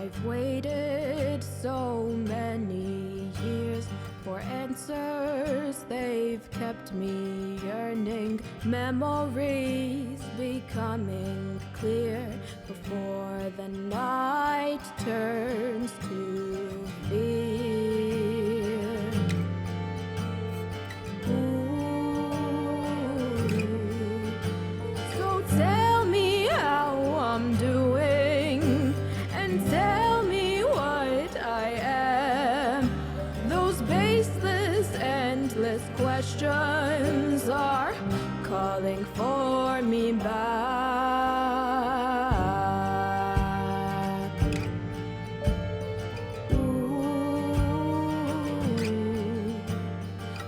I've waited so many years for answers, they've kept me yearning. Memories becoming clear before the night turns to fear. So tell me how I'm doing, and tell me what I am. Those baseless, endless questions are calling for me back.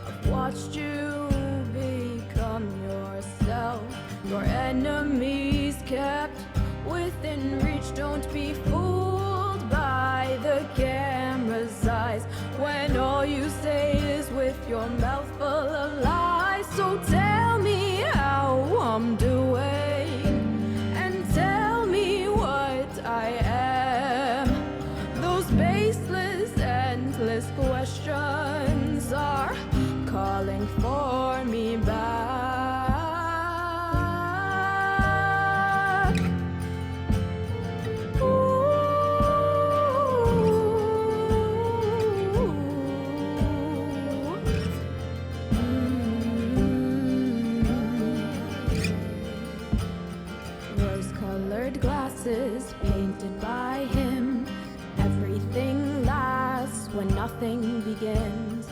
I've watched you become yourself, your enemies kept within reach. Don't be fooled by the camera's eyes when all you say is with your mouth full of lies. So tell me how I'm doing, and tell me what I am. Those baseless, endless questions are calling for me back. Rose-colored glasses painted by him. Everything lasts when nothing begins.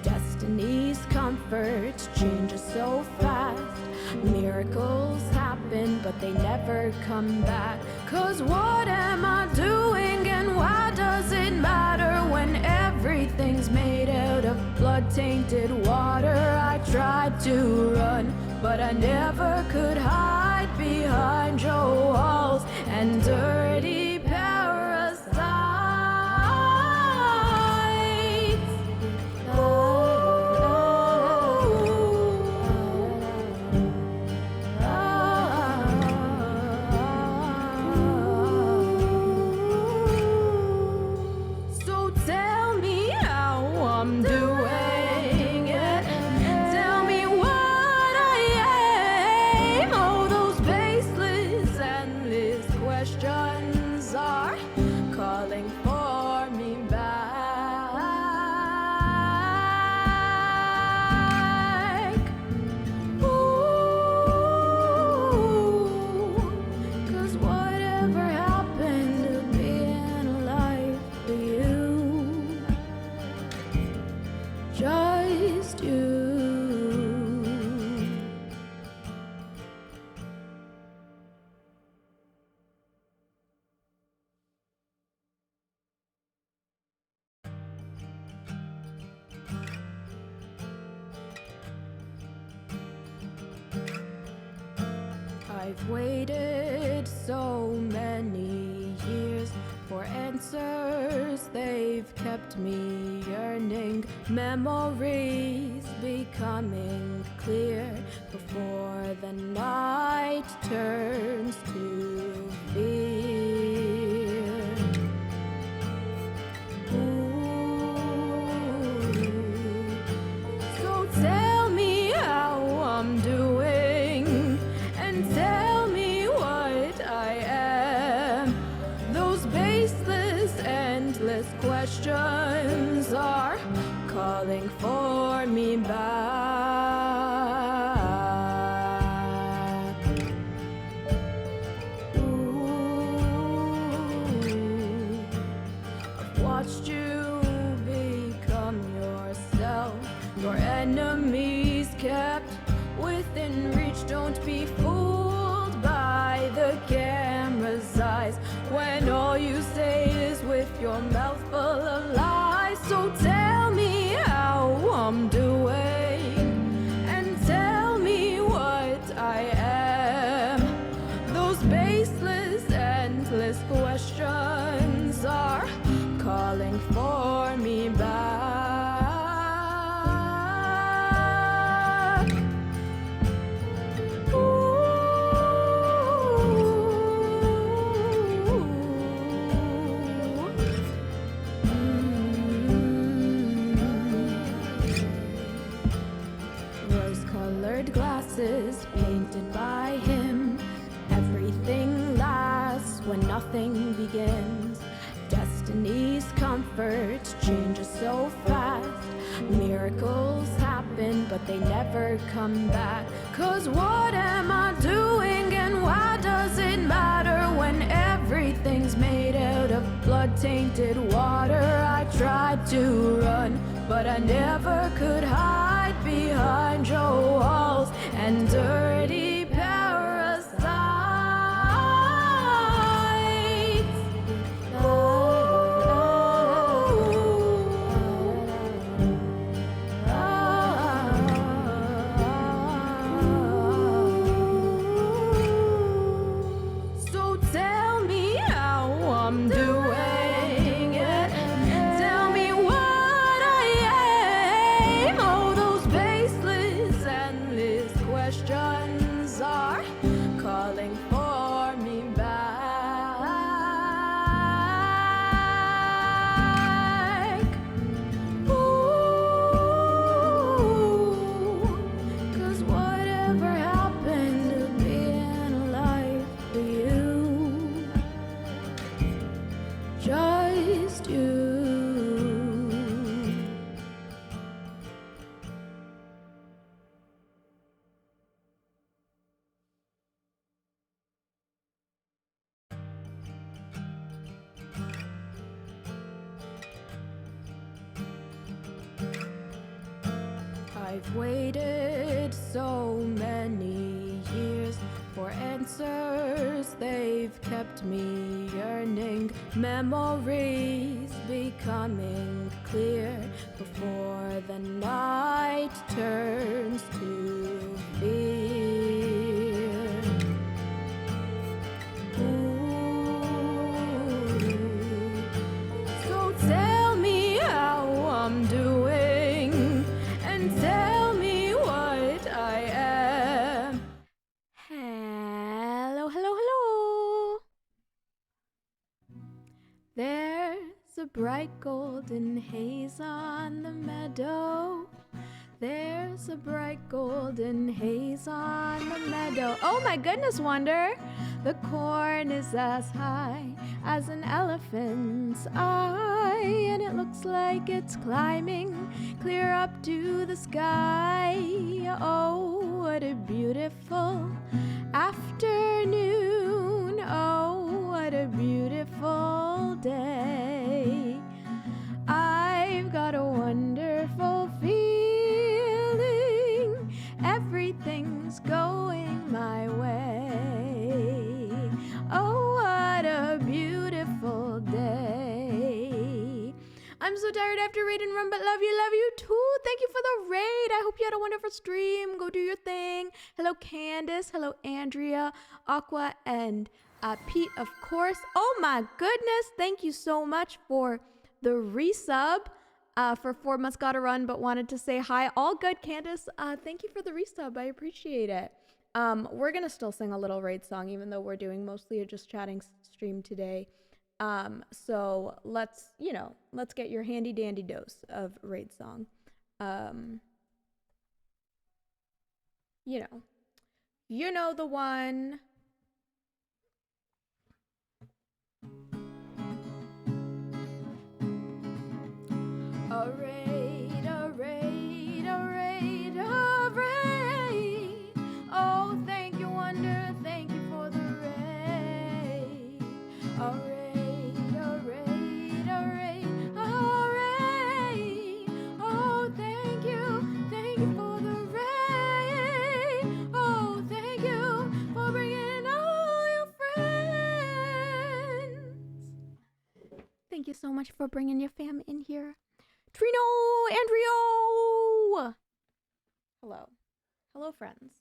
Destiny's comforts change so fast. Miracles happen, but they never come back. 'Cause what am I doing, and why does it matter when everything's made out of blood-tainted water? I tried to run, but I never could hide behind your walls and dirty parasites. So tell me how I'm doing it. Tell me what I am. Oh, those baseless, endless questions are calling for me back. Ooh, 'cause whatever happened to being alive for you? Just you. I've waited so many years for answers, they've kept me yearning. Memories becoming clear before the night turns to fear. So tell me how I'm doing, and tell me what I am. Those baseless, endless questions are calling for me back. I've watched you become yourself, your enemies kept within reach. Don't be fooled by the camera's eyes when all you say is with your mouth full of lies. So tell me how nothing begins. Destiny's comfort changes so fast. Miracles happen, but they never come back. 'Cause what am I doing and why does it matter when everything's made out of blood-tainted water? I tried to run, but I never could hide behind your walls and dirty parasites. So tell me how I'm doing it. Tell me what I am. Oh, those baseless, endless questions are calling for me back. Ooh, 'cause whatever happened to being alive for you? Just you. I've waited so many years for answers. They've kept me yearning. Memories becoming clear before the night turns to fear. Ooh. So tell me how I'm doing and tell me what I am. Hello, hello, hello. There's a bright golden haze on the meadow. There's a bright golden haze on the meadow. Oh my goodness, Wonder! The corn is as high as an elephant's eye, and it looks like it's climbing clear up to the sky. Oh, what a beautiful afternoon. Oh, what a beautiful day. I've got a wonderful feeling. Everything's going my way. Oh, what a beautiful day. I'm so tired after raid and run, but love you too. Thank you for the raid. I hope you had a wonderful stream. Go do your thing. Hello, Candace. Hello, Andrea, Aqua, and Pete, of course. Oh my goodness. Thank you so much for the resub. For 4 months got a run, but wanted to say hi. All good, Candace. Thank you for the resub. I appreciate it. We're gonna still sing a little raid song, even though we're doing mostly a just chatting stream today. So let's get your handy dandy dose of raid song. You know the one. A raid, a raid, a raid, a raid. Oh, thank you, Wonder, thank you for the raid. A raid, a raid, a raid, a raid. Oh, thank you for the raid. Oh, thank you for bringing all your friends. Thank you so much for bringing your fam in here. Trino, Andrio! Hello. Hello, friends.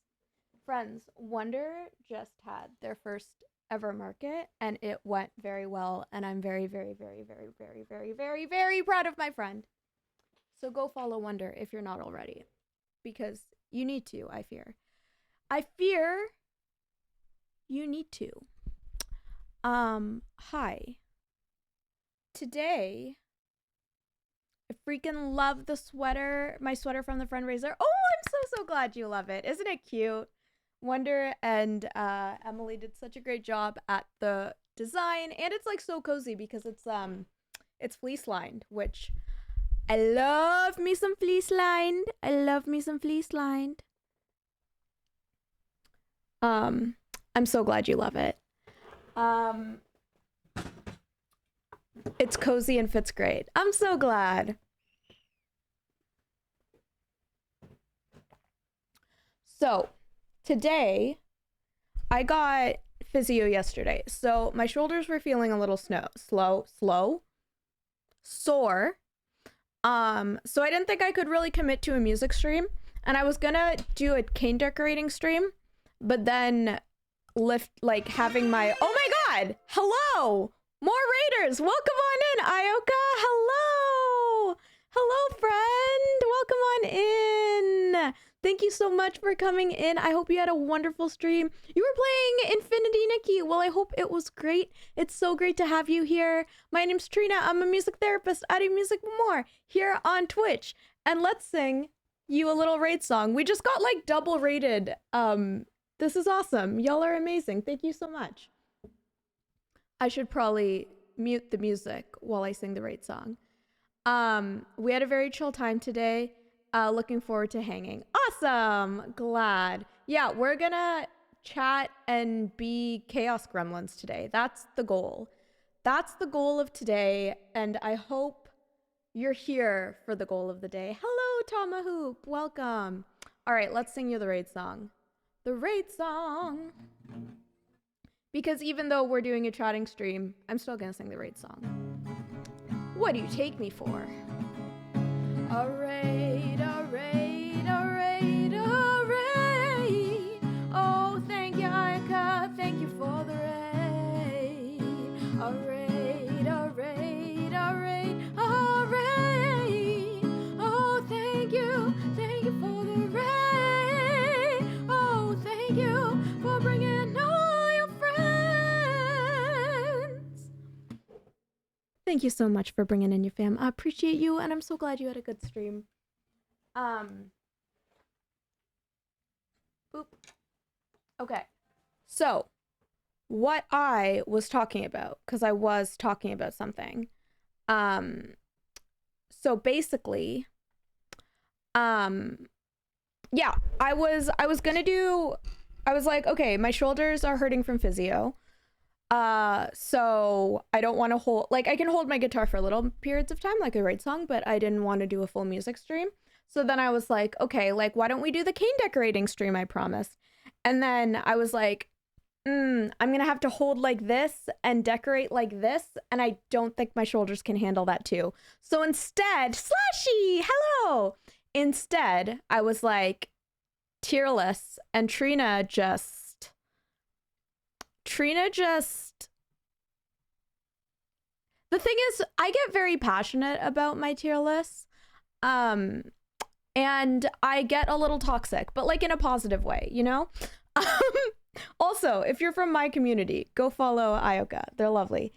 Friends, Wonder just had their first ever market, and it went very well, and I'm very, very, very, very, very, very, very, very proud of my friend. So go follow Wonder if you're not already, because you need to, I fear. I fear you need to. Hi. Today, I freaking love the sweater, my sweater from the friend raiser. Oh, I'm so glad you love it. Isn't it cute? Wonder and Emily did such a great job at the design, and it's like so cozy because it's fleece lined, which I love me some fleece lined. I love me some fleece lined. I'm so glad you love it. It's cozy and fits great. I'm so glad. So, today I got physio yesterday. So, my shoulders were feeling a little sore. So I didn't think I could really commit to a music stream, and I was gonna do a cane decorating stream, but then having my, oh my god, hello, more raiders, welcome on in, Ioka, hello friend, welcome on in. Thank you so much for coming in. I hope you had a wonderful stream. You were playing Infinity Nikki. Well, I hope it was great. It's so great to have you here. My name's Trina. I'm a music therapist. I do music more here on Twitch. And let's sing you a little raid song. We just got like double rated. This is awesome. Y'all are amazing. Thank you so much. I should probably mute the music while I sing the raid song. We had a very chill time today. Looking forward to hanging. Awesome. Glad. Yeah, we're gonna chat and be chaos gremlins today. That's the goal. That's the goal of today, and I hope you're here for the goal of the day. Hello, Tomahoop. Welcome. All right, let's sing you the raid song. The raid song. Because even though we're doing a chatting stream, I'm still gonna sing the raid song. What do you take me for? A raid, a raid, a raid, a raid. Oh, thank you, Ika. Thank you for the raid. A raid, a raid, a raid, a raid. Oh, thank you for the raid. Oh, thank you for bringing all your friends. Thank you so much for bringing in your fam. I appreciate you, and I'm so glad you had a good stream. Boop. Okay. So, what I was talking about, because I was talking about something. So basically, yeah, I was like, okay, my shoulders are hurting from physio. So I don't want to hold, like, I can hold my guitar for little periods of time, like a raid song, but I didn't want to do a full music stream. So then I was like, okay, like, why don't we do the cane decorating stream I promised? And then I was like, I'm gonna have to hold like this and decorate like this, and I don't think my shoulders can handle that too. So instead, Slashy, hello! Instead, I was like, tier lists, and Trina just the thing is, I get very passionate about my tier lists, and I get a little toxic, but like in a positive way, you know? Also, if you're from my community, go follow Ioka. They're lovely.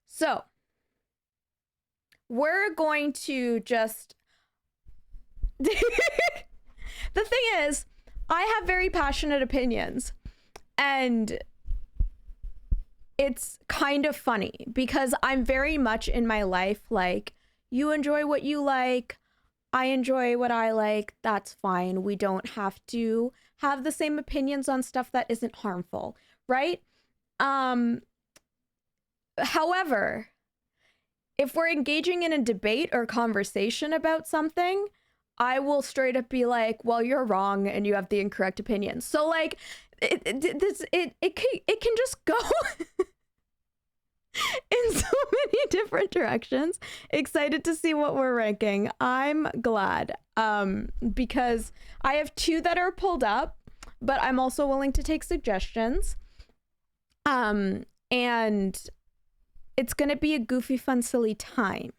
So we're going to just the thing is, I have very passionate opinions, and it's kind of funny because I'm very much in my life like, you enjoy what you like, I enjoy what I like, that's fine. We don't have to have the same opinions on stuff that isn't harmful, right? However, if we're engaging in a debate or conversation about something, I will straight up be like, well, you're wrong and you have the incorrect opinion. So like, it can just go in so many different directions. Excited to see what we're ranking. I'm glad, because I have 2 that are pulled up, but I'm also willing to take suggestions. And it's gonna be a goofy, fun, silly time.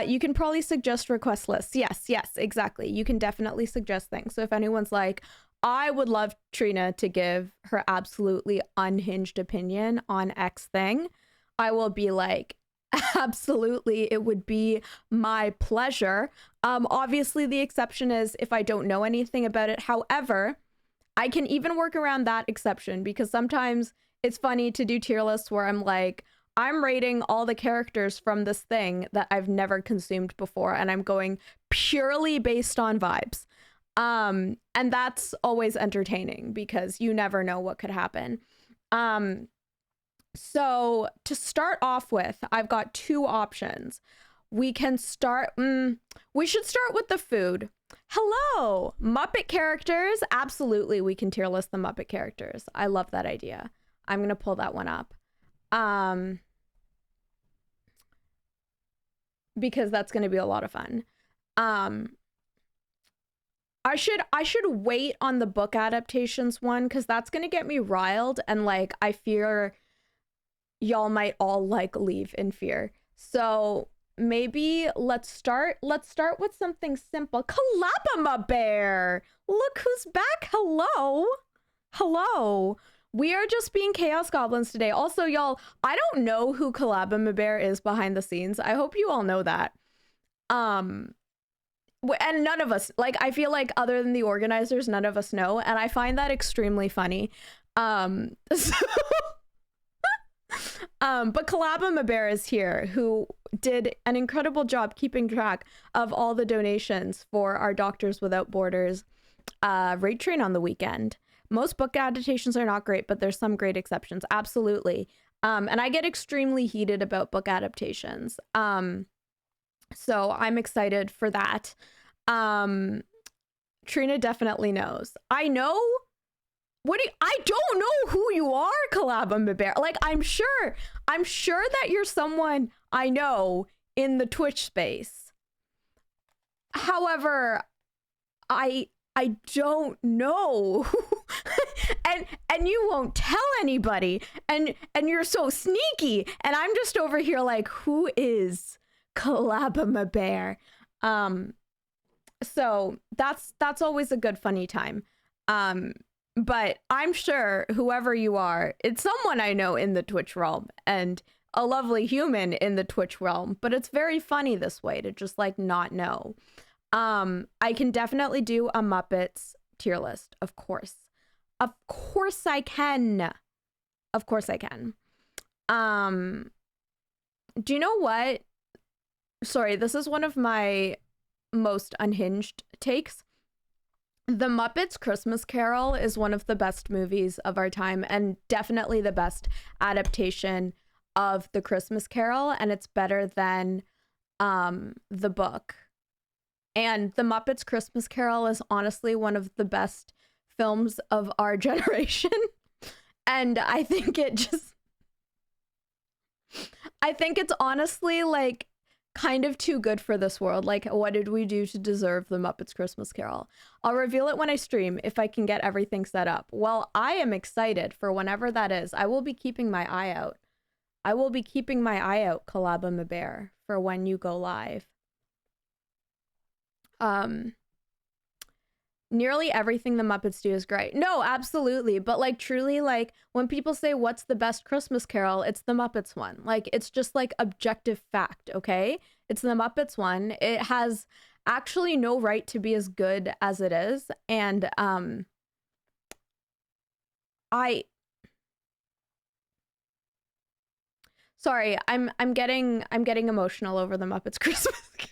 You can probably suggest request lists. Yes, exactly. You can definitely suggest things. So if anyone's like, I would love Trina to give her absolutely unhinged opinion on X thing, I will be like, Absolutely, it would be my pleasure. Obviously, the exception is if I don't know anything about it. However, I can even work around that exception because sometimes it's funny to do tier lists where I'm like, I'm rating all the characters from this thing that I've never consumed before, and I'm going purely based on vibes. And that's always entertaining because you never know what could happen. So to start off with, I've got two options. We can start, we should start with the food. Hello, Muppet characters. Absolutely, we can tier list the Muppet characters. I love that idea. I'm going to pull that one up. Because that's going to be a lot of fun. I should wait on the book adaptations one because that's going to get me riled, and like I fear y'all might all like leave in fear. So maybe let's start with something simple. Kalabama Bear, look who's back. Hello. We are just being chaos goblins today. Also, y'all, I don't know who Kalabama Bear is behind the scenes. I hope you all know that. And none of us, like, I feel like other than the organizers, none of us know, and I find that extremely funny. But Kalabama Bear is here, who did an incredible job keeping track of all the donations for our Doctors Without Borders raid train on the weekend. Most book adaptations are not great, but there's some great exceptions. Absolutely. And I get extremely heated about book adaptations. So I'm excited for that. Trina definitely knows. I know. I don't know who you are, Kalabama Bear. Like, I'm sure that you're someone I know in the Twitch space. However, I don't know. and you won't tell anybody. And you're so sneaky. And I'm just over here like, who is Kalabama Bear? So that's always a good funny time. But I'm sure whoever you are, it's someone I know in the Twitch realm and a lovely human in the Twitch realm, but it's very funny this way to just like not know. I can definitely do a Muppets tier list, of course. Of course I can. Of course I can. Do you know what? Sorry, this is one of my most unhinged takes. The Muppets Christmas Carol is one of the best movies of our time and definitely the best adaptation of the Christmas Carol, and it's better than the book. And the Muppets Christmas Carol is honestly one of the best films of our generation. And I think it's honestly like kind of too good for this world. Like, what did we do to deserve the Muppets Christmas Carol? I'll reveal it when I stream if I can get everything set up. Well, I am excited for whenever that is. I will be keeping my eye out. Kalabama Bear, for when you go live. Nearly everything the Muppets do is great. No, absolutely. But like truly, like when people say what's the best Christmas Carol, it's the Muppets one. Like it's just like objective fact, okay? It's the Muppets one. It has actually no right to be as good as it is. And sorry, I'm getting emotional over the Muppets Christmas Carol.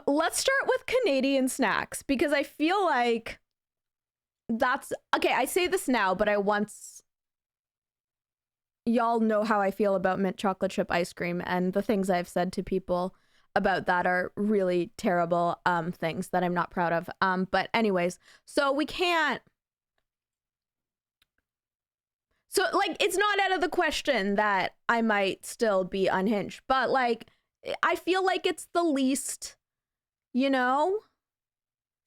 Let's start with Canadian snacks because I feel like that's okay. I say this now, but y'all know how I feel about mint chocolate chip ice cream, and the things I've said to people about that are really terrible things that I'm not proud of. But anyways, so we can't. So like it's not out of the question that I might still be unhinged, but like I feel like it's the least, you know?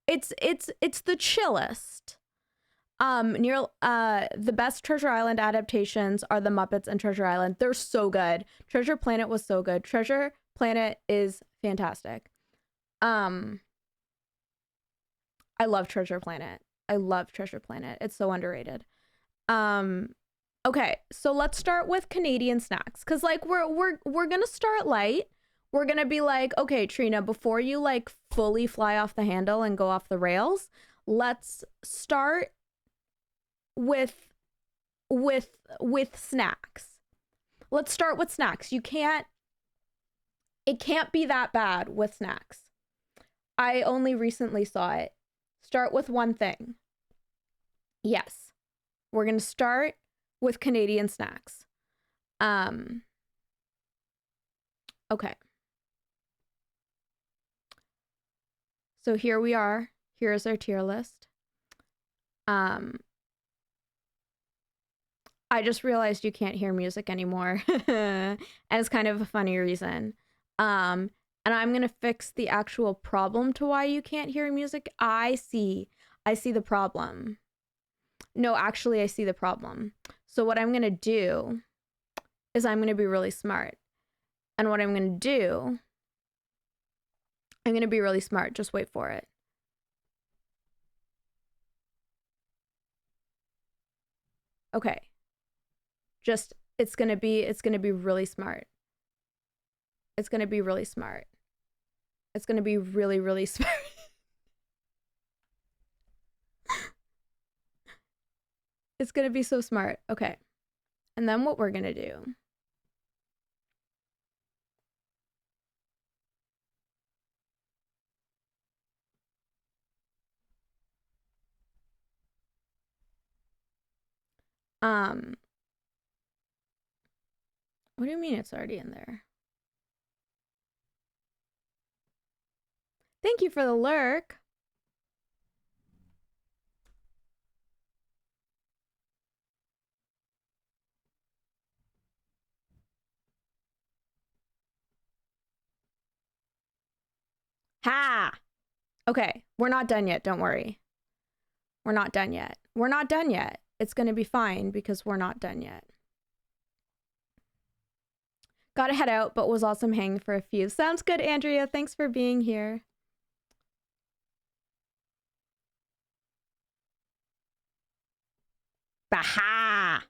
It's the chillest. The best Treasure Island adaptations are the Muppets and Treasure Island. They're so good. Treasure Planet was so good. Treasure Planet is fantastic. I love Treasure Planet. It's so underrated. Okay, so let's start with Canadian snacks, because like we're gonna start light. We're gonna be like, okay, Trina, before you like fully fly off the handle and go off the rails, let's start with snacks. Let's start with snacks. It can't be that bad with snacks. I only recently saw it. Start with one thing. Yes. We're going to start with Canadian snacks. Okay. So here we are. Here's our tier list. I just realized you can't hear music anymore. And it's kind of a funny reason. And I'm going to fix the actual problem to why you can't hear music. I see the problem. No, actually, I see the problem. So what I'm going to do is I'm going to be really smart. And what I'm going to do, I'm going to be really smart. Just wait for it. Okay. Just, it's going to be really smart. It's going to be really smart. It's going to be really, really smart. It's going to be so smart. Okay. And then what we're going to do. What do you mean it's already in there? Thank you for the lurk. Ha! Okay, we're not done yet, don't worry. We're not done yet. We're not done yet. It's gonna be fine because we're not done yet. Gotta head out, but was awesome hanging for a few. Sounds good, Andrea. Thanks for being here. Baha!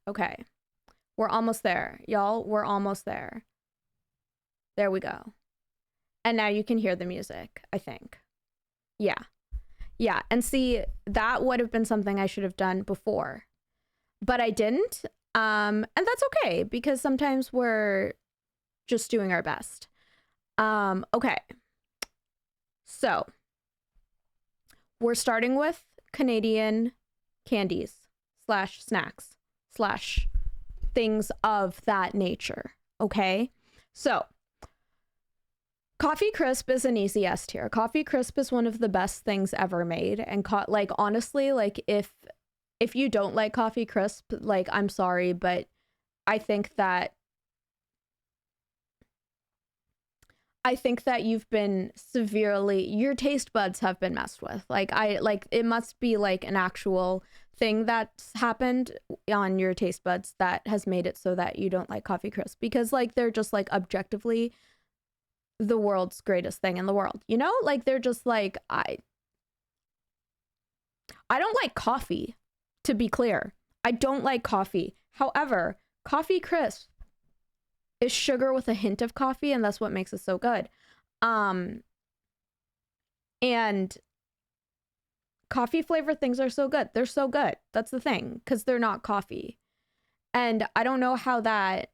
Okay. We're almost there, y'all. We're almost there. There we go. And now you can hear the music, I think. Yeah. Yeah, and see, that would have been something I should have done before. But I didn't. And that's okay, because sometimes we're just doing our best. Okay. So, we're starting with Canadian candies / snacks / things of that nature. Okay. So, Coffee Crisp is an easy S tier. Coffee Crisp is one of the best things ever made. And like, honestly, like if you don't like Coffee Crisp, like, I'm sorry, but I think that you've been your taste buds have been messed with. Like, it must be like an actual thing that's happened on your taste buds that has made it so that you don't like Coffee Crisp, because like they're just like objectively the world's greatest thing in the world, you know? Like, they're just like, I don't like coffee, to be clear. I don't like coffee. However, Coffee Crisp is sugar with a hint of coffee, and that's what makes it so good. And coffee flavored things are so good. They're so good. That's the thing, because they're not coffee. And I don't know how that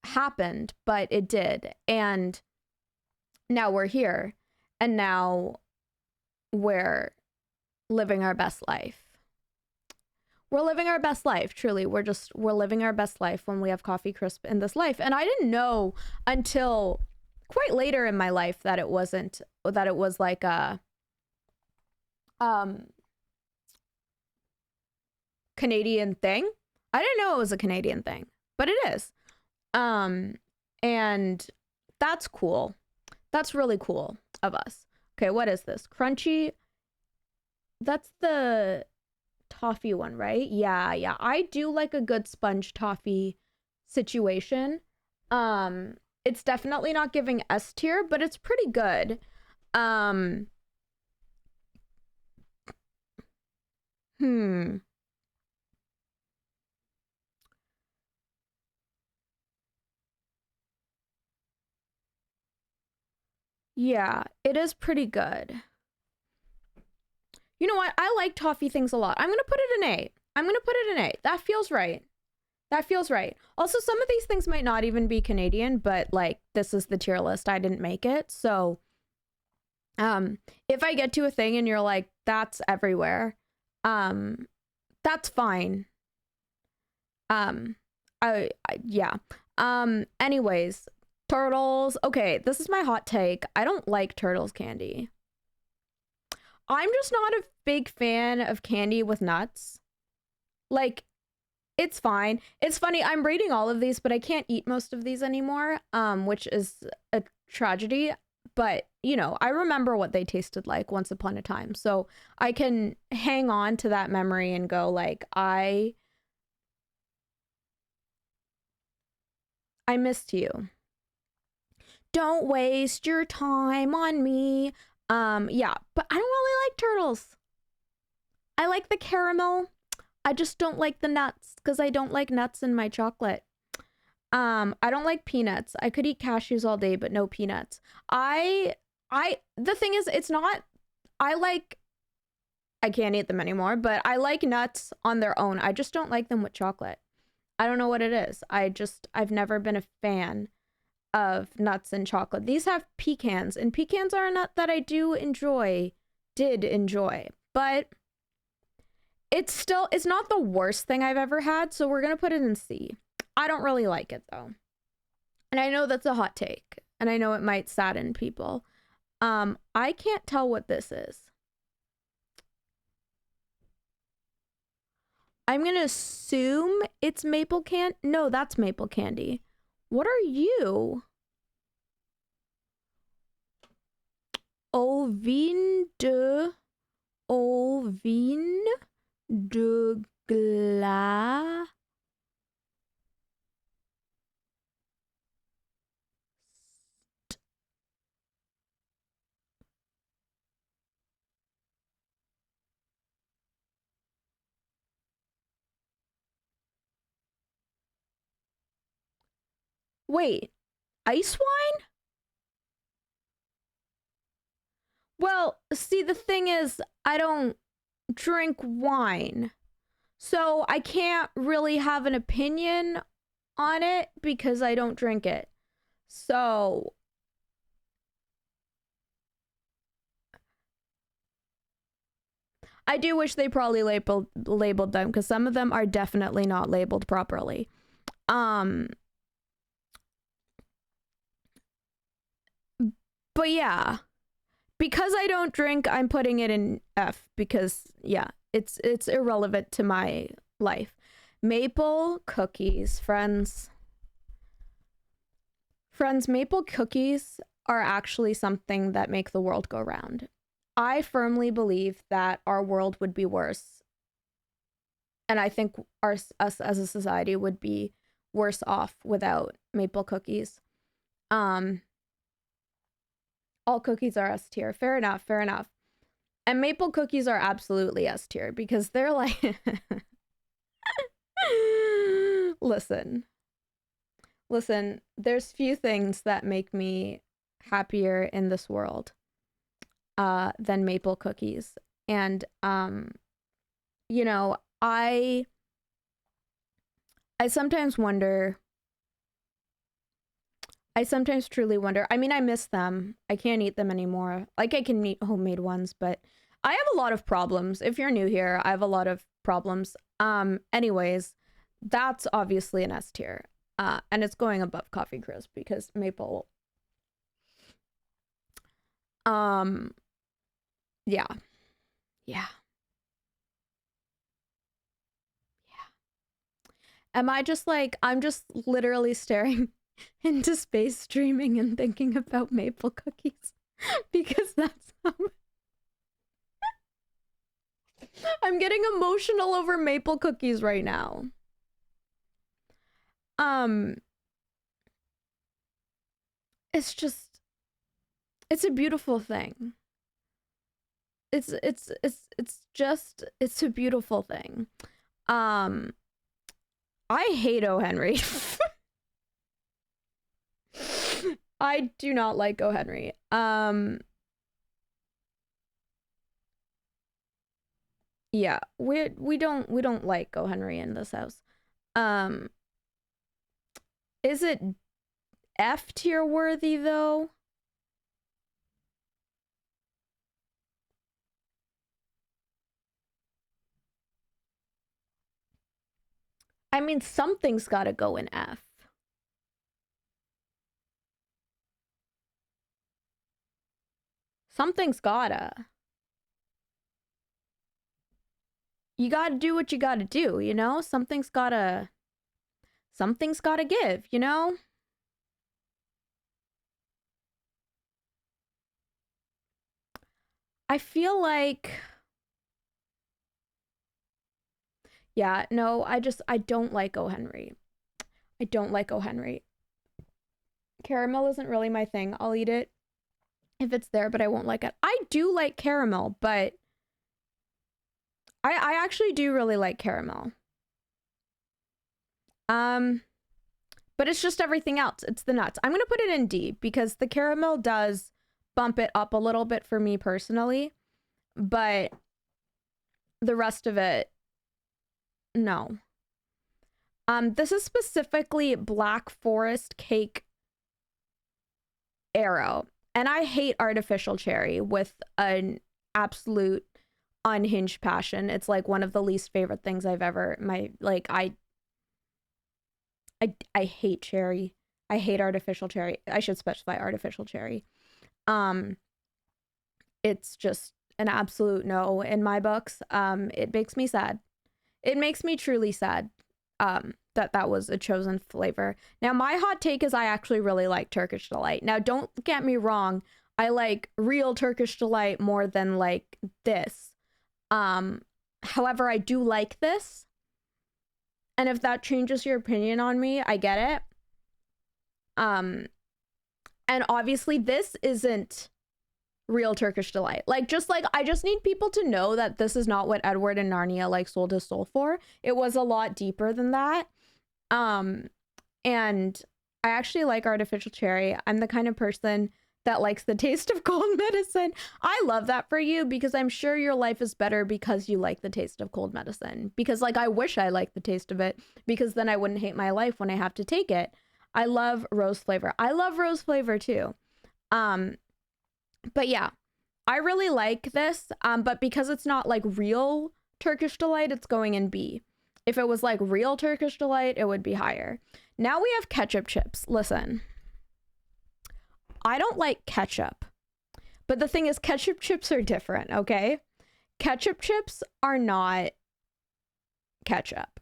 happened, but it did. And now we're here, and now we're living our best life. We're living our best life, truly. We're living our best life when we have Coffee Crisp in this life. And I didn't know until quite later in my life that it was like a Canadian thing. I didn't know it was a Canadian thing, but it is. And that's cool. That's really cool of us. Okay, what is this? Crunchy. That's the toffee one, right? Yeah. I do like a good sponge toffee situation. It's definitely not giving S tier, but it's pretty good. Yeah, it is pretty good. You know what? I like toffee things a lot. I'm going to put it an A. I'm going to put it an A. That feels right. That feels right. Also, some of these things might not even be Canadian, but like this is the tier list. I didn't make it. So, if I get to a thing and you're like, that's everywhere, that's fine. Yeah. Anyways, turtles. Okay, this is my hot take. I don't like turtles candy. I'm just not a big fan of candy with nuts. Like, it's fine. It's funny, I'm reading all of these, but I can't eat most of these anymore, which is a tragedy. But, you know, I remember what they tasted like once upon a time. So I can hang on to that memory and go, like, I missed you. Don't waste your time on me. Yeah, but I don't really like turtles. I like the caramel. I just don't like the nuts because I don't like nuts in my chocolate. I don't like peanuts. I could eat cashews all day, but no peanuts. The thing is, it's not, I can't eat them anymore, but I like nuts on their own. I just don't like them with chocolate. I don't know what it is. I've never been a fan of nuts and chocolate. These have pecans, and pecans are a nut that I did enjoy, but it's not the worst thing I've ever had, so we're gonna put it in C. I don't really like it though. And I know that's a hot take, and I know it might sadden people. I can't tell what this is. I'm gonna assume it's maple candy. No, that's maple candy. What are you? Ovine de glace. Wait, ice wine? Well, see, the thing is, I don't drink wine. So I can't really have an opinion on it because I don't drink it. So I do wish they probably labeled them because some of them are definitely not labeled properly. But yeah, because I don't drink, I'm putting it in F because yeah, it's irrelevant to my life. Maple cookies, friends. Friends, maple cookies are actually something that make the world go round. I firmly believe that our world would be worse. And I think us as a society would be worse off without maple cookies. All cookies are S tier. Fair enough, fair enough. And maple cookies are absolutely S tier because they're like Listen, there's few things that make me happier in this world than maple cookies. And you know, I sometimes wonder, I sometimes truly wonder. I mean, I miss them. I can't eat them anymore. Like, I can eat homemade ones, but I have a lot of problems. If you're new here, I have a lot of problems. Anyways, that's obviously an S tier. And it's going above Coffee Crisp because maple. Yeah. Yeah. Am I just like, I'm just literally staring into space streaming and thinking about maple cookies because that's how I'm getting emotional over maple cookies right now. It's just, it's a beautiful thing. It's a beautiful thing. I hate O. Henry. I do not like O. Henry. Yeah, we don't like O. Henry in this house. Um, is it F tier worthy though? I mean, something's got to go in F. Something's gotta. You gotta do what you gotta do, you know? Something's gotta give, you know? I feel like, yeah, no, I don't like O. Henry. I don't like O. Henry. Caramel isn't really my thing. I'll eat it if it's there, but I won't like it. I do like caramel, but I actually do really like caramel. But it's just everything else. It's the nuts. I'm gonna put it in D because the caramel does bump it up a little bit for me personally, but the rest of it, no. This is specifically Black Forest cake arrow, and I hate artificial cherry with an absolute unhinged passion. It's like one of the least favorite things I've ever I hate cherry. I hate artificial cherry. I should specify artificial cherry. Um it's just an absolute no in my books. It makes me sad. It makes me truly sad that was a chosen flavor. Now my hot take is I actually really like Turkish Delight. Now don't get me wrong, I like real Turkish Delight more than like this. However, I do like this. And if that changes your opinion on me, I get it. And obviously this isn't real Turkish Delight. Like I just need people to know that this is not what Edward and Narnia like sold his soul for. It was a lot deeper than that. And I actually like artificial cherry. I'm the kind of person that likes the taste of cold medicine. I love that for you because I'm sure your life is better because you like the taste of cold medicine. Because like I wish I liked the taste of it because then I wouldn't hate my life when I have to take it. I love rose flavor. I love rose flavor too. But yeah, I really like this. But because it's not like real Turkish Delight, it's going in B. If it was like real Turkish Delight, it would be higher. Now we have ketchup chips. Listen, I don't like ketchup. But the thing is, ketchup chips are different, okay? Ketchup chips are not ketchup.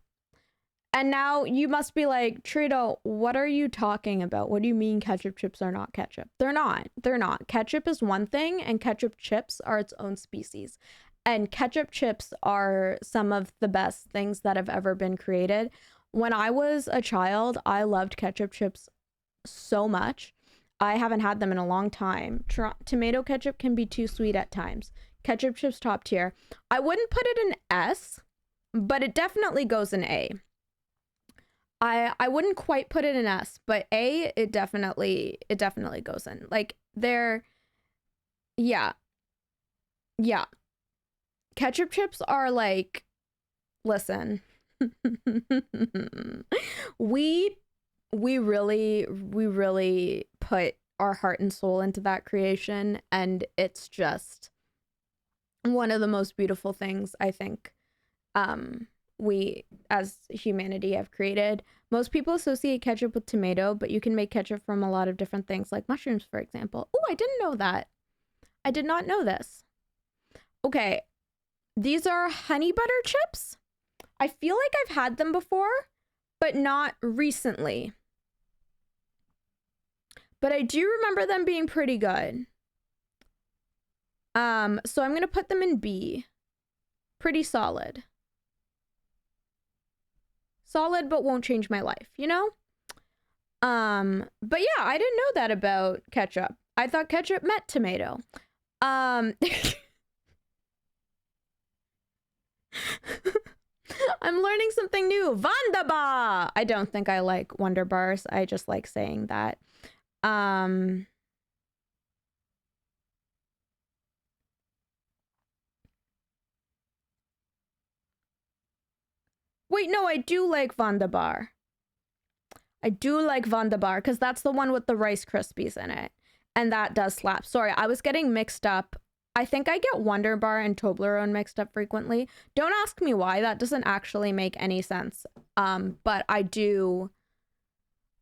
And now you must be like, Trito, what are you talking about? What do you mean ketchup chips are not ketchup? They're not. They're not. Ketchup is one thing, and ketchup chips are its own species. And ketchup chips are some of the best things that have ever been created. When I was a child, I loved ketchup chips so much. I haven't had them in a long time. Tomato ketchup can be too sweet at times. Ketchup chips top tier. I wouldn't put it in S, but it definitely goes in A. I wouldn't quite put it in S, but A, it definitely goes in. Like yeah. Yeah. Ketchup chips are like, listen. we really put our heart and soul into that creation, and it's just one of the most beautiful things I think we as humanity have created. Most people associate ketchup with tomato, but you can make ketchup from a lot of different things, like mushrooms, for example. Oh, I didn't know that. I did not know this. Okay, these are honey butter chips. I feel like I've had them before, but not recently. But I do remember them being pretty good. So I'm gonna put them in B. Pretty solid. Solid, but won't change my life, you know? But yeah, I didn't know that about ketchup. I thought ketchup meant tomato. I'm learning something new. Wunderbar! I don't think I like Wonder Bars. I just like saying that. Um, wait, no, I do like Wunderbar. I do like Wunderbar because that's the one with the Rice Krispies in it. And that does slap. Sorry, I was getting mixed up. I think I get Wunderbar and Toblerone mixed up frequently. Don't ask me why. That doesn't actually make any sense. But I do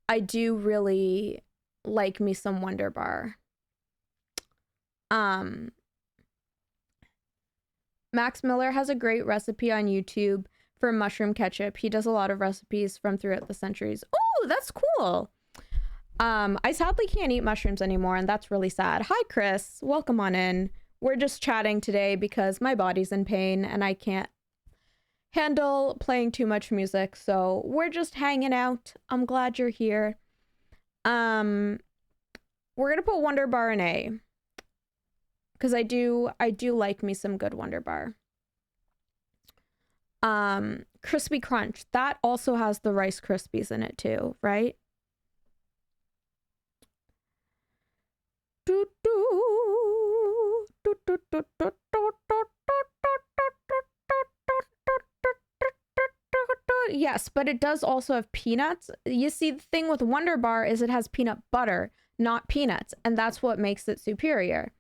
really like me some Wunderbar. Max Miller has a great recipe on YouTube for mushroom ketchup. He does a lot of recipes from throughout the centuries. Oh, that's cool. I sadly can't eat mushrooms anymore, and that's really sad. Hi, Chris. Welcome on in. We're just chatting today because my body's in pain and I can't handle playing too much music, so we're just hanging out. I'm glad you're here. We're gonna put Wunderbar in A. Because I do like me some good Wunderbar. Crispy Crunch. That also has the Rice Krispies in it too, right? Yes, but it does also have peanuts. You see, the thing with Wunderbar is it has peanut butter, not peanuts, and that's what makes it superior.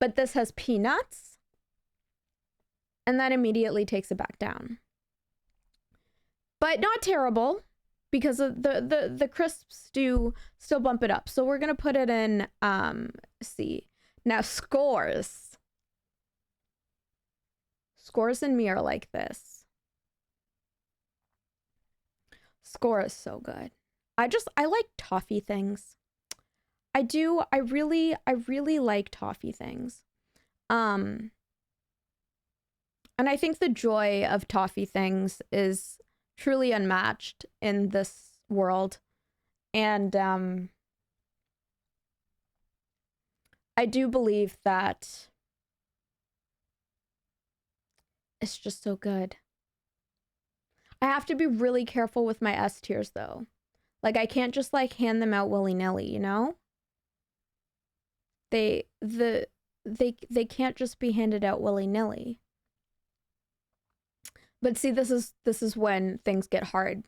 But this has peanuts, and that immediately takes it back down. But not terrible, because the crisps do still bump it up. So we're gonna put it in C. Now Scores. Scores and me are like this. Score is so good. I like toffee things. I do. I really like toffee things. And I think the joy of toffee things is truly unmatched in this world. And I do believe that it's just so good. I have to be really careful with my S tiers though. Like I can't just like hand them out willy-nilly, you know? They can't just be handed out willy-nilly. But see, this is when things get hard.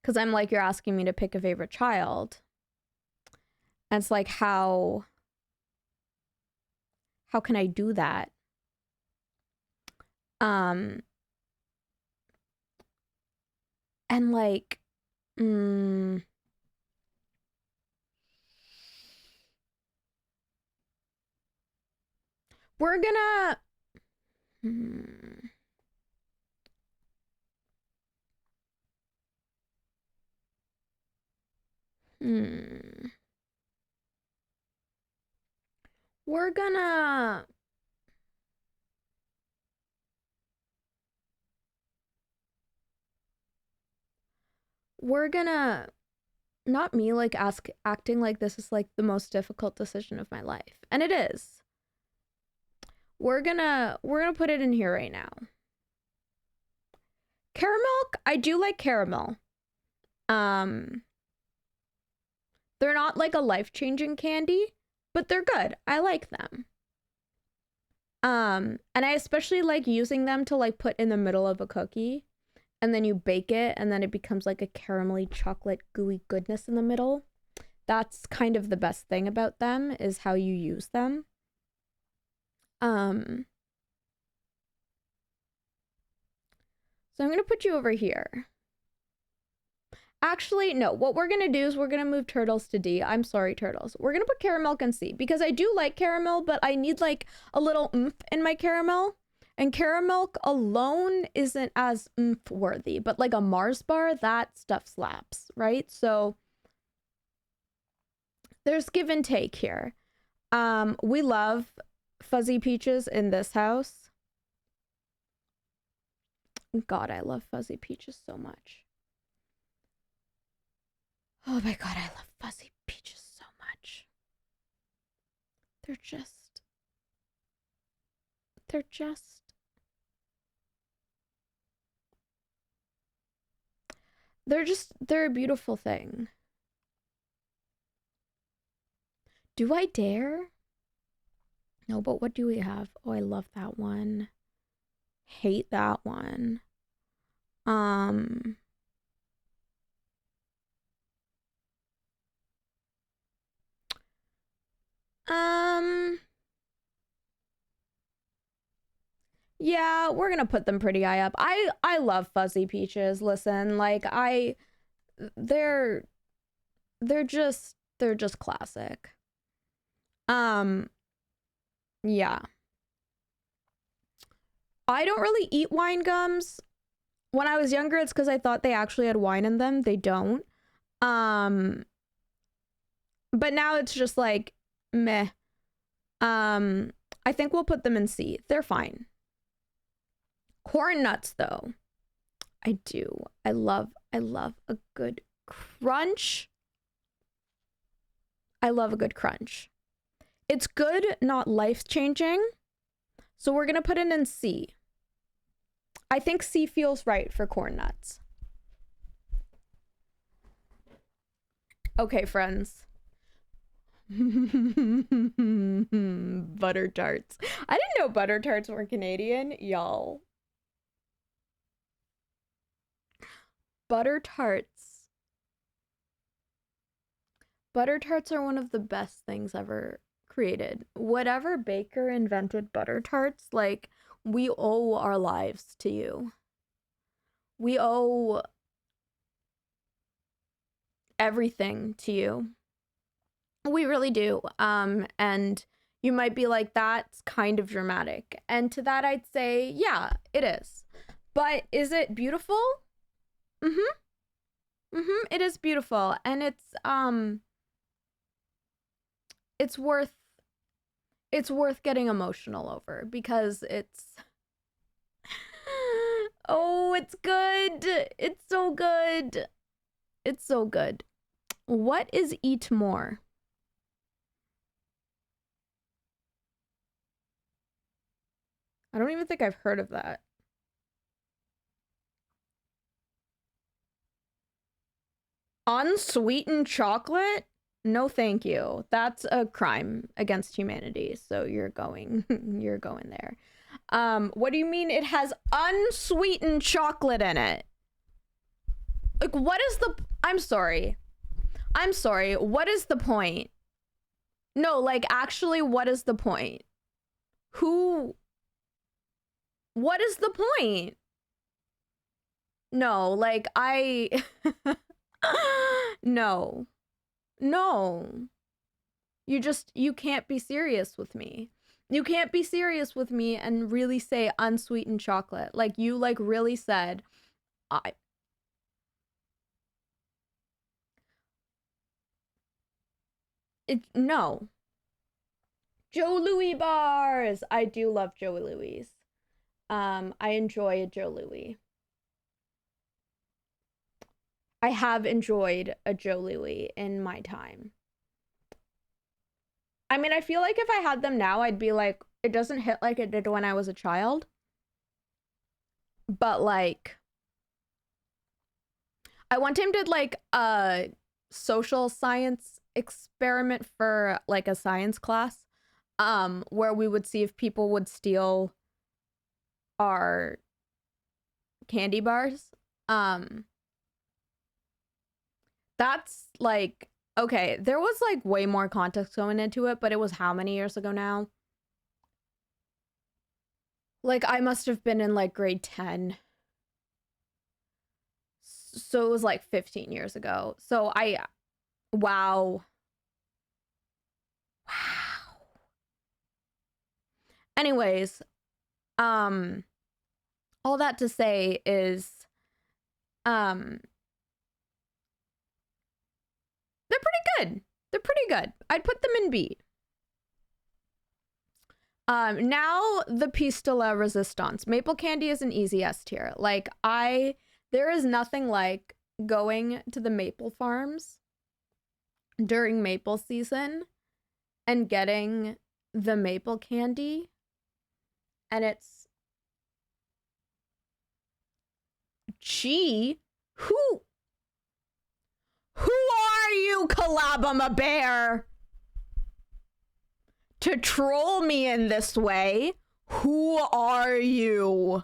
Cause I'm like, you're asking me to pick a favorite child. And it's like, how can I do that? And like, we're gonna, we're gonna, not me like acting like this is like the most difficult decision of my life. And it is. We're gonna put it in here right now. Caramel, I do like caramel. They're not like a life-changing candy, but they're good. I like them. And I especially like using them to like put in the middle of a cookie. And then you bake it, and then it becomes like a caramelly chocolate gooey goodness in the middle. That's kind of the best thing about them, is how you use them. So I'm gonna put you over here. Actually, no, what we're gonna do is we're gonna move Turtles to D. I'm sorry, Turtles. We're gonna put Caramel in C, because I do like caramel, but I need like a little oomph in my caramel. And caramel alone isn't as oomph worthy, but like a Mars bar, that stuff slaps, right? So there's give and take here. We love Fuzzy Peaches in this house. God, I love Fuzzy Peaches so much. Oh my God, I love Fuzzy Peaches so much. They're they're a beautiful thing. Do I dare? No, but what do we have? Oh, I love that one. Hate that one. Um, um, yeah, we're gonna put them pretty high up. I love fuzzy peaches. Listen, like they're they're just classic. Um, yeah. I don't really eat wine gums. When I was younger, it's because I thought they actually had wine in them. They don't. Um, but now it's just like meh. I think we'll put them in C. They're fine. Corn nuts, though. I do. I love a good crunch. I love a good crunch. It's good, not life-changing. So we're going to put it in C. I think C feels right for corn nuts. Okay, friends. Butter tarts. I didn't know butter tarts were Canadian, y'all. Butter tarts. Butter tarts are one of the best things ever created. Whatever baker invented butter tarts, like, we owe our lives to you. We owe everything to you. We really do. And you might be like, that's kind of dramatic. And to that, I'd say, yeah, it is. But is it beautiful? It is beautiful. And it's worth getting emotional over because it's oh, it's good. It's so good. It's so good. What is eat more? I don't even think I've heard of that. Unsweetened chocolate? No, thank you. That's a crime against humanity. So you're going there. What do you mean it has unsweetened chocolate in it? Like, what is the... I'm sorry. What is the point? No, like, actually, what is the point? What is the point? No, like, no. You can't be serious with me. You can't be serious with me and really say unsweetened chocolate. Like, you, like, really said, no. Joe Louis bars! I do love Joe Louis. I enjoy a Joe Louis. I have enjoyed a Joe Louis in my time. I mean, I feel like if I had them now, I'd be like, it doesn't hit like it did when I was a child. But, like, I one time did, like, a social science experiment for, like, a science class, where we would see if people would steal our candy bars. That's, like, okay, there was, like, way more context going into it, but it was how many years ago now? Like, I must have been in, like, grade 10. So it was, like, 15 years ago. So wow. Anyways, all that to say is, they're pretty good. They're pretty good. I'd put them in B. Now the piece de la resistance. Maple candy is an easy S tier. Like, there is nothing like going to the maple farms during maple season and getting the maple candy. And it's... Gee, who are you, Calabama Bear? to troll me in this way. Who are you?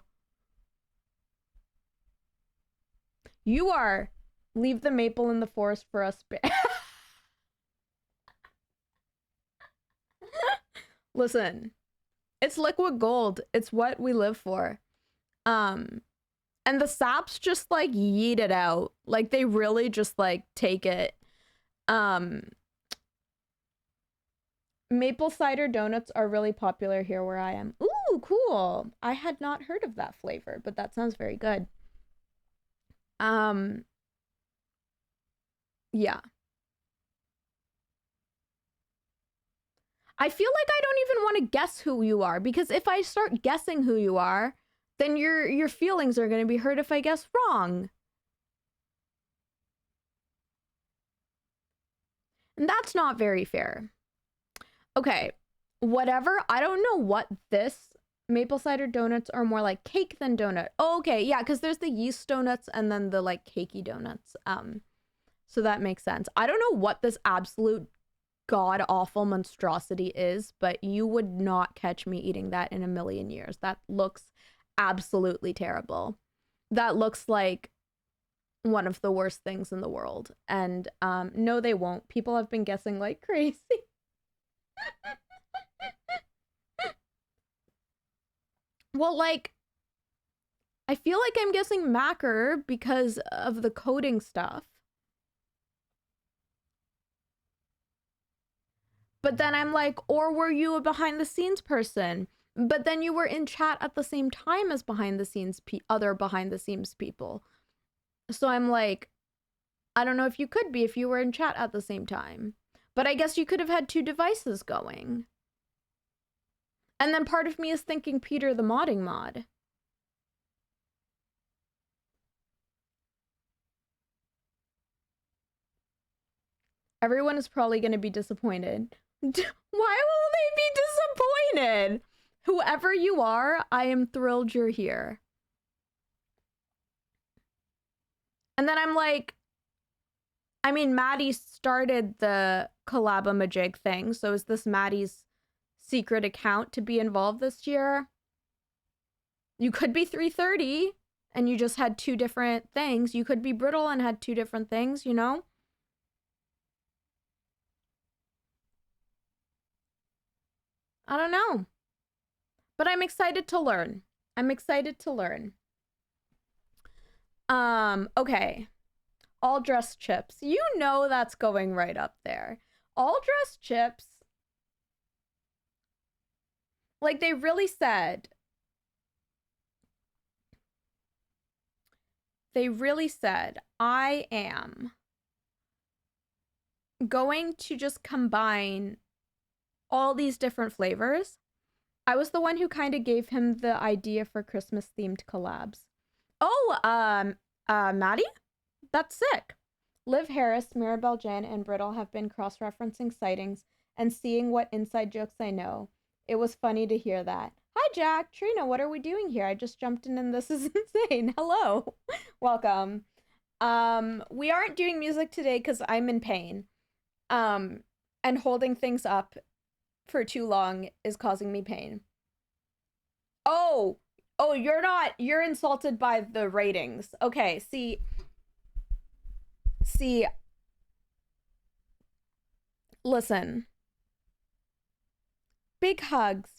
You are. Leave the maple in the forest for us. Listen, it's liquid gold. It's what we live for. And the saps just like yeet it out. Like they really just like take it. Maple cider donuts are really popular here where I am. Ooh, cool. I had not heard of that flavor, but that sounds very good. Yeah. I feel like I don't even want to guess who you are, because if I start guessing who you are, then your feelings are going to be hurt if I guess wrong. And that's not very fair. Okay, whatever. I don't know what this maple cider donuts are more like cake than donut. Oh, okay, yeah, because there's the yeast donuts and then the like cakey donuts. So that makes sense. I don't know what this absolute god-awful monstrosity is, but you would not catch me eating that in a million years. That looks absolutely terrible. That looks like one of the worst things in the world. And no, they won't. People have been guessing like crazy. Well, like, I feel like I'm guessing macker because of the coding stuff. But then I'm like, or were you a behind the scenes person? But then you were in chat at the same time as behind the scenes other behind the scenes people. So I'm like, I don't know if you could be if you were in chat at the same time. But I guess you could have had two devices going. And then part of me is thinking Peter the modding mod. Everyone is probably going to be disappointed. Why will they be disappointed? Whoever you are, I am thrilled you're here. And then I'm like, I mean, Maddie started the Collabamajig thing, so is this Maddie's secret account to be involved this year? You could be 330 and you just had two different things. You could be brittle and had two different things, you know? I don't know. But I'm excited to learn. I'm excited to learn. Okay. All dressed chips. You know that's going right up there. All dressed chips. Like they really said. They really said, I am going to just combine all these different flavors. I was the one who kind of gave him the idea for Christmas themed collabs. Oh, Maddie? That's sick. Liv Harris, Mirabelle Jan, and Brittle have been cross-referencing sightings and seeing what inside jokes I know. It was funny to hear that. Hi, Jack. Trina, what are we doing here? I just jumped in and this is insane. Hello. Welcome. We aren't doing music today because I'm in pain. And holding things up for too long is causing me pain. Oh, you're insulted by the ratings. Okay, see, listen. Big hugs.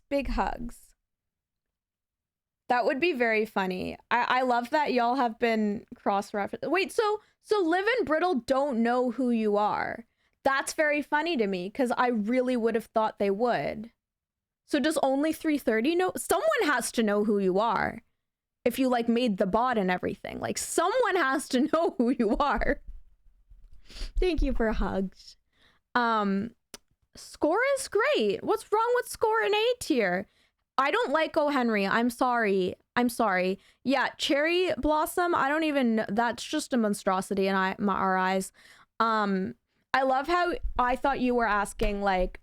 That would be very funny. I love that y'all have been cross-referenced. Wait, so Liv and Brittle don't know who you are. That's very funny to me, because I really would have thought they would. So does only 330 know? Someone has to know who you are. If you, like, made the bot and everything. Like, someone has to know who you are. Thank you for hugs. Score is great. What's wrong with score in A tier? I don't like O. Henry. I'm sorry. Yeah, Cherry Blossom, I don't even... That's just a monstrosity in our eyes. I love how I thought you were asking, like,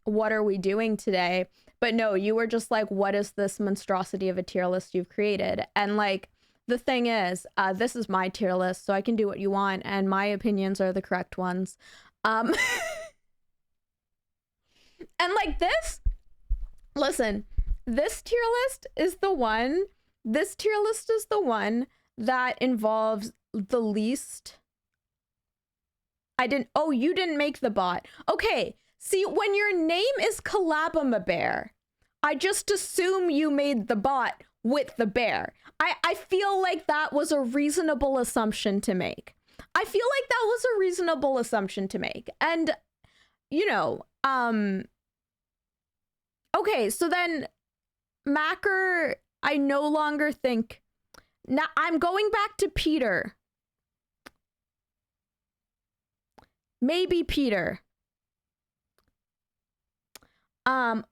what are we doing today? But no, you were just like, what is this monstrosity of a tier list you've created? And, like, the thing is, this is my tier list, so I can do what you want, and my opinions are the correct ones. And like this, listen, this tier list is the one that involves the least. Oh, you didn't make the bot. Okay, see, when your name is Collabama I just assume you made the bot with the bear. I feel like that was a reasonable assumption to make. And, you know, okay, so then Macker, I no longer think. Now I'm going back to Peter. Maybe Peter.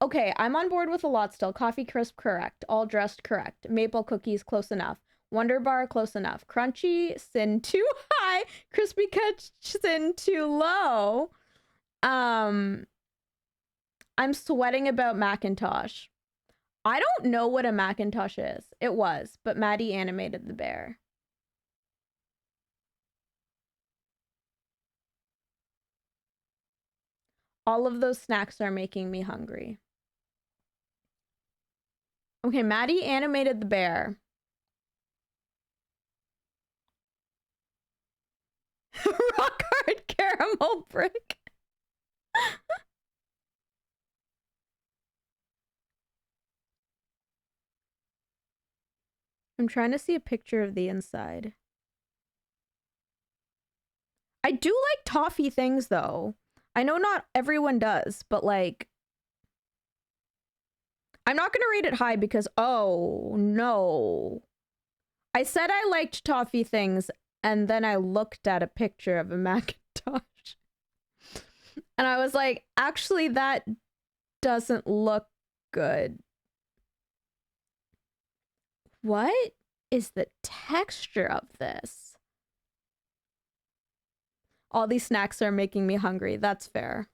Okay, I'm on board with a lot still. Coffee crisp, correct. All dressed, correct. Maple cookies, close enough. Wonder bar, close enough. Crunchy, sin too high. Crispy cut, sin too low. I'm sweating about Macintosh. I don't know what a Macintosh is. It was, but Maddie animated the bear. All of those snacks are making me hungry. Okay, Maddie animated the bear. Rock hard caramel brick. I'm trying to see a picture of the inside. I do like toffee things though. I know not everyone does, but like, I'm not gonna rate it high because, oh no. I said I liked toffee things and then I looked at a picture of a Macintosh. And I was like, actually, that doesn't look good. What is the texture of this? All these snacks are making me hungry. That's fair.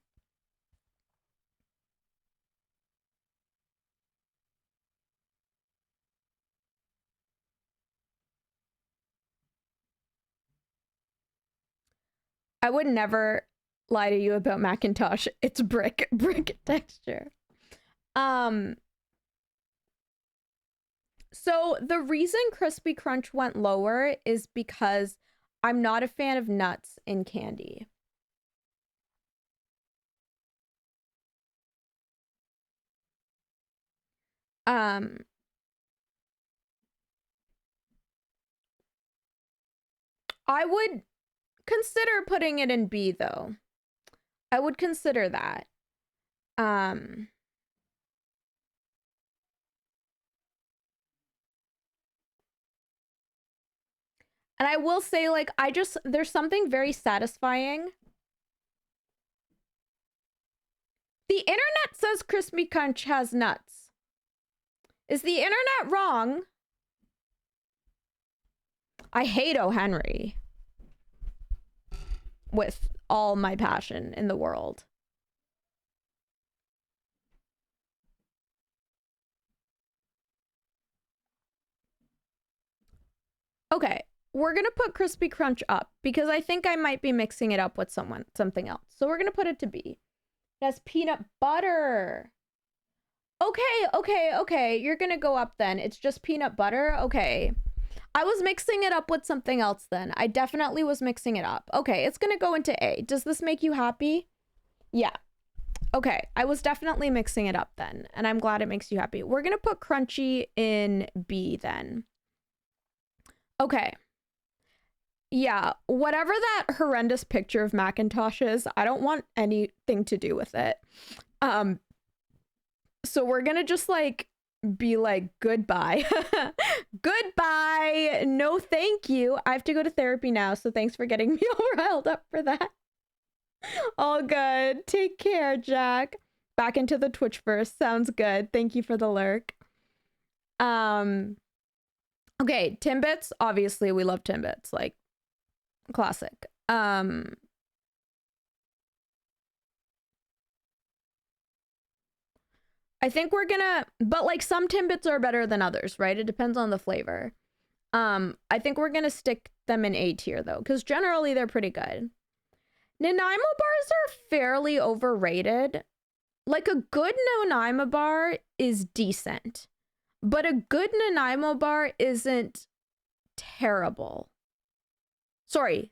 I would never lie to you about Macintosh. It's brick texture. So the reason Crispy Crunch went lower is because I'm not a fan of nuts in candy. I would consider putting it in B though. I would consider that. And I will say, like, there's something very satisfying. The internet says Crispy Crunch has nuts. Is the internet wrong? I hate O. Henry with all my passion in the world. Okay, we're gonna put Crispy Crunch up because I think I might be mixing it up with something else. So we're gonna put it to B. It has peanut butter. Okay. You're gonna go up then. It's just peanut butter? Okay. I was mixing it up with something else then. I definitely was mixing it up. Okay, it's gonna go into A. Does this make you happy? Yeah. Okay, I was definitely mixing it up then, and I'm glad it makes you happy. We're gonna put Crunchy in B then. Okay. Yeah, whatever that horrendous picture of Macintosh is, I don't want anything to do with it. So we're gonna just like be like, goodbye. Goodbye. No, thank you. I have to go to therapy now, so thanks for getting me all riled up for that. All good. Take care, Jack. Back into the Twitchverse. Sounds good. Thank you for the lurk. Okay, Timbits. Obviously, we love Timbits. Like, classic. I think we're gonna, but like some Timbits are better than others, right? It depends on the flavor. I think we're gonna stick them in A tier though, because generally they're pretty good. Nanaimo bars are fairly overrated. like a good Nanaimo bar is decent, but a good Nanaimo bar isn't terrible. Sorry,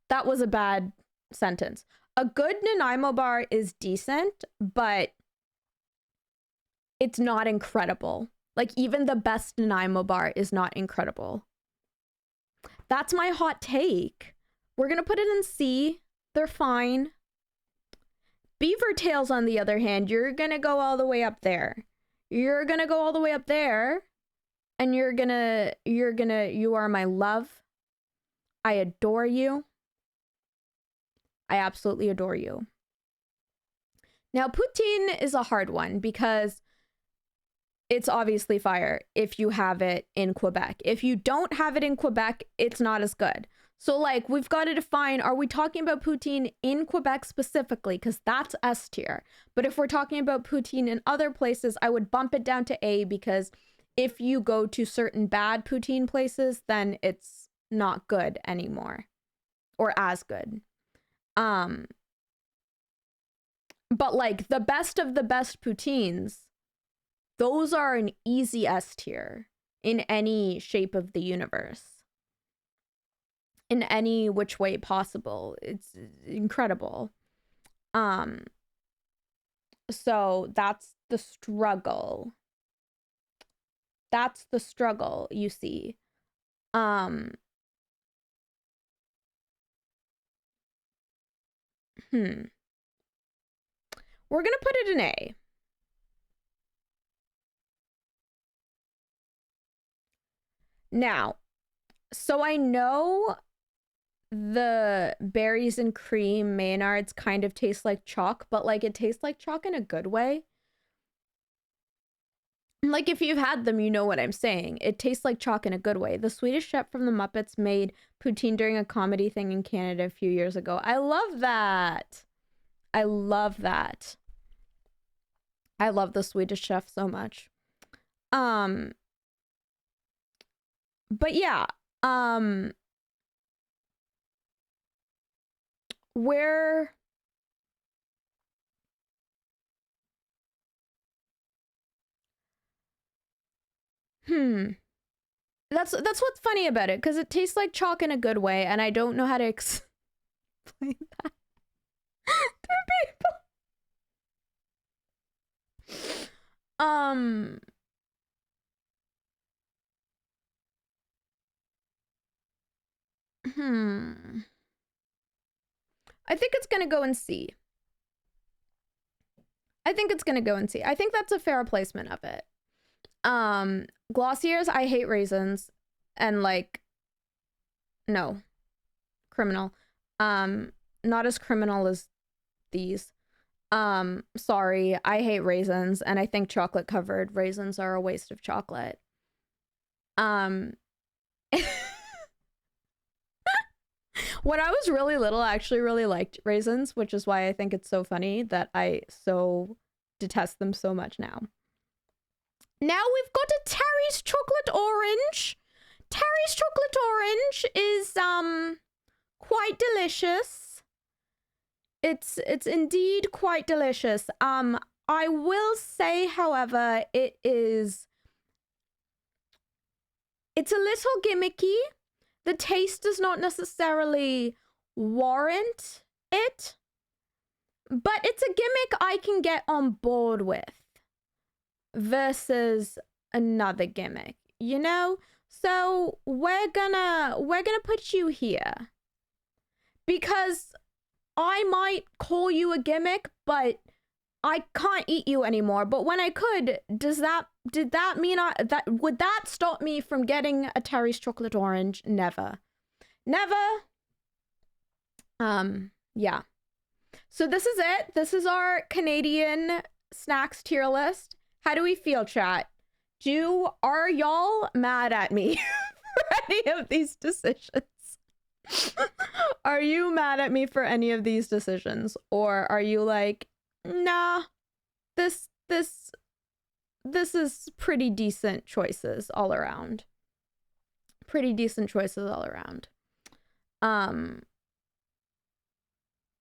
that was a bad sentence. A good Nanaimo bar is decent, but it's not incredible. Like, even the best Nanaimo bar is not incredible. That's my hot take. We're gonna put it in C. They're fine. Beaver tails, on the other hand, you're gonna go all the way up there. You're gonna go all the way up there, and you are my love. I adore you. I absolutely adore you. Now, poutine is a hard one because it's obviously fire if you have it in Quebec. If you don't have it in Quebec, it's not as good. So, like, we've got to define, are we talking about poutine in Quebec specifically? Because that's S tier. But if we're talking about poutine in other places, I would bump it down to A, because if you go to certain bad poutine places, then it's not good anymore. Or as good. But, like, the best of the best poutines, those are an easy S tier in any shape of the universe. In any which way possible. It's incredible. So that's the struggle. That's the struggle, you see. We're gonna put it in A. Now, so I know the berries and cream Maynards kind of taste like chalk, but like it tastes like chalk in a good way. Like, if you've had them, you know what I'm saying. It tastes like chalk in a good way. The Swedish chef from the Muppets made poutine during a comedy thing in Canada a few years ago. I love that. I love that. I love the Swedish chef so much. But yeah, where that's what's funny about it, because it tastes like chalk in a good way, and I don't know how to explain that to people. I think it's gonna go in C. I think it's gonna go in C. I think that's a fair placement of it. Glossiers, I hate raisins, and like, no, criminal. Not as criminal as these. Sorry, I hate raisins, and I think chocolate covered raisins are a waste of chocolate. When I was really little, I actually really liked raisins, which is why I think it's so funny that I so detest them so much now. Now we've got a Terry's chocolate orange. Terry's chocolate orange is quite delicious. It's indeed quite delicious. I will say, however, it's a little gimmicky. The taste does not necessarily warrant it, but it's a gimmick I can get on board with versus another gimmick, you know? So we're gonna put you here, because I might call you a gimmick, but I can't eat you anymore. But when I could, did that mean would that stop me from getting a Terry's chocolate orange? Never. Yeah. So this is it. This is our Canadian snacks tier list. How do we feel, chat? Are y'all mad at me for any of these decisions? Are you mad at me for any of these decisions? Or are you like, nah, this is pretty decent choices all around. Pretty decent choices all around.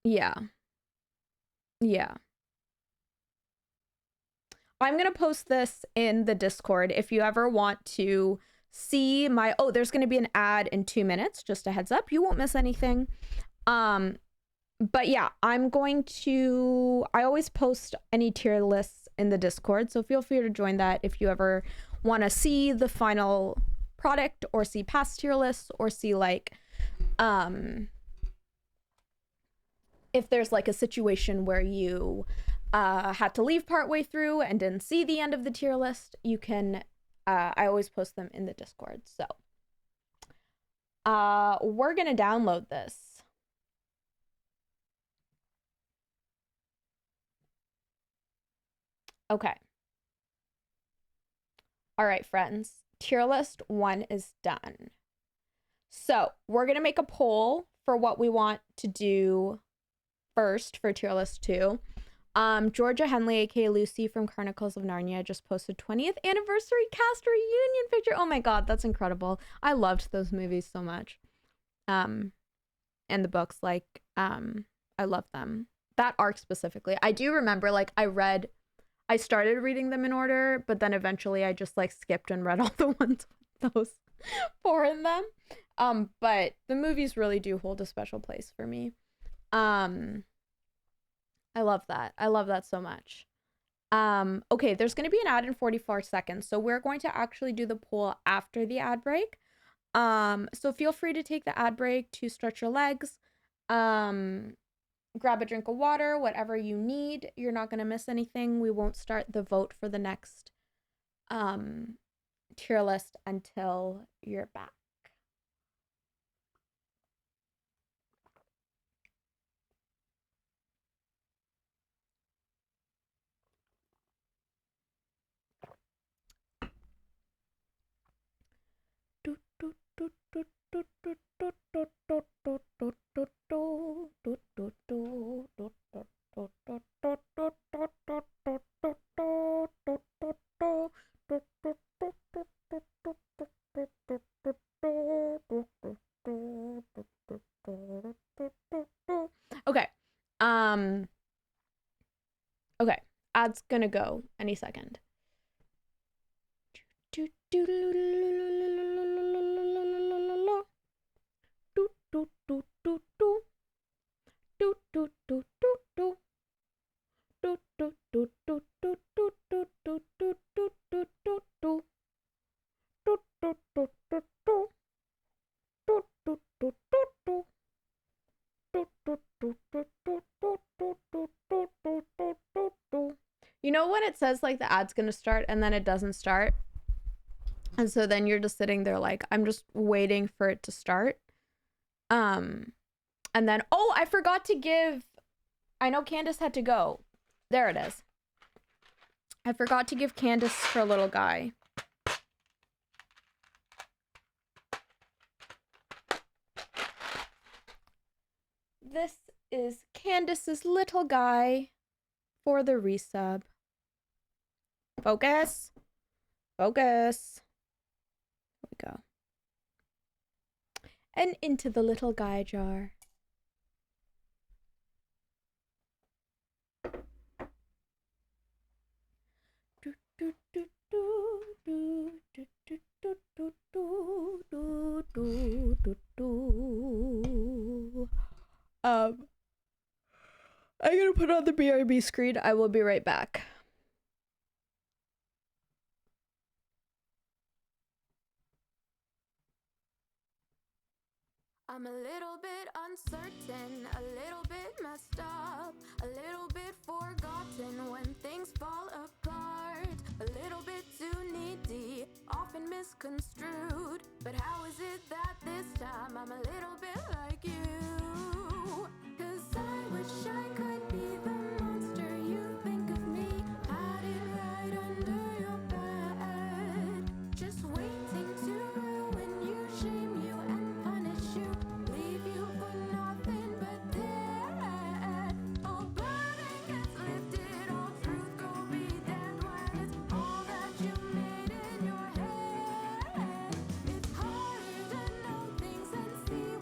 Yeah. I'm going to post this in the Discord if you ever want to see my, oh, there's going to be an ad in 2 minutes, just a heads up. You won't miss anything. But yeah, I always post any tier lists in the Discord, so feel free to join that if you ever want to see the final product or see past tier lists or see like if there's like a situation where you had to leave partway through and didn't see the end of the tier list, you can I always post them in the Discord. So we're gonna download this. Okay. All right, friends. Tier list 1 is done. So we're going to make a poll for what we want to do first for tier list 2. Georgia Henley, aka Lucy from Chronicles of Narnia, just posted 20th anniversary cast reunion picture. Oh my god, that's incredible. I loved those movies so much. And the books, like, I love them. That arc specifically. I do remember, like, I started reading them in order, but then eventually I just like skipped and read all the ones with those 4 in them. But the movies really do hold a special place for me. I love that. I love that so much. Okay, there's going to be an ad in 44 seconds. So we're going to actually do the poll after the ad break. So feel free to take the ad break to stretch your legs. Grab a drink of water, whatever you need. You're not going to miss anything. We won't start the vote for the next tier list until you're back. Okay. Okay. Ad's gonna go any second. You know when it says like the ad's gonna start and then it doesn't start? And so then you're just sitting there like, I'm just waiting for it to start. And then, oh, I forgot to give, I know Candace had to go. There it is. I forgot to give Candace her little guy. This is Candace's little guy for the resub. Focus. Focus. There we go. And into the little guy jar. I'm gonna put on the BRB screen. I will be right back. I'm a little bit uncertain, a little bit messed up, a little bit forgotten when things fall apart, a little bit too needy, often misconstrued. But how is it that this time I'm a little bit like you? 'Cause I wish I could be the monster you think of me, hiding right under your bed, just waiting to ruin you, shame you, and punish you, leave you for nothing but dead. All burden gets lifted, all truth go be dead when it's all that you made in your head. It's hard to know things and see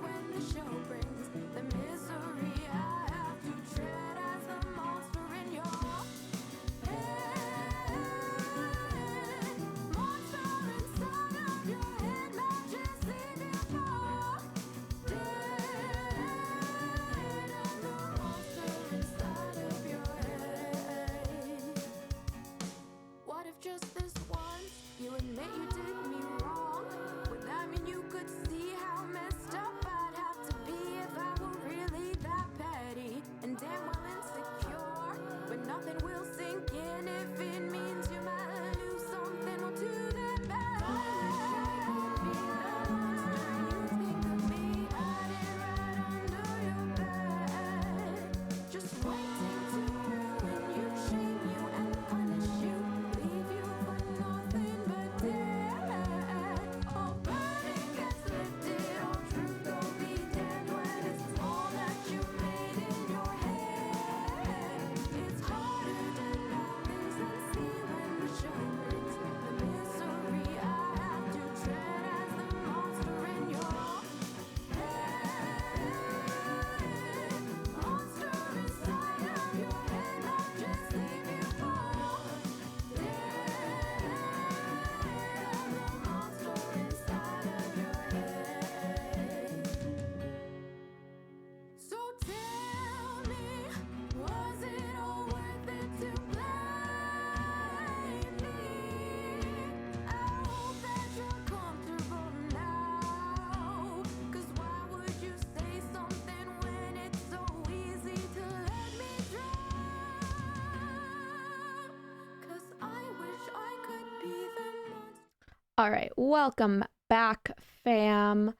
All right, welcome back, fam.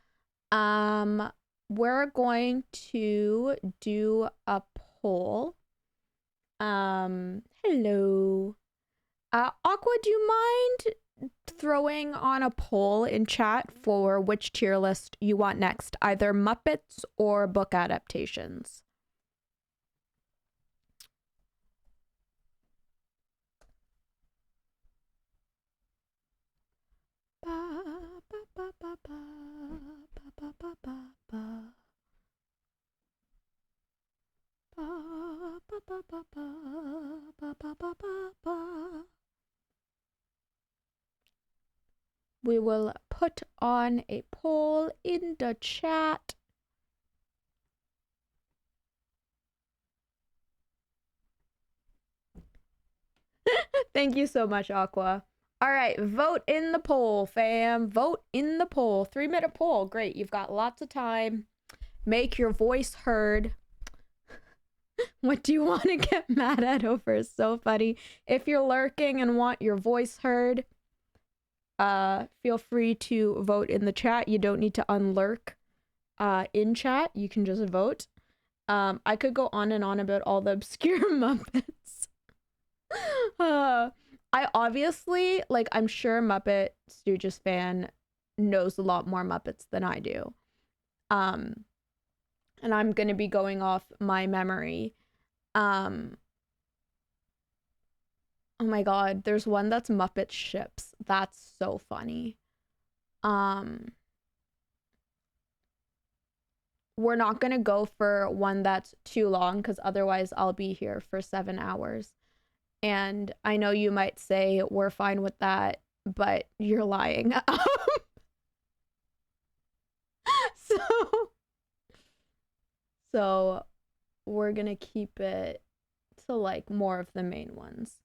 We're going to do a poll. Hello. Aqua, do you mind throwing on a poll in chat for which tier list you want next, either Muppets or book adaptations? We will put on a poll in the chat. Thank you so much, Aqua. All right, vote in the poll, fam. Vote in the poll. 3-minute poll. Great. You've got lots of time. Make your voice heard. What do you want to get mad at over? Is so funny. If you're lurking and want your voice heard, feel free to vote in the chat. You don't need to unlurk in chat. You can just vote. I could go on and on about all the obscure Muppets. I obviously, like, I'm sure Muppet Stooges fan knows a lot more Muppets than I do. And I'm gonna be going off my memory. Oh my god, there's one that's Muppet Ships. That's so funny. We're not gonna go for one that's too long, because otherwise I'll be here for 7 hours. And I know you might say we're fine with that, but you're lying. So we're gonna keep it to like more of the main ones.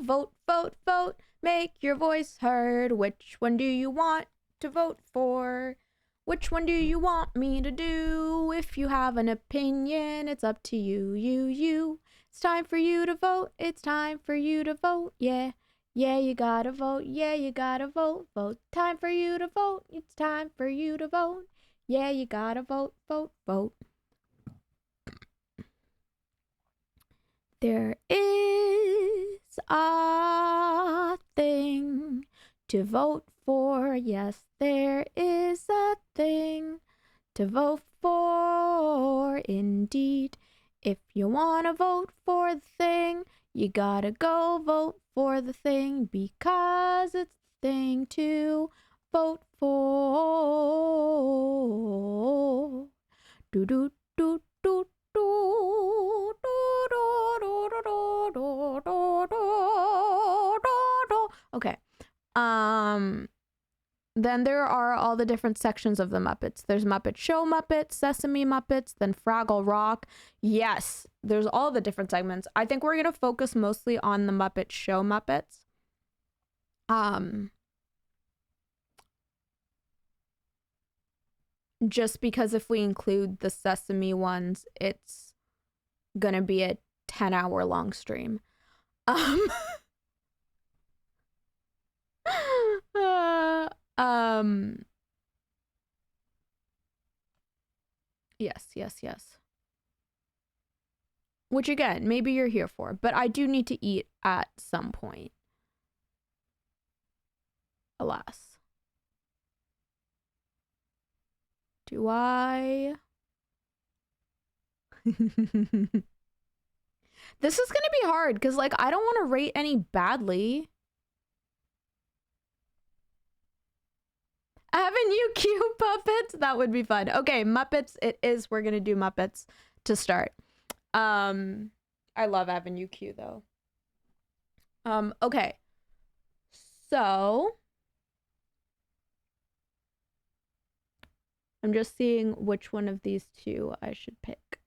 Vote, vote, vote. Make your voice heard. Which one do you want to vote for? Which one do you want me to do? If you have an opinion, it's up to you, you. It's time for you to vote. It's time for you to vote. Yeah, yeah, you gotta vote. Yeah, you gotta vote. Vote. Time for you to vote. It's time for you to vote. Yeah, you gotta vote, vote, vote. There is a thing to vote for. Yes, there is a thing to vote for. Indeed, if you want to vote for the thing, you gotta go vote for the thing, because it's the thing to vote for. Do do do do do do. Okay. Then there are all the different sections of the Muppets. There's Muppet Show Muppets, Sesame Muppets, then Fraggle Rock. Yes, there's all the different segments. I think we're gonna focus mostly on the Muppet Show Muppets. Just because if we include the Sesame ones, it's gonna be a 10-hour long stream. Yes. Which again, maybe you're here for, but I do need to eat at some point. Alas. Do I? This is gonna be hard because, like, I don't want to rate any badly. Avenue Q puppets? That would be fun. Okay, Muppets it is. We're gonna do Muppets to start. I love Avenue Q though. Okay. So I'm just seeing which one of these two I should pick.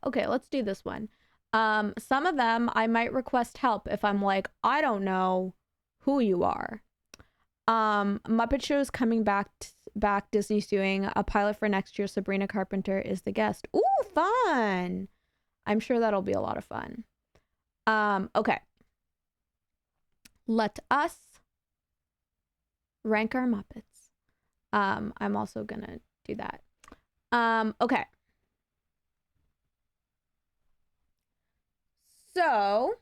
Okay, let's do this one. Some of them I might request help if I'm like, I don't know who you are. Muppet Show's coming back. Disney's doing a pilot for next year. Sabrina Carpenter is the guest. Ooh, fun! I'm sure that'll be a lot of fun. Okay. Let us rank our Muppets. I'm also gonna do that. Okay. So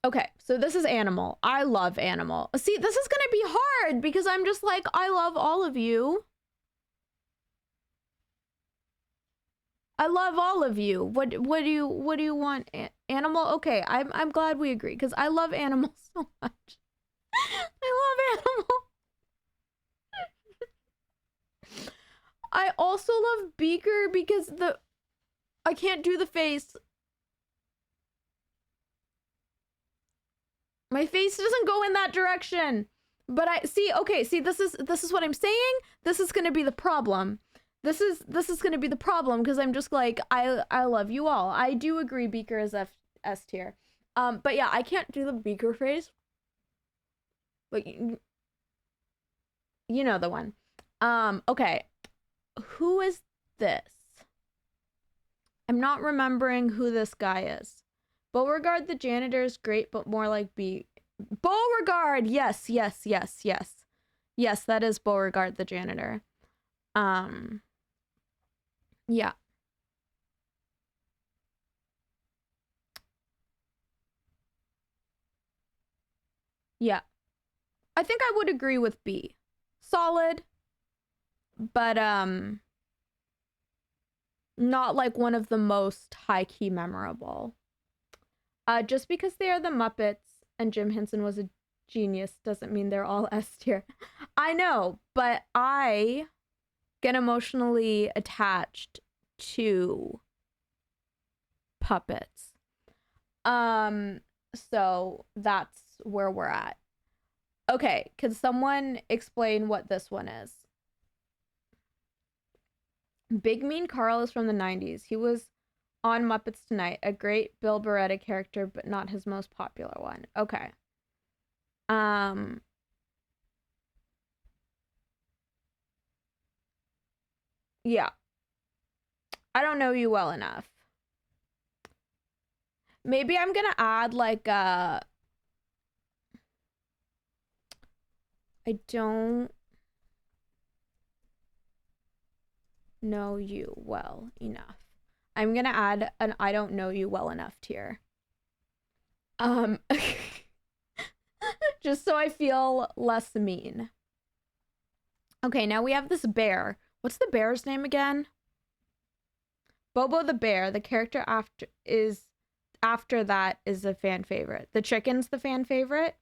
okay, so this is Animal. I love Animal. See, this is gonna be hard because I'm just like, I love all of you. I love all of you. What do you want? Animal? Okay, I'm glad we agree because I love Animal so much. I love Animal. I also love Beaker because I can't do the face. My face doesn't go in that direction. But I see, okay, see this is what I'm saying. This is going to be the problem. This is going to be the problem because I'm just like I love you all. I do agree Beaker is S tier. But yeah, I can't do the Beaker face. But you know the one. Okay. Who is this? I'm not remembering who this guy is. Beauregard the janitor is great, but more like Beauregard! Yes. Yes, that is Beauregard the janitor. Yeah. Yeah. I think I would agree with B. Solid, but not like one of the most high-key memorable. Just because they are the Muppets and Jim Henson was a genius doesn't mean they're all S tier. I know, but I get emotionally attached to puppets. So that's where we're at. Okay, can someone explain what this one is? Big Mean Carl is from the 90s. He was on Muppets Tonight, a great Bill Beretta character, but not his most popular one. Okay. Yeah. I don't know you well enough. Maybe I'm gonna add like I don't know you well enough. I'm gonna add an I don't know you well enough tier. Just so I feel less mean. Okay, now we have this bear. What's the bear's name again? Bobo the bear. The character after that is a fan favorite. The chicken's the fan favorite.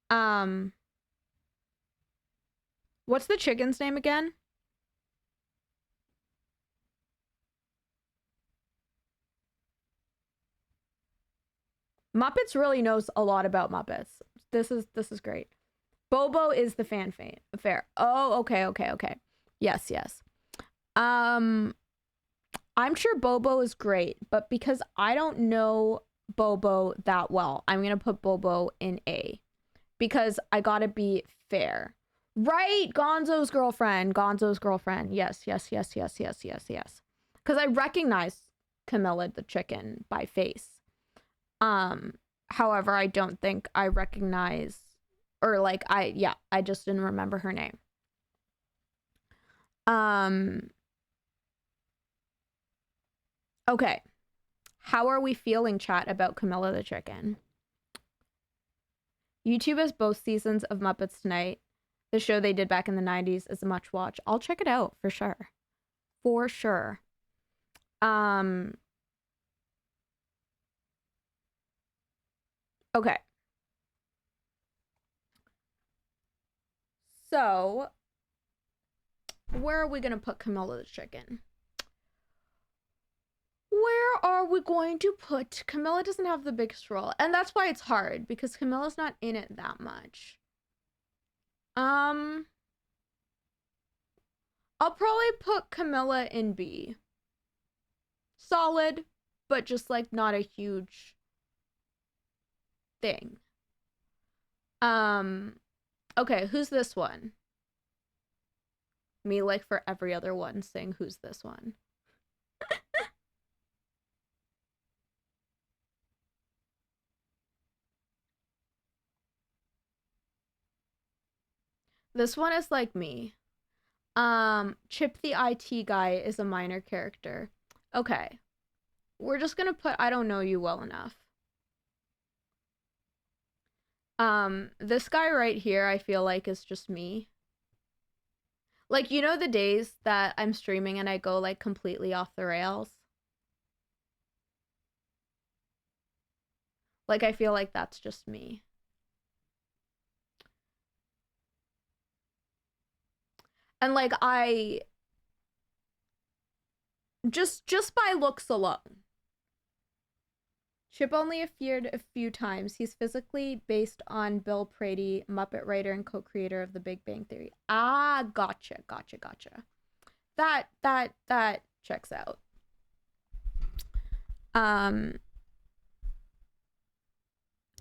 What's the chicken's name again? Muppets really knows a lot about Muppets. This is great. Bobo is the fan fair. Oh, okay. Yes. I'm sure Bobo is great, but because I don't know Bobo that well, I'm gonna put Bobo in A. Because I gotta be fair. Right, Gonzo's girlfriend. Yes. Because I recognize Camilla the chicken by face. However, I don't think I recognize, or like I just didn't remember her name. Okay. How are we feeling, chat, about Camilla the chicken? YouTube has both seasons of Muppets Tonight. The show they did back in the 90s is a much watch. I'll check it out for sure. For sure. Okay. So, where are we going to put Camilla the chicken? Where are we going to put? Camilla doesn't have the biggest role. And that's why it's hard, because Camilla's not in it that much. I'll probably put Camilla in B. Solid, but just like not a huge thing. Okay, who's this one? Me, like for every other one, saying who's this one. This one is like me. Chip the IT guy is a minor character. Okay. We're just gonna put I don't know you well enough. This guy right here, I feel like is just me. Like, you know the days that I'm streaming and I go like completely off the rails? Like, I feel like that's just me. And like I just by looks alone. Chip only appeared a few times. He's physically based on Bill Prady, Muppet writer and co-creator of The Big Bang Theory. Ah, gotcha. That checks out.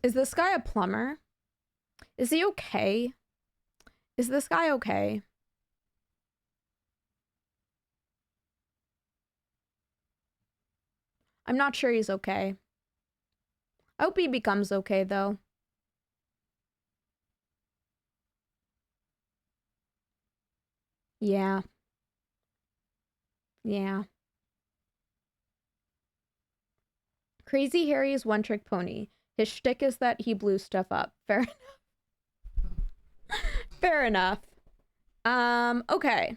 Is this guy a plumber? Is he okay? Is this guy okay? I'm not sure he's okay. I hope he becomes okay, though. Yeah. Yeah. Crazy Harry is one trick pony. His shtick is that he blew stuff up. Fair enough. Fair enough. Okay.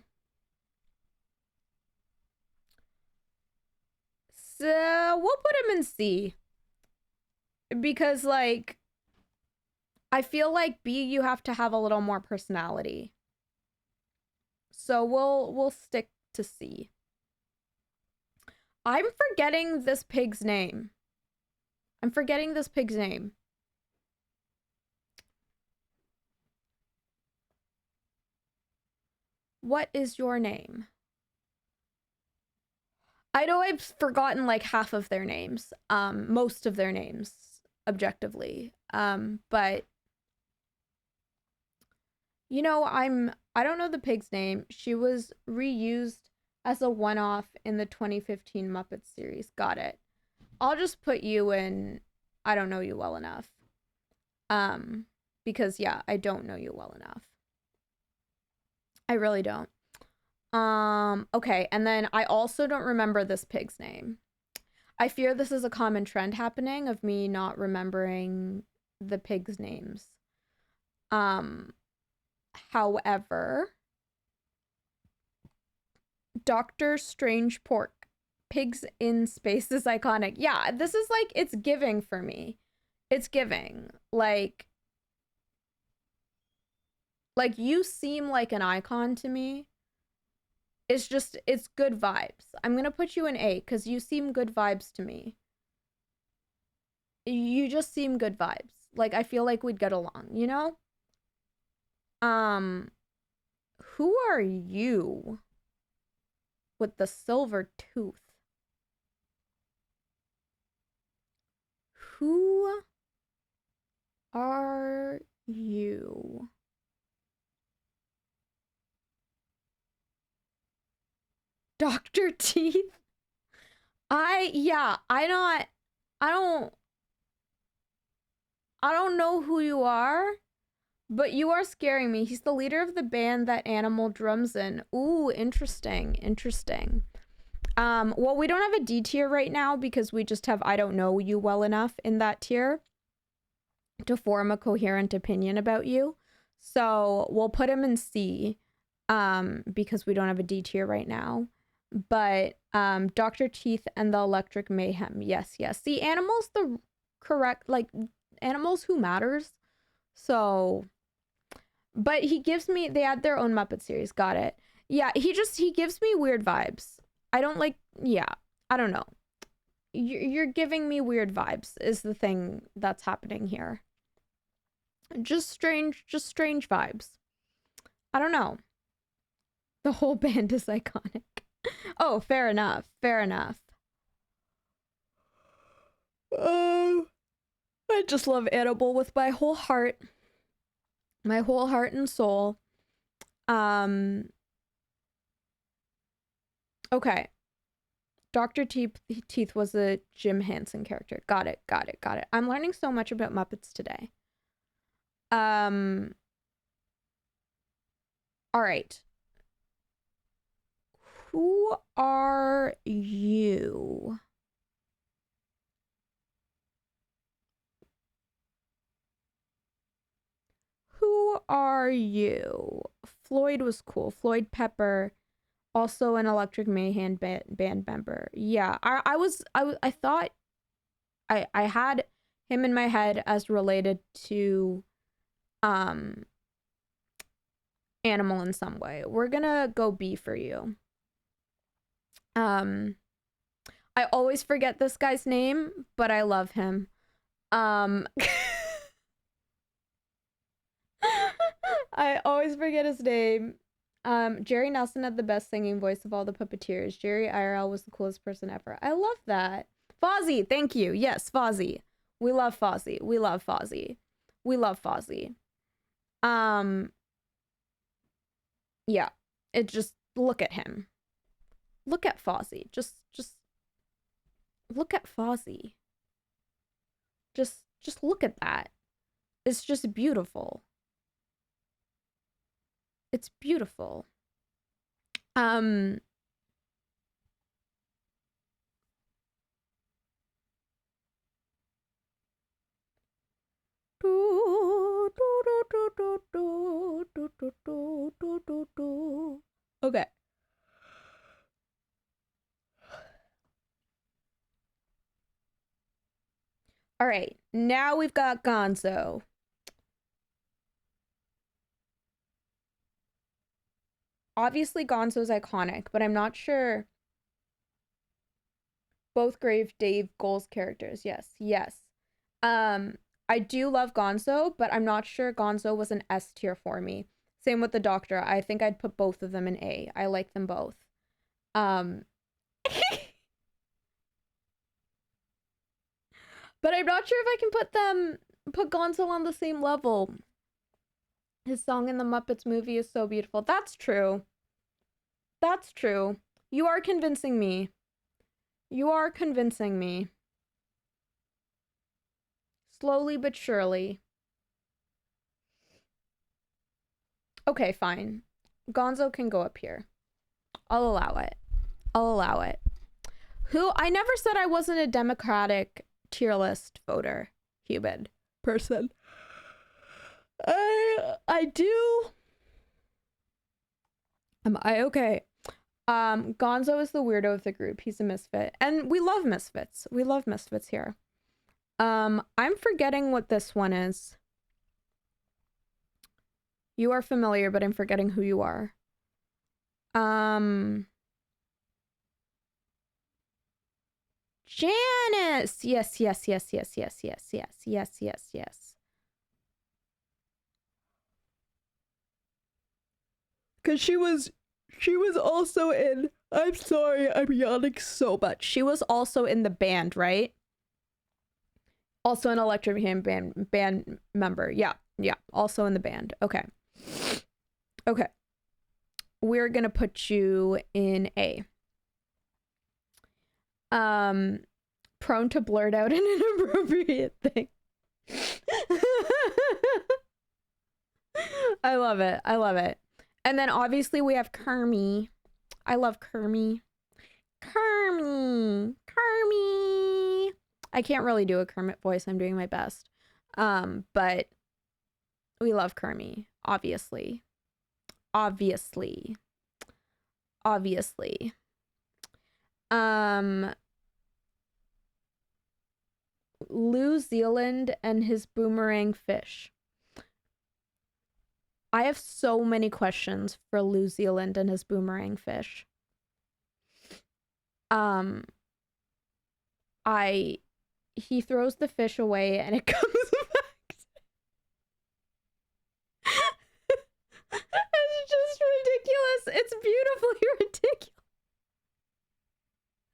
So we'll put him in C. Because, like, I feel like B, you have to have a little more personality. So we'll stick to C. I'm forgetting this pig's name. What is your name? I know I've forgotten like half of their names, most of their names, objectively. But you know, I don't know the pig's name. She was reused as a one-off in the 2015 Muppets series. Got it. I'll just put you in I don't know you well enough. Because yeah, I don't know you well enough. I really don't. Okay, and then I also don't remember this pig's name. I fear this is a common trend happening of me not remembering the pigs' names. However, Dr. Strange Pork, pigs in space is iconic. Yeah, this is like, it's giving for me. It's giving. Like you seem like an icon to me. It's just, it's good vibes. I'm gonna put you in A because you seem good vibes to me. You just seem good vibes. Like, I feel like we'd get along, you know? Who are you with the silver tooth? Who are you? Dr. Teeth? I don't know who you are, but you are scaring me. He's the leader of the band that Animal drums in. Ooh, interesting. Well, we don't have a D tier right now because we just have I don't know you well enough in that tier to form a coherent opinion about you. So we'll put him in C because we don't have a D tier right now. But Dr. Teeth and the Electric Mayhem. Yes. See, Animal's the correct, like, Animal's who matters. So, but he gives me, they add their own Muppet series. Got it. Yeah, he gives me weird vibes. I don't like, yeah, I don't know. You're giving me weird vibes is the thing that's happening here. Just strange vibes. I don't know. The whole band is iconic. Oh, fair enough. Fair enough. Oh, I just love Annibal with my whole heart. My whole heart and soul. Okay. Dr. Teeth was a Jim Henson character. Got it. I'm learning so much about Muppets today. All right. Who are you? Who are you? Floyd was cool. Floyd Pepper, also an Electric Mayhem band member. Yeah, I thought I had him in my head as related to Animal in some way. We're gonna go B for you. I always forget this guy's name, but I love him. I always forget his name. Jerry Nelson had the best singing voice of all the Puppeteers. Jerry IRL was the coolest person ever. I love that. Fozzie, thank you. Yes, Fozzie. We love Fozzie. We love Fozzie. We love Fozzie. Yeah. It just, look at him. Look at Fozzie. Just look at Fozzie. Just look at that. It's just beautiful. It's beautiful. Okay. All right. Now we've got Gonzo. Obviously, Gonzo's iconic, but I'm not sure. Both Grave Dave Goals characters. Yes. I do love Gonzo, but I'm not sure Gonzo was an S tier for me. Same with the Doctor. I think I'd put both of them in A. I like them both. But I'm not sure if I can put Gonzo on the same level. His song in the Muppets movie is so beautiful. That's true. That's true. You are convincing me. You are convincing me. Slowly but surely. Okay, fine. Gonzo can go up here. I'll allow it. I'll allow it. I never said I wasn't a Democratic tier list voter, human person. I do. Am I okay? Gonzo is the weirdo of the group. He's a misfit. And we love misfits. We love misfits here. I'm forgetting what this one is. You are familiar, but I'm forgetting who you are. Janice! Yes. Because she was also in, I'm sorry, I'm yawning so much. She was also in the band, right? Also an Electric Mayhem band member. Yeah. Also in the band. Okay. We're gonna put you in A. Prone to blurt out an inappropriate thing. I love it. And then obviously we have Kermie. I love Kermie. Kermie. I can't really do a Kermit voice. I'm doing my best. But we love Kermie, obviously. New Zealand and his boomerang fish. I have so many questions for New Zealand and his boomerang fish. He throws the fish away and it comes back. It's just ridiculous It's beautifully ridiculous.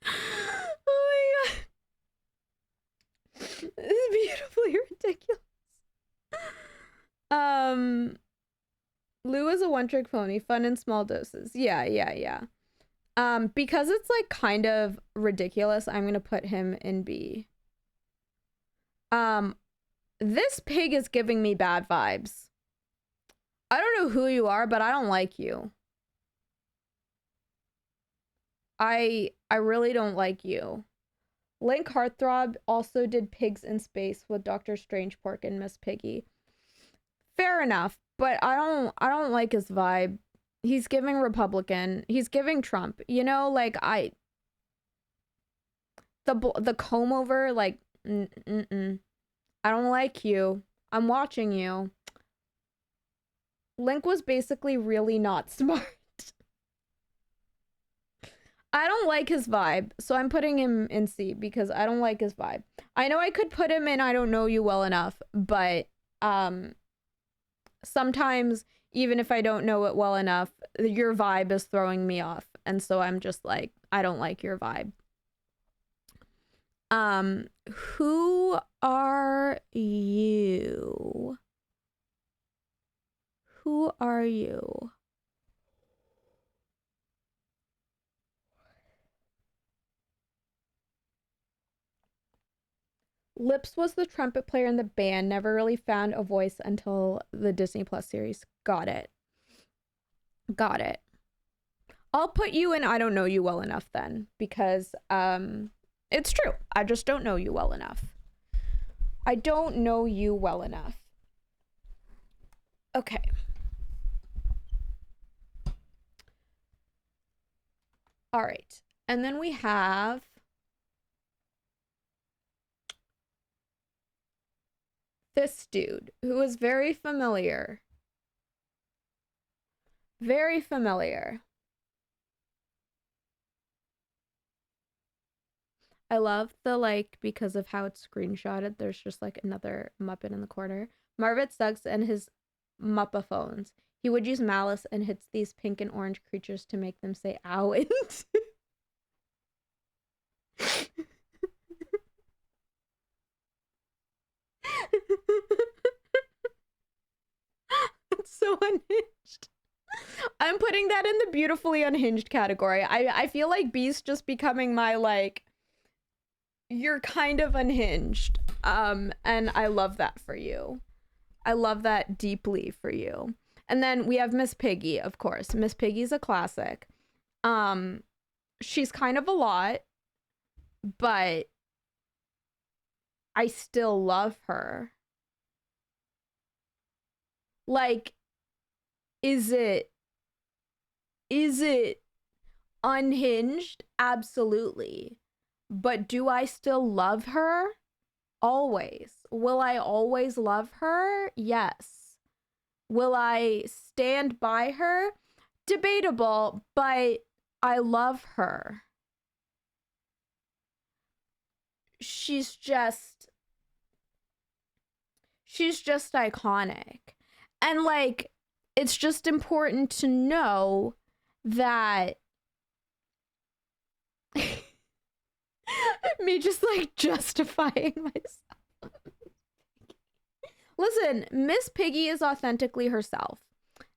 Oh my god. It's beautifully ridiculous. Lou is a one-trick pony, fun in small doses. Yeah. Because it's like kind of ridiculous, I'm gonna put him in B. This pig is giving me bad vibes. I don't know who you are, but I don't like you. I really don't like you. Link Heartthrob also did Pigs in Space with Dr. Strangepork and Miss Piggy. Fair enough, but I don't like his vibe. He's giving Republican. He's giving Trump. You know, like the comb over, like I don't like you. I'm watching you. Link was basically really not smart. I don't like his vibe, so I'm putting him in C because I don't like his vibe. I know I could put him in I don't know you well enough, but sometimes even if I don't know it well enough, your vibe is throwing me off, and so I'm just like, I don't like your vibe. Who are you? Who are you? Lips was the trumpet player in the band, never really found a voice until the Disney Plus series. Got it. Got it. I'll put you in I don't know you well enough then, because it's true. I just don't know you well enough. I don't know you well enough. Okay. All right. And then we have this dude who is very familiar. Very familiar. I love the, like, because of how it's screenshotted, there's just like another Muppet in the corner. Marvin Suggs and his Muppaphones. He would use malice and hits these pink and orange creatures to make them say ow. It's so unhinged. I'm putting that in the beautifully unhinged category. I feel like Beast just becoming my, like, you're kind of unhinged. And I love that for you. I love that deeply for you. And then we have Miss Piggy, of course. Miss Piggy's a classic. She's kind of a lot, but I still love her. Like, is it unhinged? Absolutely. But do I still love her? Always. Will I always love her? Yes. Will I stand by her? Debatable, but I love her. She's just iconic. And, like, it's just important to know that me just, like, justifying myself. Listen, Miss Piggy is authentically herself.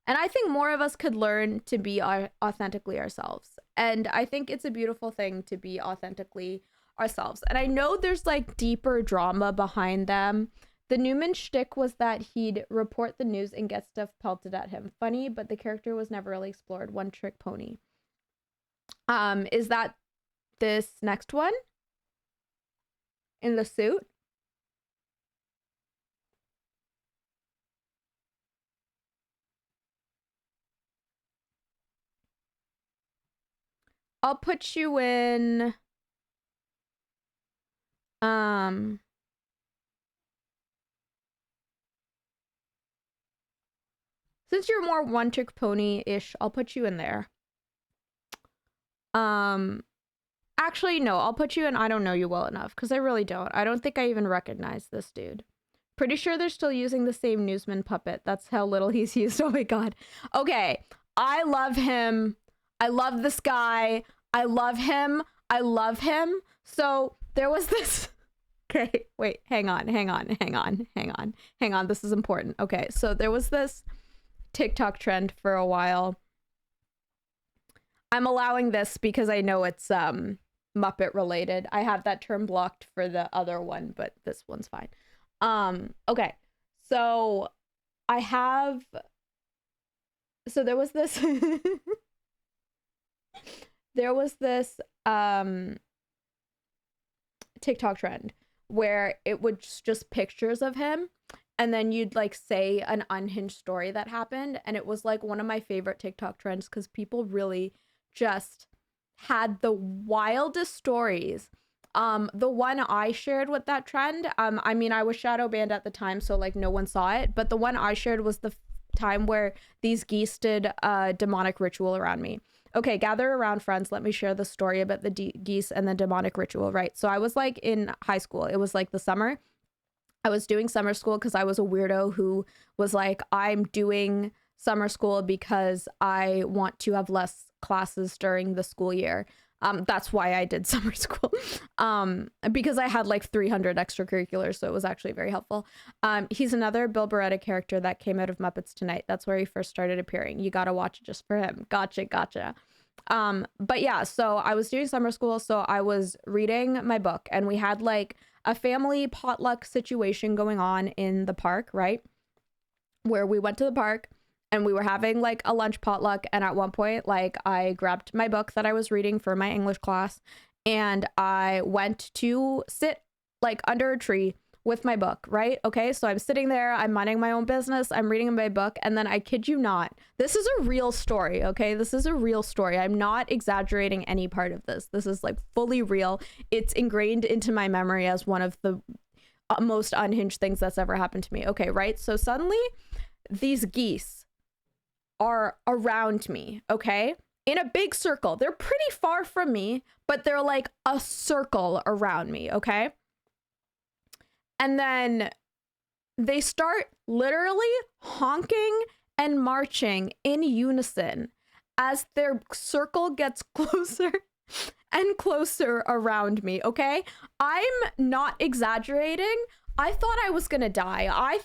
And I think more of us could learn to be authentically ourselves. And I think it's a beautiful thing to be authentically ourselves. And I know there's, like, deeper drama behind them. The Newman shtick was that he'd report the news and get stuff pelted at him. Funny, but the character was never really explored. One trick pony. Is that this next one? In the suit? I'll put you in since you're more one trick pony-ish, I'll put you in there. Actually, no, I'll put you in I don't know you well enough, because I really don't. I don't think I even recognize this dude. Pretty sure they're still using the same Newsman puppet. That's how little he's used. Oh my god. Okay, I love him. I love this guy. I love him. I love him. So there was this. Okay, wait, hang on. This is important. Okay, so there was this TikTok trend for a while. I'm allowing this because I know it's Muppet related. I have that term blocked for the other one, but this one's fine. Okay. So there was this TikTok trend where it was just pictures of him, and then you'd like say an unhinged story that happened, and it was like one of my favorite TikTok trends because people really just had the wildest stories. The one I shared with that trend, I mean, I was shadow banned at the time, so like no one saw it, but the one I shared was the time where these geese did a demonic ritual around me. Okay, gather around, friends. Let me share the story about the geese and the demonic ritual, right? So I was like in high school. It was like the summer. I was doing summer school because I was a weirdo who was like, I'm doing summer school because I want to have less classes during the school year. That's why I did summer school, because I had like 300 extracurriculars, so it was actually very helpful. He's another Bill Beretta character that came out of Muppets Tonight. That's where he first started appearing. You gotta watch it just for him. Gotcha. But yeah, so I was doing summer school, so I was reading my book, and we had like a family potluck situation going on in the park, right? Where we went to the park and we were having like a lunch potluck, and at one point, like, I grabbed my book that I was reading for my English class, and I went to sit like under a tree with my book, right? Okay, so I'm sitting there, I'm minding my own business, I'm reading my book, and then I kid you not, this is a real story, okay? This is a real story. I'm not exaggerating any part of this. This is like fully real. It's ingrained into my memory as one of the most unhinged things that's ever happened to me. Okay, right? So suddenly these geese are around me, okay? In a big circle. They're pretty far from me, but they're like a circle around me, okay? And then they start literally honking and marching in unison as their circle gets closer and closer around me, okay? I'm not exaggerating. I thought I was gonna die. I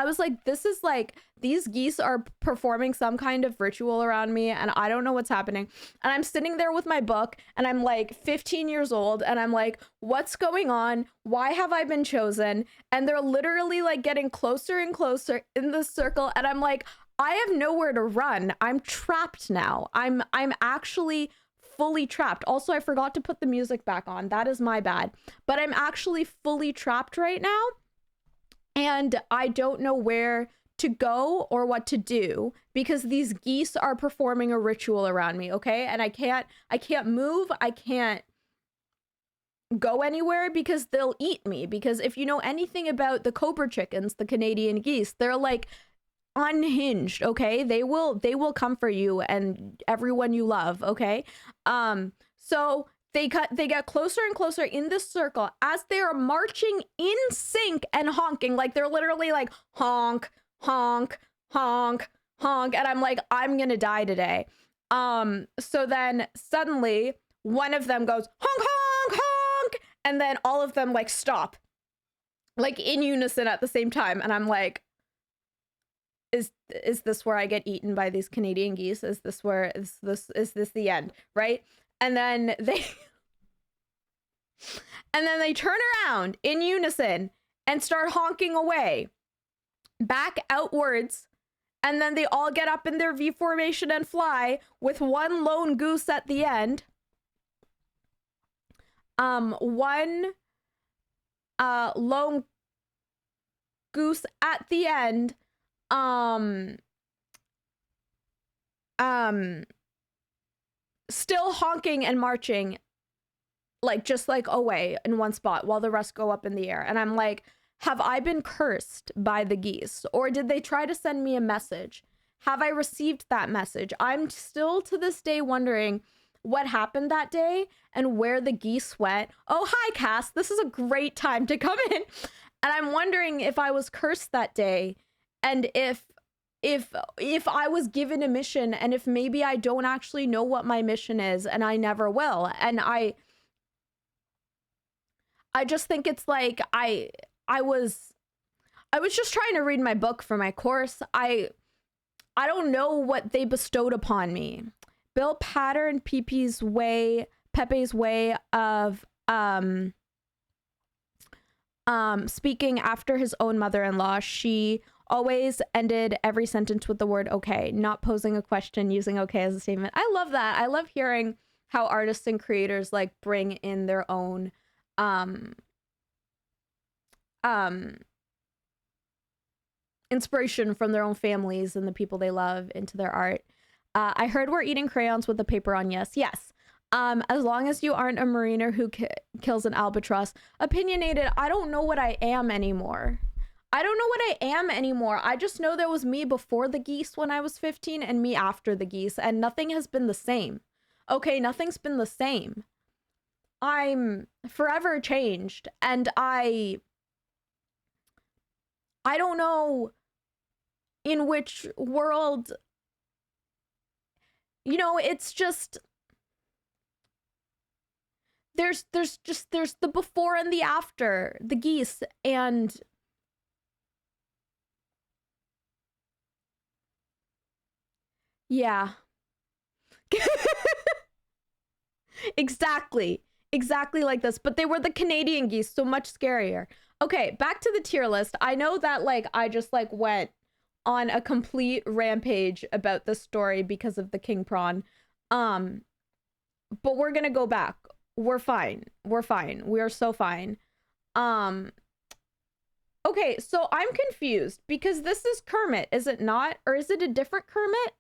was like, this is like, these geese are performing some kind of ritual around me, and I don't know what's happening. And I'm sitting there with my book, and I'm like 15 years old, and I'm like, what's going on? Why have I been chosen? And they're literally like getting closer and closer in the circle, and I'm like, I have nowhere to run. I'm trapped now. I'm actually fully trapped. Also, I forgot to put the music back on. That is my bad. But I'm actually fully trapped right now, and I don't know where to go or what to do because these geese are performing a ritual around me, okay? And I can't move. I can't go anywhere because they'll eat me. Because if you know anything about the cobra chickens, the Canadian geese, they're like unhinged, okay? They will come for you and everyone you love, okay? So they get closer and closer in this circle as they are marching in sync and honking, like they're literally like honk, honk, honk, honk, and I'm like, I'm gonna die today. So then suddenly one of them goes honk, honk, honk, and then all of them like stop, like in unison at the same time, and I'm like, is this where I get eaten by these Canadian geese? Is this the end, right? And then they turn around in unison and start honking away back outwards, and then they all get up in their V formation and fly with one lone goose at the end. One lone goose at the end still honking and marching, like just like away in one spot while the rest go up in the air. And I'm like, have I been cursed by the geese, or did they try to send me a message? Have I received that message? I'm still to this day wondering what happened that day and where the geese went. Oh, hi, Cass. This is a great time to come in. And I'm wondering if I was cursed that day, and if if I was given a mission, and if maybe I don't actually know what my mission is, and I never will, and I just think it's like I was just trying to read my book for my course. I don't know what they bestowed upon me. Bill patterned Pepe's way of speaking after his own mother-in-law. She always ended every sentence with the word okay, not posing a question, using okay as a statement. I love that. I love hearing how artists and creators like bring in their own inspiration from their own families and the people they love into their art. I heard we're eating crayons with the paper on. Yes. As long as you aren't a mariner who kills an albatross. Opinionated. I don't know what I am anymore. I just know there was me before the geese when I was 15 and me after the geese, and nothing has been the same. Okay, nothing's been the same. I'm forever changed, and I don't know in which world, you know, it's just there's the before and the after the geese, and yeah. Exactly like this, but they were the Canadian geese, so much scarier. Okay, back to the tier list. I know that like I just like went on a complete rampage about this story because of the king prawn, but we're gonna go back. We're fine. We are so fine. Okay, so I'm confused because this is Kermit, is it not? Or is it a different Kermit?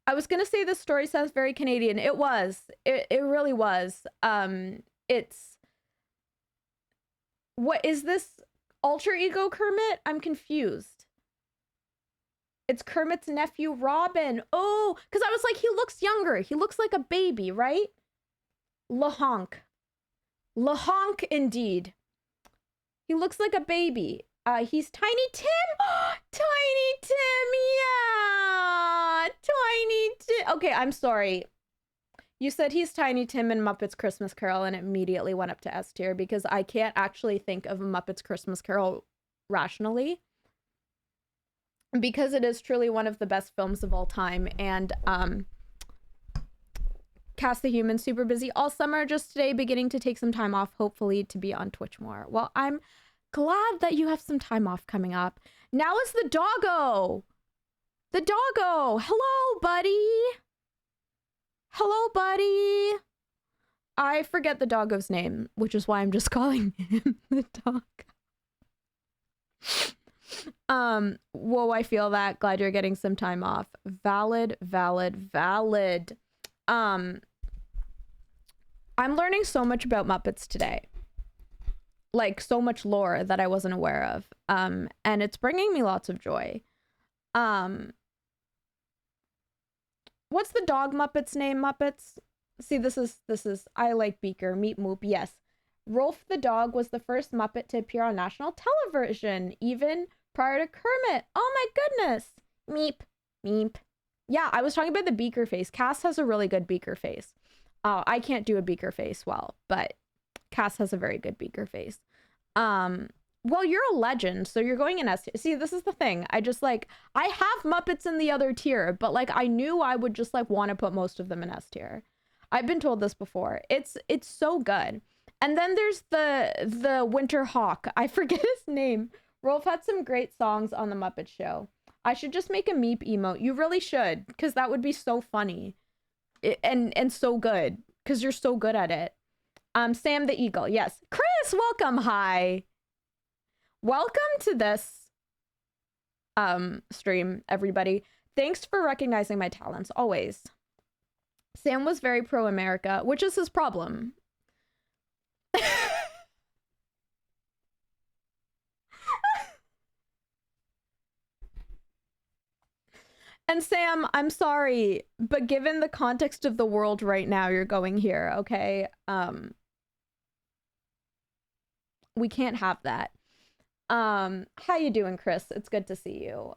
I was gonna say this story sounds very Canadian. It was. It really was. It's, what is this alter ego Kermit? I'm confused. It's Kermit's nephew Robin. Oh, because I was like, he looks younger. He looks like a baby, right? LaHonk. LaHonk indeed. He looks like a baby. He's Tiny Tim. Tiny Tim, yeah. Tiny Tim. Okay, I'm sorry. You said he's Tiny Tim in Muppets Christmas Carol, and it immediately went up to S tier because I can't actually think of Muppets Christmas Carol rationally, because it is truly one of the best films of all time. And Cast the Human super busy all summer, just today beginning to take some time off, hopefully to be on Twitch more. Well, I'm glad that you have some time off coming up. Now is the doggo. The doggo. Hello, buddy. Hello, buddy. I forget the doggo's name, which is why I'm just calling him the dog. Whoa, I feel that. Glad you're getting some time off. Valid. I'm learning so much about Muppets today. Like, so much lore that I wasn't aware of. And it's bringing me lots of joy. What's the dog Muppet's name, Muppets? See, this is, I like Beaker, Meep Moop, yes. Rolf the dog was the first Muppet to appear on national television, even prior to Kermit. Oh my goodness. Meep, meep. Yeah, I was talking about the Beaker face. Cass has a really good Beaker face. I can't do a Beaker face well, but Cass has a very good Beaker face. Well, you're a legend, so you're going in S tier. See, this is the thing. I just like, I have Muppets in the other tier, but like I knew I would just like want to put most of them in S tier. I've been told this before. It's so good. And then there's the Winter Hawk. I forget his name. Rolf had some great songs on the Muppet Show. I should just make a Meep emote. You really should, because that would be so funny. And so good, because you're so good at it. Sam the Eagle, yes. Chris, welcome. Hi. Welcome to this stream, everybody. Thanks for recognizing my talents, always. Sam was very pro-America, which is his problem. And Sam, I'm sorry, but given the context of the world right now, you're going here, okay? We can't have that. How you doing, Chris? It's good to see you.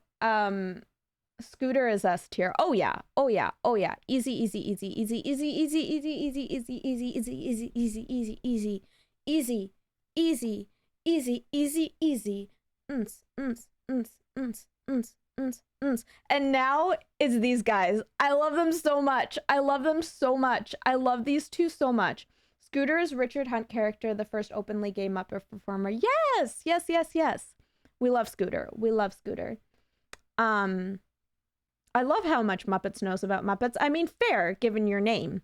Scooter is S tier. Oh yeah. Oh yeah. Oh yeah. Easy, easy, easy, easy, easy, easy, easy, easy, easy, easy, easy, easy, easy, easy, easy, easy, easy, easy, easy, easy. Ns, ns, ns, ns, ns, ns, ns. And now it's these guys. I love them so much. I love them so much. I love these two so much. Scooter is Richard Hunt character, the first openly gay Muppet performer. Yes, yes, yes, yes. We love Scooter. We love Scooter. I love how much Muppets knows about Muppets. I mean, fair, given your name.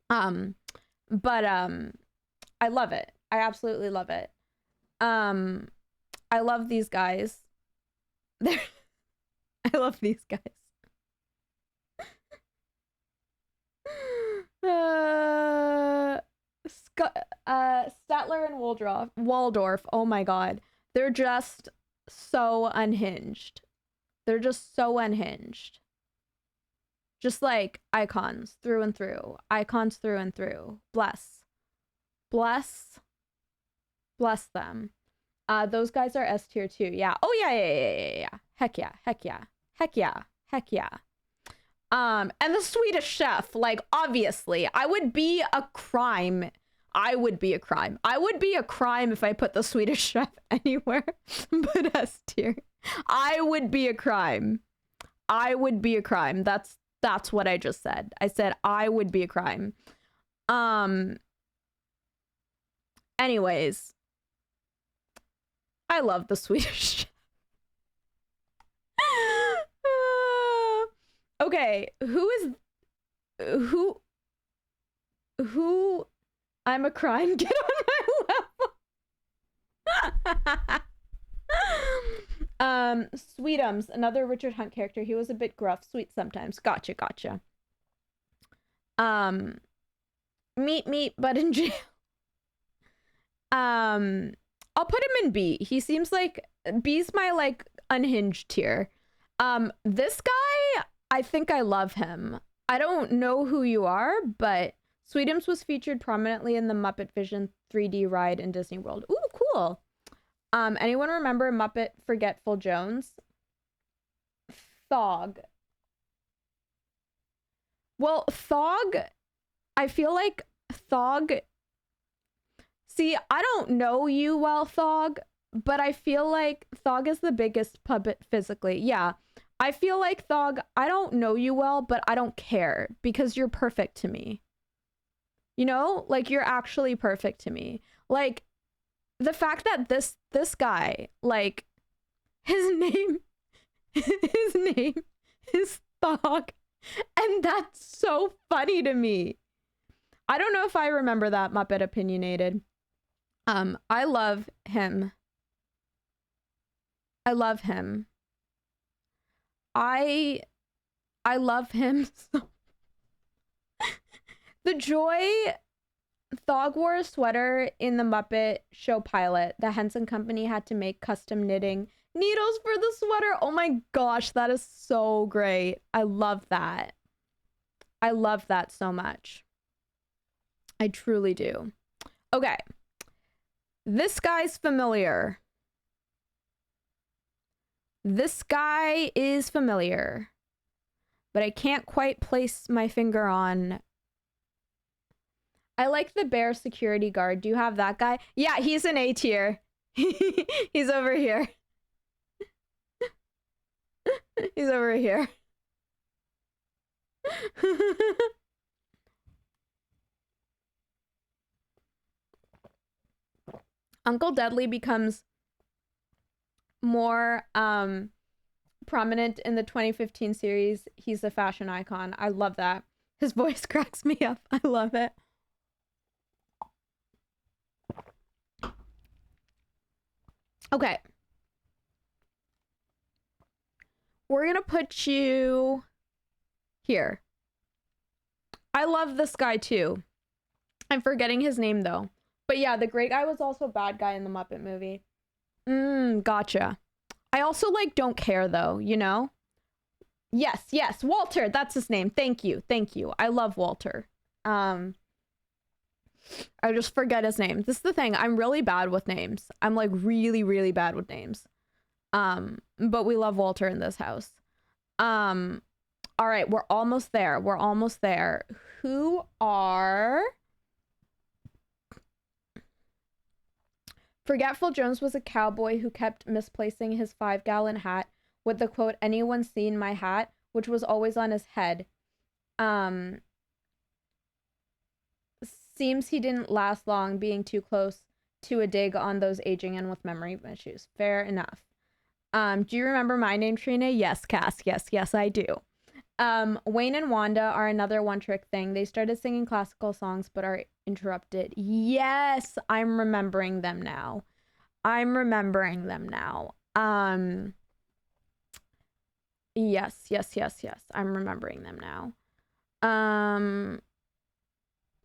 But I love it. I absolutely love it. I love these guys. I love these guys. Statler and Waldorf. Oh my god. They're just so unhinged. They're just so unhinged. Just like icons through and through. Icons through and through. Bless. Bless. Bless them. Those guys are S tier too. Yeah. Oh yeah. Heck yeah. Heck yeah. Heck yeah. Heck yeah. And the Swedish chef, like, obviously, I would be a crime. I would be a crime if I put the Swedish chef anywhere but S tier. I would be a crime. That's what I just said. I said I would be a crime. Anyways, I love the Swedish chef. Okay, who I'm a crime, get on my level. Sweetums, another Richard Hunt character. He was a bit gruff, sweet sometimes. Gotcha. Meet, but in jail. I'll put him in B. He seems like B's my like unhinged tier. This guy, I think I love him. I don't know who you are, but Sweetums was featured prominently in the Muppet Vision 3D ride in Disney World. Ooh, cool. Anyone remember Muppet Forgetful Jones? Thog. Well, Thog, I feel like Thog... See, I don't know you well, Thog, but I feel like Thog is the biggest puppet physically. Yeah, I feel like Thog, I don't know you well, but I don't care because you're perfect to me. You know? Like, you're actually perfect to me. Like, the fact that this guy, like, his name is Thog, and that's so funny to me. I don't know if I remember that Muppet Opinionated. I love him. I love him so. The joy Thog wore a sweater in the Muppet Show pilot. The Henson Company had to make custom knitting needles for the sweater. Oh my gosh, that is so great. I love that. I love that so much. I truly do. Okay. This guy's familiar. This guy is familiar. But I can't quite place my finger on... I like the bear security guard. Do you have that guy? Yeah, he's an A tier. He's over here. He's over here. Uncle Dudley becomes more prominent in the 2015 series. He's a fashion icon. I love that. His voice cracks me up. I love it. Okay. We're gonna put you here. I love this guy too. I'm forgetting his name though. But yeah, the great guy was also a bad guy in the Muppet movie. Gotcha. I also like don't care though, you know? Yes, Walter, that's his name. Thank you. I love Walter. I just forget his name. This is the thing. I'm really bad with names. I'm like really, really bad with names. But we love Walter in this house. All right, we're almost there. We're almost there. Who are... Forgetful Jones was a cowboy who kept misplacing his 5-gallon hat with the quote, "Anyone seen my hat?" which was always on his head. Seems he didn't last long, being too close to a dig on those aging and with memory issues. Fair enough. Do you remember My Name, Trina? Yes, Cass. Yes, I do. Wayne and Wanda are another one-trick thing. They started singing classical songs but are interrupted. Yes, I'm remembering them now. Yes. I'm remembering them now.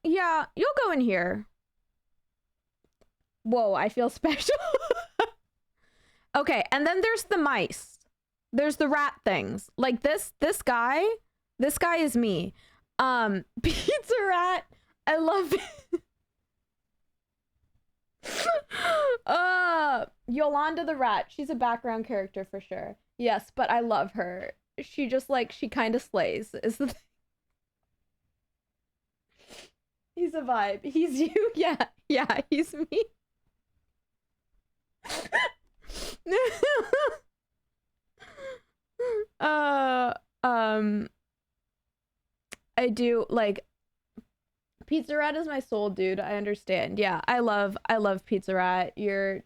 Yeah, you'll go in here. Whoa, I feel special. Okay, and then there's the mice. There's the rat things. Like this guy is me. Pizza Rat. I love it. Yolanda the rat. She's a background character for sure. Yes, but I love her. She just she kind of slays. Is the thing. He's a vibe. He's you. Yeah, he's me. I do Pizza Rat is my soul, dude. I understand. Yeah, I love Pizza Rat. You're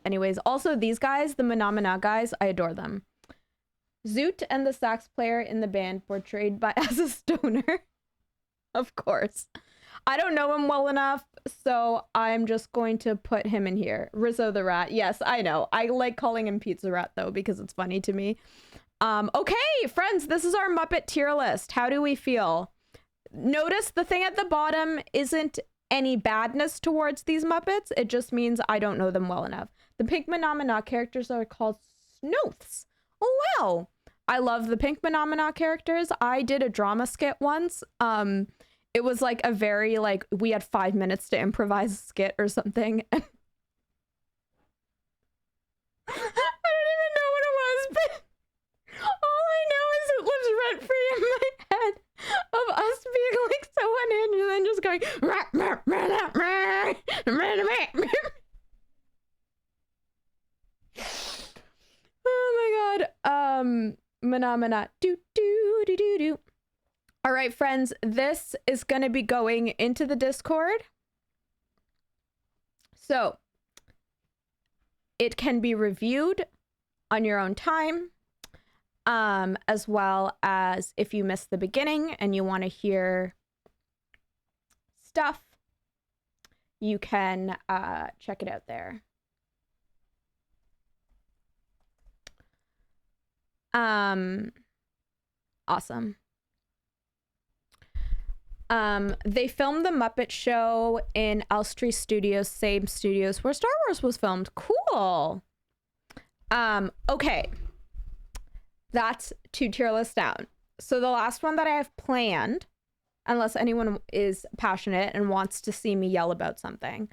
anyways. Also, these guys, the Manamana guys, I adore them. Zoot and the sax player in the band portrayed by as a stoner. Of course. I don't know him well enough, so I'm just going to put him in here. Rizzo the Rat. Yes, I know. I like calling him Pizza Rat, though, because it's funny to me. Okay, friends, this is our Muppet tier list. How do we feel? Notice the thing at the bottom isn't any badness towards these Muppets. It just means I don't know them well enough. The Pink Phenomena characters are called Snooths. Oh, wow. I love the Pink Phenomena characters. I did a drama skit once. It was a very we had 5 minutes to improvise a skit or something. I don't even know what it was, but all I know is it lives rent free in my head of us being so unhinged and then just going oh my god. Phenomena. Do. All right, friends, this is going to be going into the Discord. So it can be reviewed on your own time, as well as if you missed the beginning and you want to hear stuff, you can check it out there. Awesome. They filmed the Muppet Show in Elstree Studios, same studios where Star Wars was filmed. Cool. Okay. That's 2 tier lists down. So the last one that I have planned, unless anyone is passionate and wants to see me yell about something.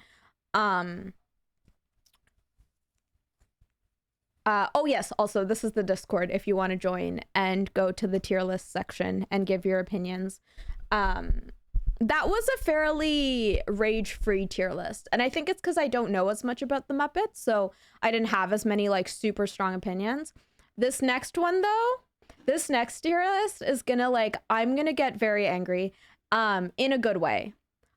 Oh yes, also this is the Discord if you want to join and go to the tier list section and give your opinions. That was a fairly rage-free tier list, and I think it's because I don't know as much about the Muppets, so I didn't have as many super strong opinions. This next one though, this next tier list is gonna I'm gonna get very angry, in a good way.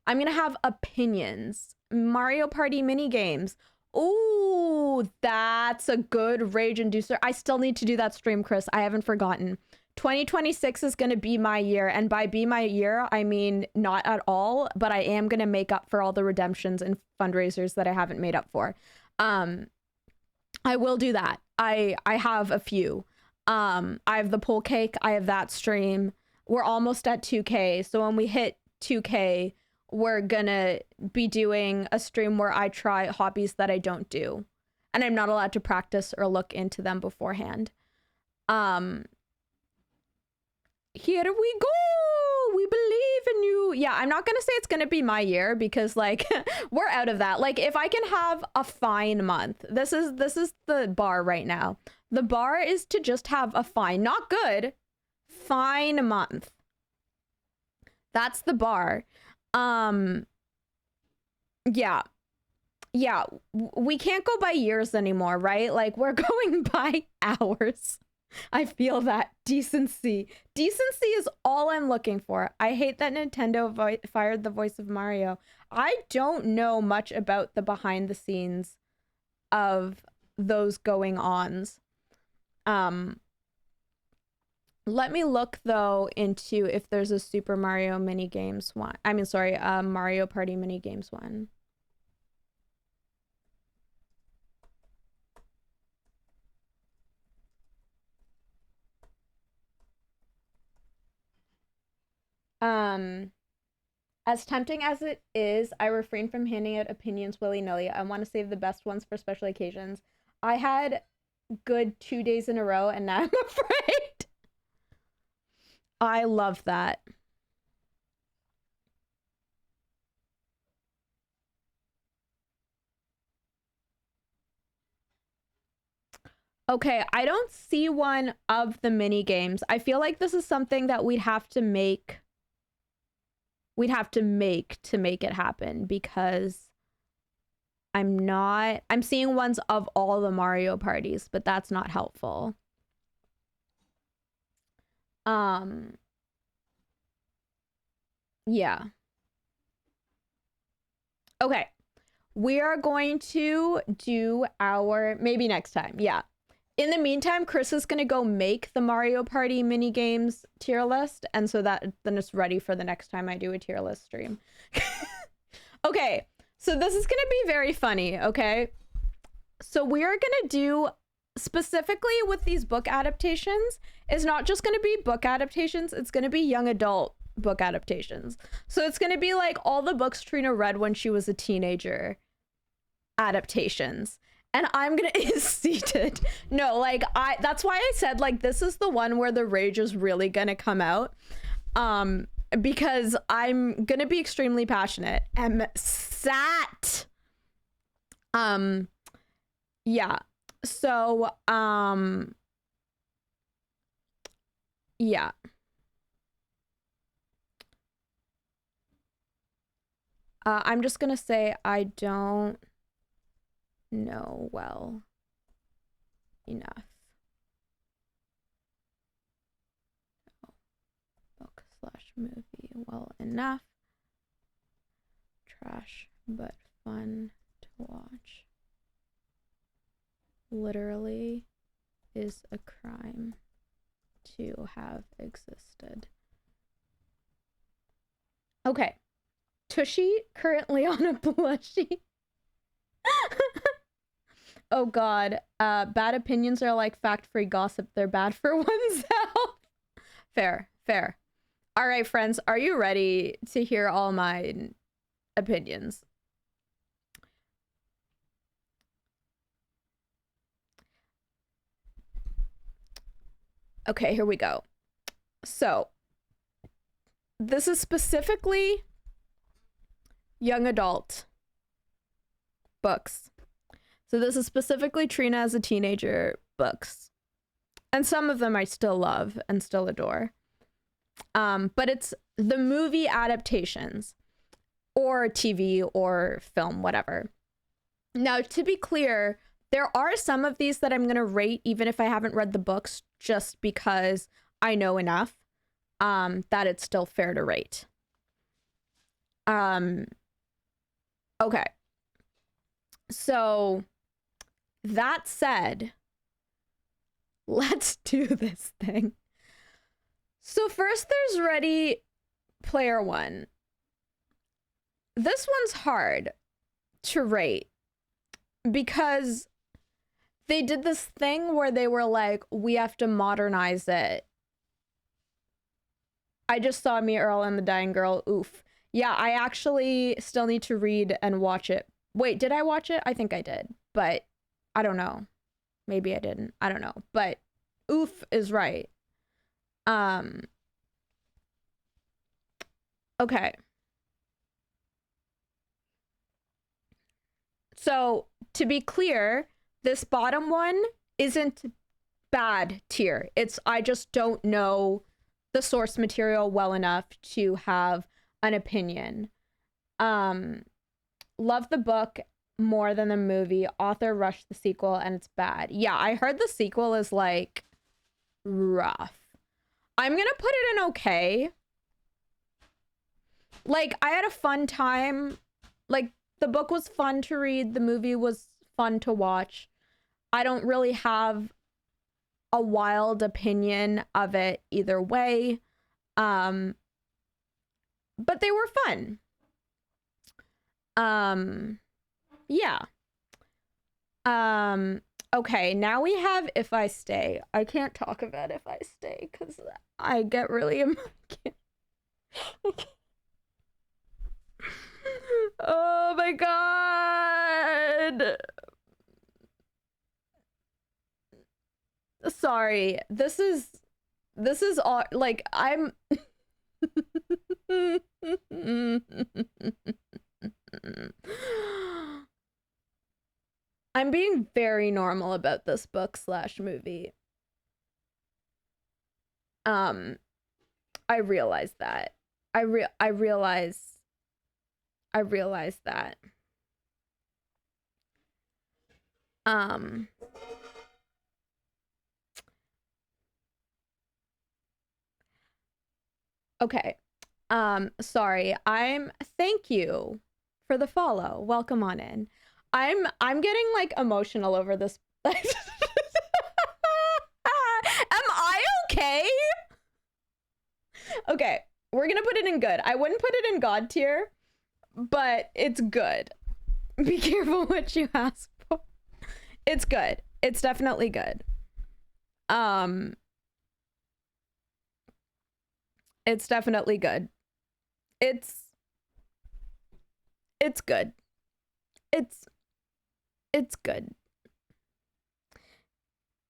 I'm gonna have opinions. Mario Party mini games. Ooh, that's a good rage inducer. I still need to do that stream, Chris. I haven't forgotten. 2026 is going to be my year, and by be my year, I mean not at all, but I am going to make up for all the redemptions and fundraisers that I haven't made up for. I will do that. I have a few. I have the pull cake. I have that stream. We're almost at 2K, so when we hit 2K, we're gonna be doing a stream where I try hobbies that I don't do, and I'm not allowed to practice or look into them beforehand. Here we go. We believe in you. yeah, I'm not gonna say it's gonna be my year because like we're out of that. Like if I can have a fine month, this is the bar right now. The bar is to just have a fine, not good, fine month. That's the bar. Yeah. Yeah, we can't go by years anymore, right? Like we're going by hours. I feel that decency. Decency is all I'm looking for. I hate that Nintendo fired the voice of Mario. I don't know much about the behind the scenes of those going ons. Let me look though into if there's a Super Mario mini games one. I mean, sorry, Mario Party mini games one. As tempting as it is, I refrain from handing out opinions willy-nilly. I want to save the best ones for special occasions. I had good 2 days in a row and now I'm afraid. I love that. Okay, I don't see one of the mini games. I feel like this is something that we'd have to make to make it happen because I'm seeing ones of all the Mario parties, but that's not helpful. Yeah. Okay. We are going to do our maybe next time. Yeah. In the meantime, Chris is going to go make the Mario Party mini games tier list. And so that then it's ready for the next time I do a tier list stream. Okay. So this is going to be very funny. Okay. So we are going to do specifically with these book adaptations. It's not just going to be book adaptations. It's going to be young adult book adaptations. So it's going to be like all the books Trina read when she was a teenager adaptations. And I'm gonna is seated. No, like that's why I said like this is the one where the rage is really gonna come out. Because I'm gonna be extremely passionate. Sat. Yeah. So yeah. I'm just gonna say I don't know well enough. Book / movie well enough. Trash but fun to watch. Literally is a crime to have existed. Okay. Tushy currently on a plushie. Oh god. Bad opinions are like fact-free gossip. They're bad for oneself. Fair. All right, friends. Are you ready to hear all my opinions? Okay, here we go. So, this is specifically young adult books. So this is specifically Trina as a teenager books. And some of them I still love and still adore. But it's the movie adaptations or TV or film, whatever. Now, to be clear, there are some of these that I'm going to rate even if I haven't read the books just because I know enough that it's still fair to rate. Okay. So that said, let's do this thing. So first there's Ready Player One. This one's hard to rate because they did this thing where they were like, we have to modernize it. I just saw Me, Earl, and the Dying Girl. Oof. Yeah, I actually still need to read and watch it. Wait, did I watch it? I think I did, but I don't know. Maybe I didn't. I don't know. But oof is right. Okay. So, to be clear, this bottom one isn't bad tier. It's I just don't know the source material well enough to have an opinion. Um love the book more than the movie. Author rushed the sequel and it's bad. Yeah, I heard the sequel is like rough. I'm gonna put it in okay. Like, I had a fun time. Like, the book was fun to read, the movie was fun to watch. I don't really have a wild opinion of it either way. Um, but they were fun. Yeah. Okay, now we have If I Stay. I can't talk about If I Stay because I get really emotional. Oh my god. Sorry. This is all like I'm I'm being very normal about this book slash movie. I realize that. I realize that. Um okay. Sorry. Thank you for the follow. Welcome on in. I'm getting like emotional over this. Am I okay? Okay, we're gonna put it in good. I wouldn't put it in God tier, but it's good. Be careful what you ask for. It's good. It's definitely good. It's definitely good. It's good. It's it's good.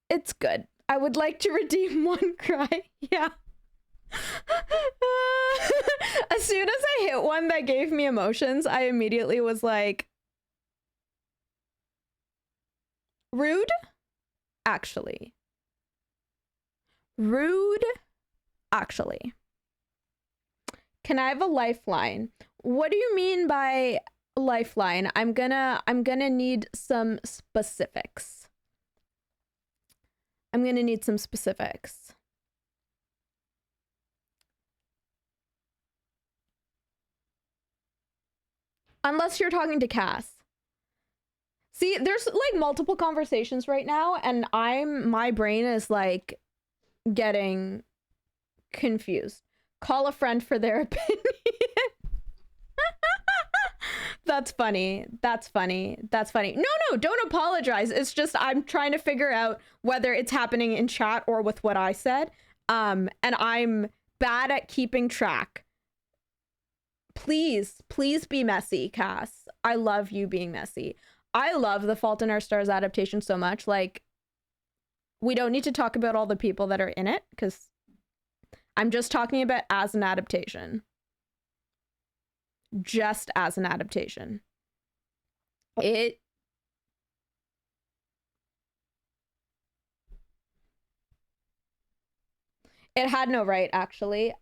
It's good. I would like to redeem one cry. Yeah. As soon as I hit one that gave me emotions, I immediately was like, rude? Actually. Rude? Actually. Can I have a lifeline? What do you mean by lifeline? I'm gonna need some specifics. I'm gonna need some specifics. Unless you're talking to Cass. See, there's like multiple conversations right now, and my brain is like getting confused. Call a friend for their opinion. That's funny. That's funny. That's funny. No, don't apologize. It's just I'm trying to figure out whether it's happening in chat or with what I said. And I'm bad at keeping track. Please be messy, Cass. I love you being messy. I love the Fault in Our Stars adaptation so much. Like, we don't need to talk about all the people that are in it because I'm just talking about as an adaptation. Just as an adaptation. It had no right, actually.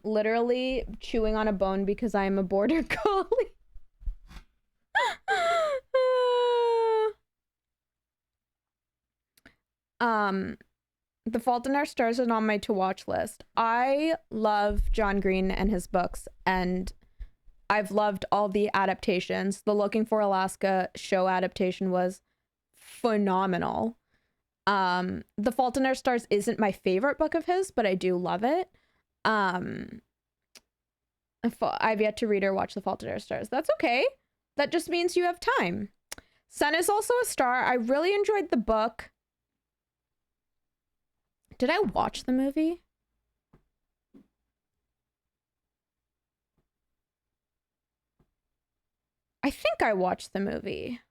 Literally chewing on a bone because I am a border collie. The Fault in Our Stars is on my to watch list. I love John Green and his books, and I've loved all the adaptations. The Looking for Alaska show adaptation was phenomenal. The Fault in Our Stars isn't my favorite book of his, but I do love it. I've yet to read or watch The Fault in Our Stars. That's okay. That just means you have time. Sun is also a star. I really enjoyed the book. Did I watch the movie? I think I watched the movie.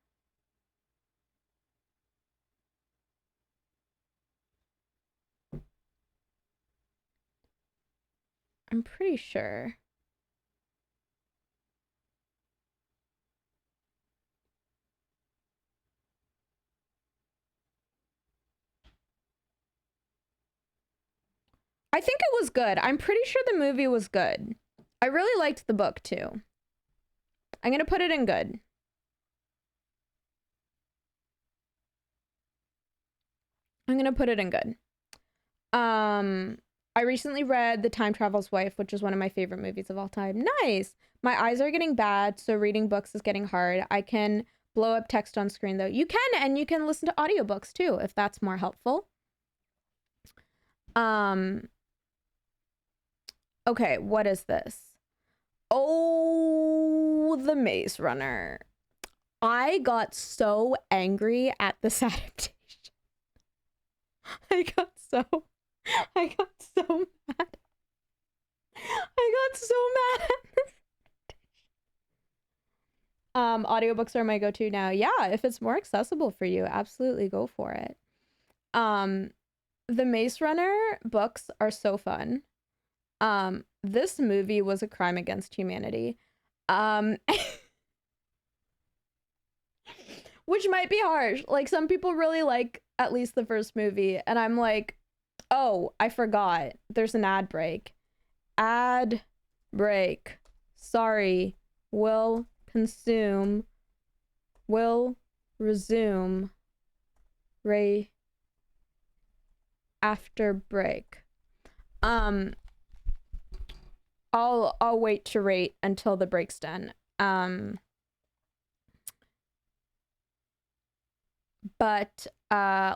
I'm pretty sure. I think it was good. I'm pretty sure the movie was good. I really liked the book too. I'm gonna put it in good. I'm gonna put it in good. I recently read The Time Traveler's Wife, which is one of my favorite movies of all time. Nice. My eyes are getting bad, so reading books is getting hard. I can blow up text on screen though. You can, and you can listen to audiobooks too, if that's more helpful. Okay, what is this? Oh, The Maze Runner. I got so angry at this adaptation. I got so mad. I got so mad at this. Audiobooks are my go-to now. Yeah, if it's more accessible for you, absolutely go for it. The Maze Runner books are so fun. This movie was a crime against humanity. Which might be harsh. Like, some people really like at least the first movie, and I'm like, oh, I forgot. There's an ad break. Ad break. Sorry. Will resume after break. I'll wait to rate until the break's done. But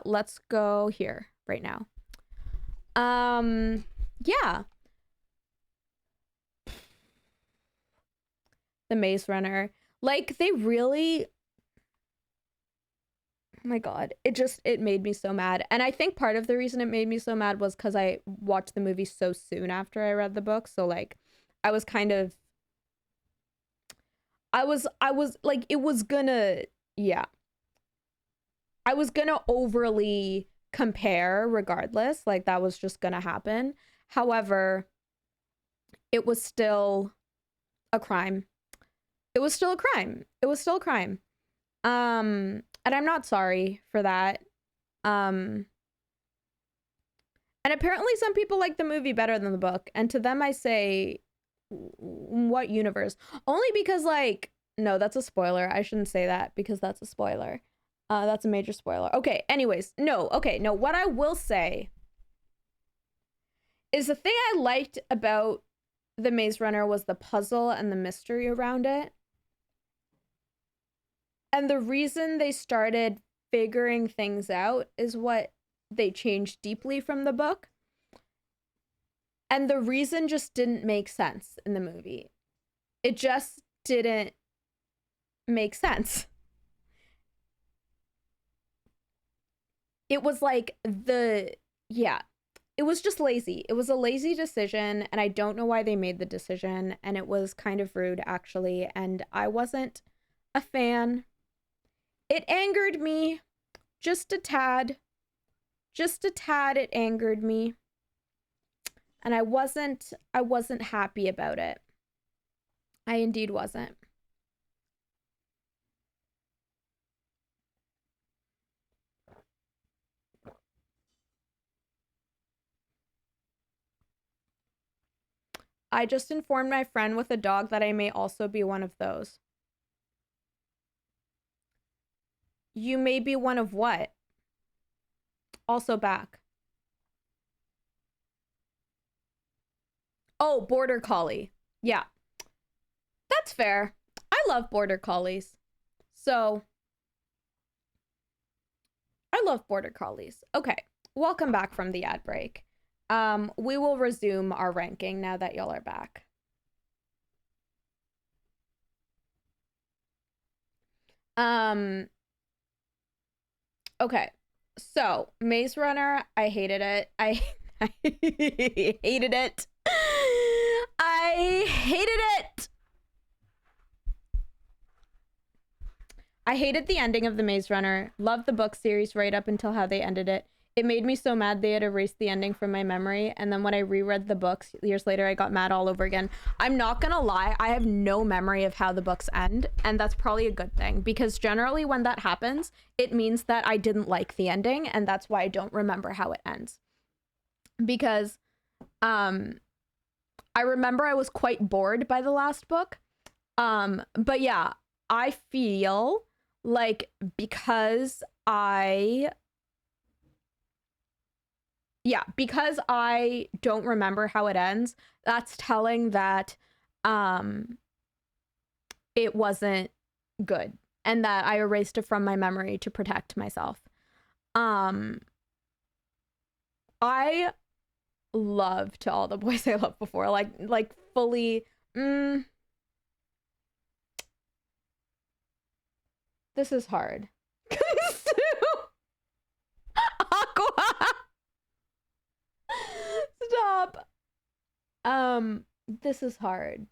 let's go here right now. Yeah. The Maze Runner. Like, they really, oh my god, it made me so mad. And I think part of the reason it made me so mad was because I watched the movie so soon after I read the book. So like, I was kind of, I was like, it was gonna, yeah, I was gonna overly compare regardless. Like, that was just gonna happen. However, it was still a crime. It was still a crime. And I'm not sorry for that. And apparently some people like the movie better than the book. And to them I say, what universe? Only because, like, no, that's a spoiler. I shouldn't say that because that's a spoiler. That's a major spoiler. Okay, anyways, no, what I will say is the thing I liked about The Maze Runner was the puzzle and the mystery around it. And the reason they started figuring things out is what they changed deeply from the book. And the reason just didn't make sense in the movie. It just didn't make sense. It was like it was just lazy. It was a lazy decision, and I don't know why they made the decision, and it was kind of rude, actually, and I wasn't a fan. It angered me just a tad. It angered me. And I wasn't happy about it. I indeed wasn't. I just informed my friend with a dog that I may also be one of those. You may be one of what? Also back. Oh, border collie. Yeah. That's fair. I love border collies. So, I love border collies. Okay. Welcome back from the ad break. We will resume our ranking now that y'all are back. Okay. So, Maze Runner, I hated it. I hated it. I hated it. I hated the ending of The Maze Runner. Loved the book series right up until how they ended it. It made me so mad they had erased the ending from my memory, and then when I reread the books years later, I got mad all over again. I'm not gonna lie, I have no memory of how the books end, and that's probably a good thing, because generally when that happens, it means that I didn't like the ending, and that's why I don't remember how it ends. Because Um, I remember I was quite bored by the last book. But yeah, I feel like because I don't remember how it ends, that's telling that it wasn't good and that I erased it from my memory to protect myself. I love To All the Boys I Loved Before, like fully. This is hard. Aqua. Stop. This is hard.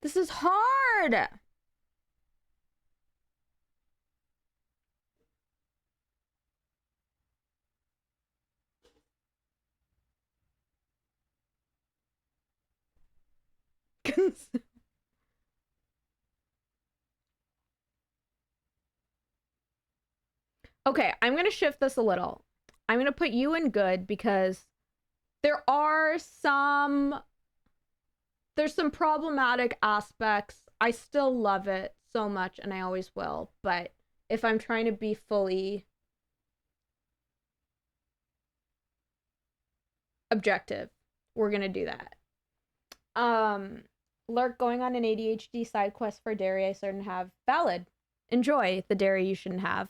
This is hard. Okay, I'm going to shift this a little. I'm going to put you in good because there are there's some problematic aspects. I still love it so much and I always will, but if I'm trying to be fully objective, we're going to do that. Lurk, going on an ADHD side quest for dairy I shouldn't have. Valid. Enjoy the dairy you shouldn't have.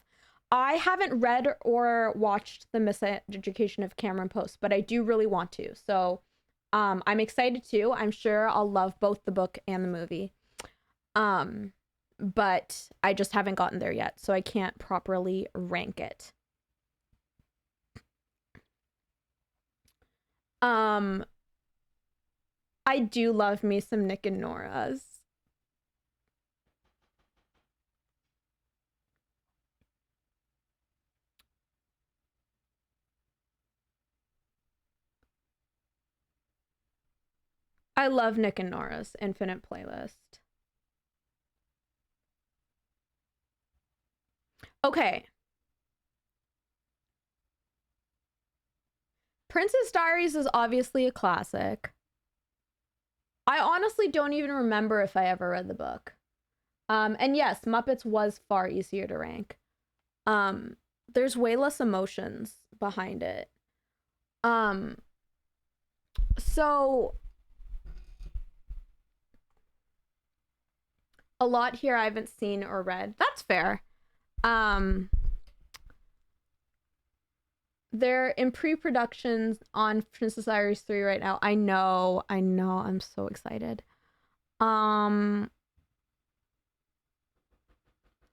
I haven't read or watched The Miseducation of Cameron Post, but I do really want to. So I'm excited too. I'm sure I'll love both the book and the movie. But I just haven't gotten there yet, so I can't properly rank it. I do love me some Nick and Nora's. I love Nick and Nora's Infinite Playlist. Okay. Princess Diaries is obviously a classic. I honestly don't even remember if I ever read the book. And yes, Muppets was far easier to rank. There's way less emotions behind it. So a lot here I haven't seen or read. That's fair. They're in pre-productions on Princess Diaries 3 right now. I know. I'm so excited.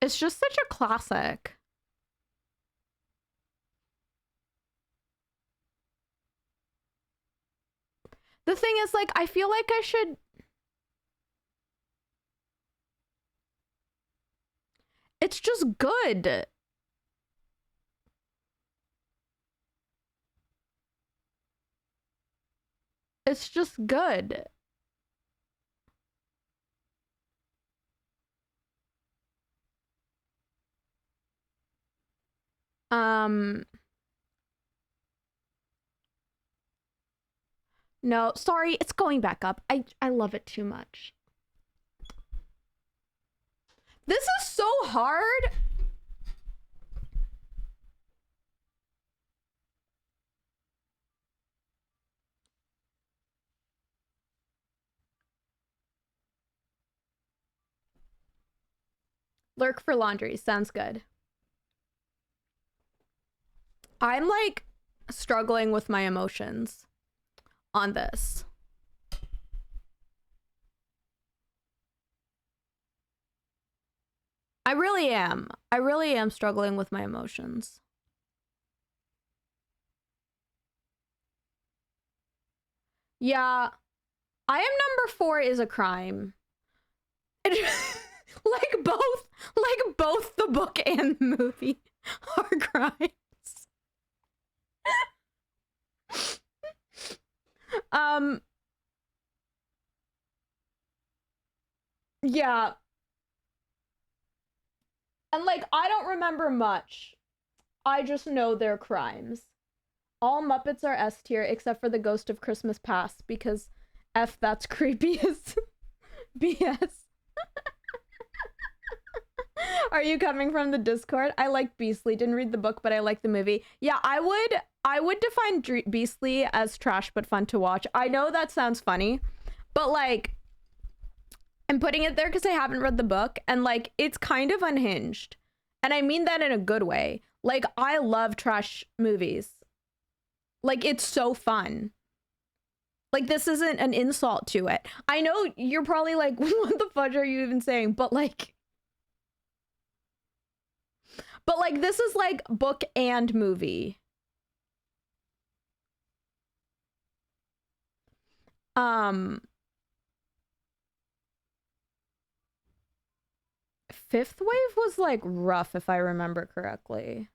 It's just such a classic. The thing is, like, I feel like I should. It's just good. It's just good. No, sorry, it's going back up. I love it too much. This is so hard. Lurk for laundry. Sounds good. I'm like struggling with my emotions on this. I really am. I really am struggling with my emotions. Yeah, I am number 4 is a crime. like both the book and the movie are crimes. Um, yeah. And like, I don't remember much. I just know their crimes. All Muppets are S tier except for the Ghost of Christmas Past because F that's creepy as BS. Are you coming from the Discord? I like Beastly. Didn't read the book, but I like the movie. Yeah, I would define Beastly as trash but fun to watch. I know that sounds funny, but like I'm putting it there because I haven't read the book and like it's kind of unhinged. And I mean that in a good way. Like I love trash movies. Like it's so fun. Like this isn't an insult to it. I know you're probably like, what the fudge are you even saying? But like this is like book and movie. Um Fifth Wave was like rough if I remember correctly.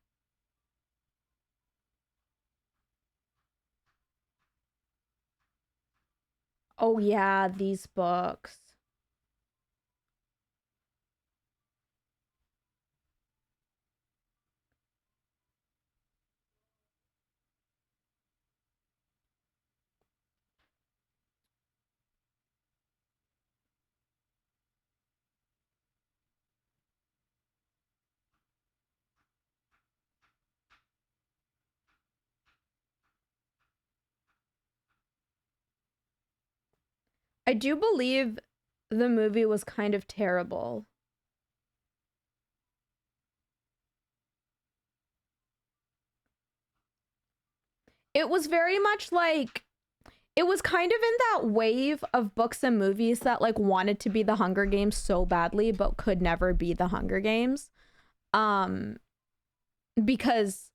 Oh yeah, these books. I do believe the movie was kind of terrible. It was very much like it was kind of in that wave of books and movies that like wanted to be the Hunger Games so badly but could never be the Hunger Games. Um because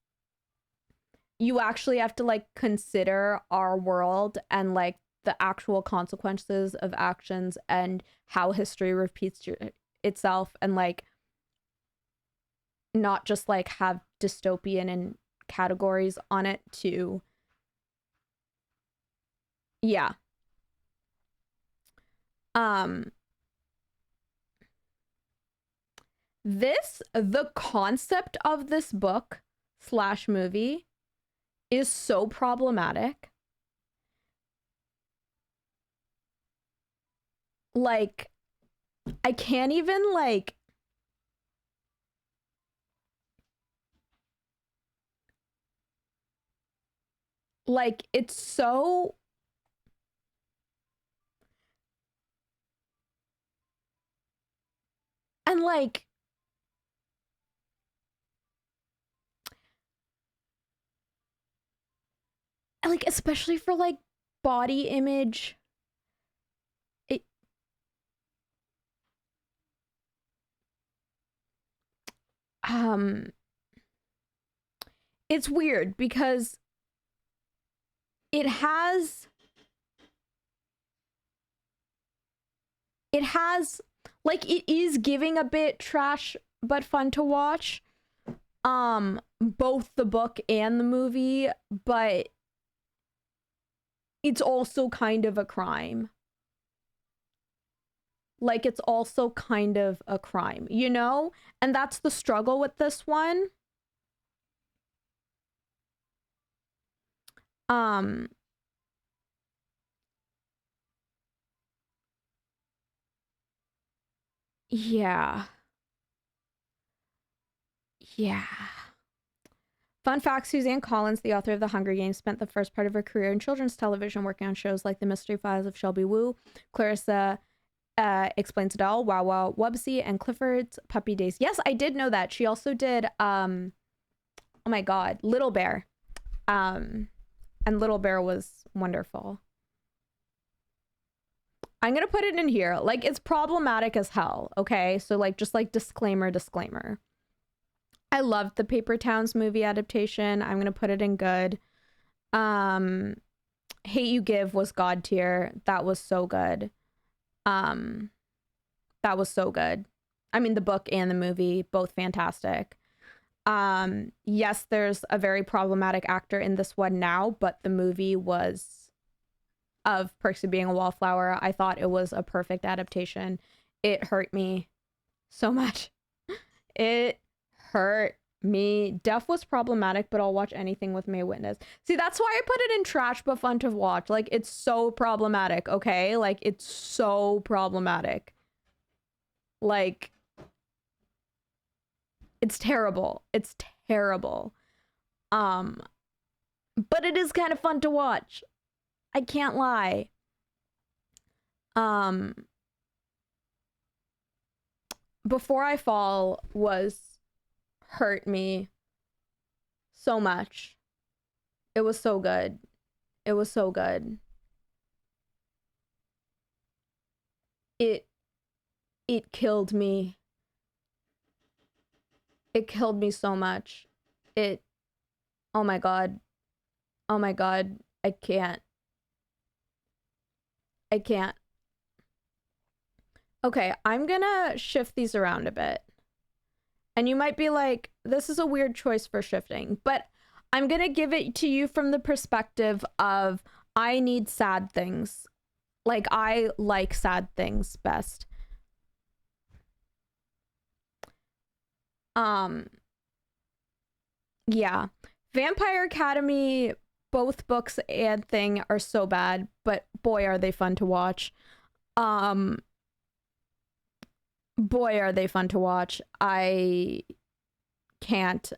you actually have to like consider our world and like the actual consequences of actions and how history repeats itself and like not just like have dystopian and categories on it to yeah. um the concept of this book slash movie is so problematic. Like I can't even like it's so and like especially for like body image. It um it's weird because it has it has like it is giving a bit trash but fun to watch, both the book and the movie, but it's also kind of a crime. Like it's also kind of a crime, you know? And that's the struggle with this one. um yeah. Yeah. Fun fact: Suzanne Collins, the author of The Hunger Games, spent the first part of her career in children's television working on shows like The Mystery Files of Shelby Woo, Clarissa Explains It All, Wow Wow Wubsy, and Clifford's Puppy Days. Yes, I did know that. She also did, oh my God, Little Bear. And Little Bear was wonderful. I'm gonna put it in here. Like, it's problematic as hell, okay? So, like, just like disclaimer, disclaimer. I loved the Paper Towns movie adaptation. I'm gonna put it in good. Um, Hate You Give was God tier. That was so good. Um, that was so good. I mean, the book and the movie, both fantastic. Yes, there's a very problematic actor in this one now, but the movie was of Perks of Being a Wallflower. I thought it was a perfect adaptation. It hurt me so much. It hurt me. Deaf was problematic, but I'll watch anything with May Witness. See, that's why I put it in trash but fun to watch. Like, it's so problematic, okay? Like, it's so problematic. Like, it's terrible. It's terrible. But it is kind of fun to watch. I can't lie. Before I Fall was hurt me so much. It was so good. It was so good. It killed me. It killed me so much. Oh my god. Oh my god. I can't. Okay, I'm gonna shift these around a bit. And you might be like, this is a weird choice for shifting, but I'm gonna give it to you from the perspective of I need sad things. Like, I like sad things best. Yeah. Vampire Academy, both books and thing are so bad, but boy are they fun to watch. Boy are they fun to watch. I can't.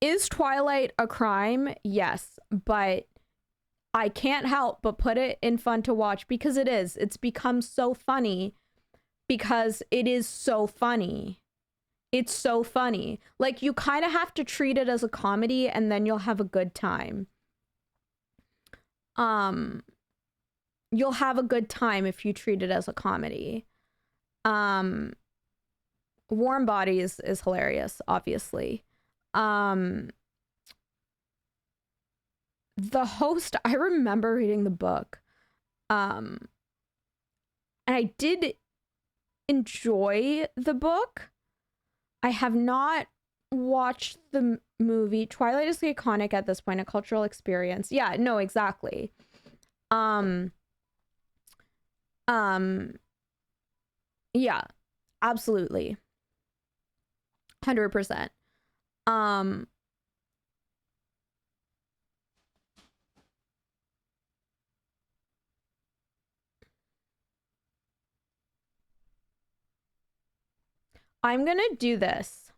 Is Twilight a crime? Yes, but I can't help but put it in fun to watch because it is. It's become so funny because it is so funny. It's so funny. Like, you kind of have to treat it as a comedy and then you'll have a good time. You'll have a good time if you treat it as a comedy. Warm Bodies is hilarious, obviously. The Host, I remember reading the book. And I did enjoy the book. I have not watched the movie. Twilight is iconic at this point, a cultural experience. Yeah, no, exactly. Yeah, absolutely. 100%. I'm gonna do this.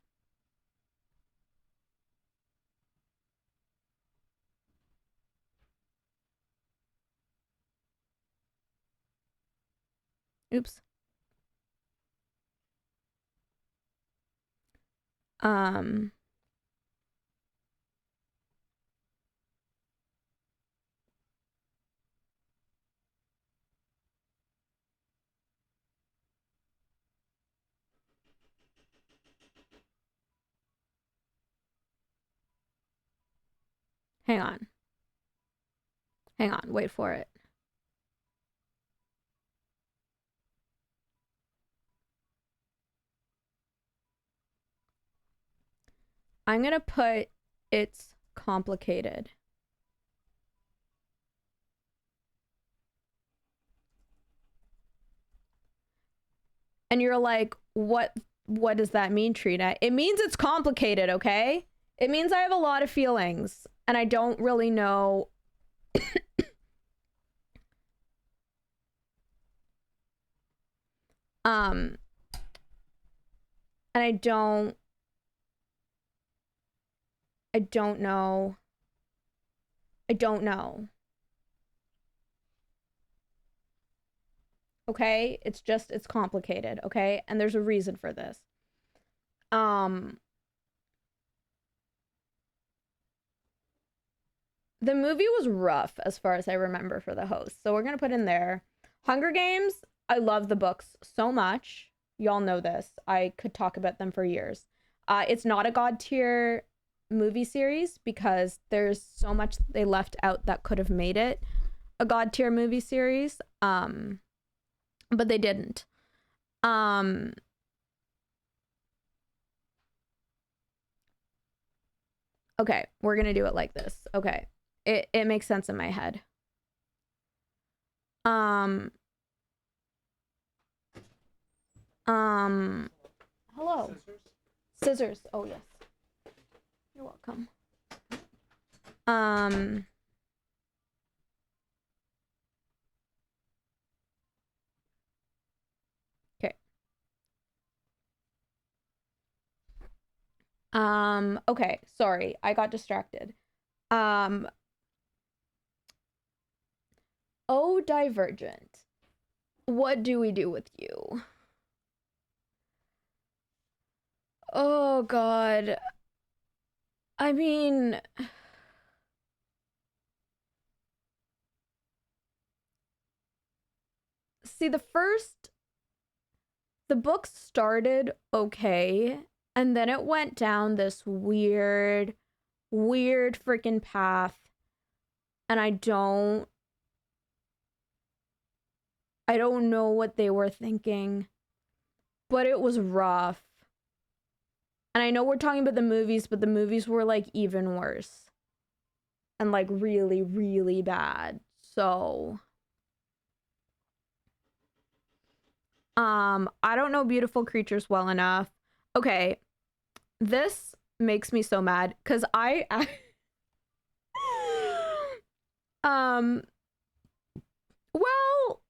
Oops. Hang on. Hang on, wait for it. I'm gonna put it's complicated. And you're like, what does that mean, Trina? It means it's complicated, okay? It means I have a lot of feelings and I don't really know and I don't know. I don't know. Okay? It's complicated, okay? And there's a reason for this. The movie was rough as far as I remember for The Host. So we're going to put in there. Hunger Games, I love the books so much. Y'all know this. I could talk about them for years. It's not a God tier movie series because there's so much they left out that could have made it a God tier movie series. But they didn't. Okay, we're going to do it like this. Okay. It makes sense in my head. Um, hello. Scissors. Oh, yes. You're welcome. Okay. Okay. Sorry. I got distracted. Um, oh, Divergent. What do we do with you? Oh, God. I mean, see, the book started okay, and then it went down this weird, weird freaking path, and I don't know what they were thinking, but it was rough. And I know we're talking about the movies, but the movies were like even worse and like really, really bad. So, I don't know Beautiful Creatures well enough. Okay, this makes me so mad because um, well,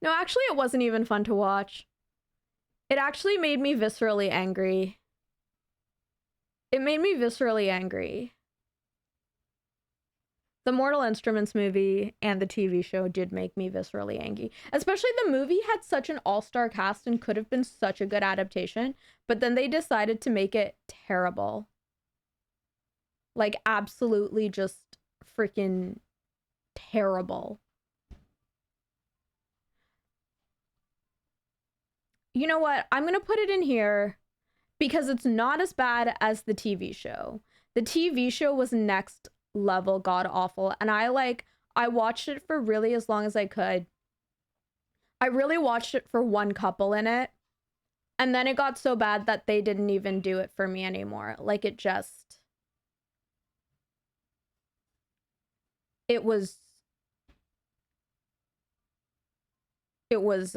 no, actually, it wasn't even fun to watch. It actually made me viscerally angry. It made me viscerally angry. The Mortal Instruments movie and the TV show did make me viscerally angry. Especially the movie had such an all-star cast and could have been such a good adaptation, but then they decided to make it terrible. Like absolutely just freaking terrible. You know what? I'm going to put it in here because it's not as bad as the TV show. The TV show was next level god awful, and I watched it for really as long as I could. I really watched it for one couple in it, and then it got so bad that they didn't even do it for me anymore. Like it was it was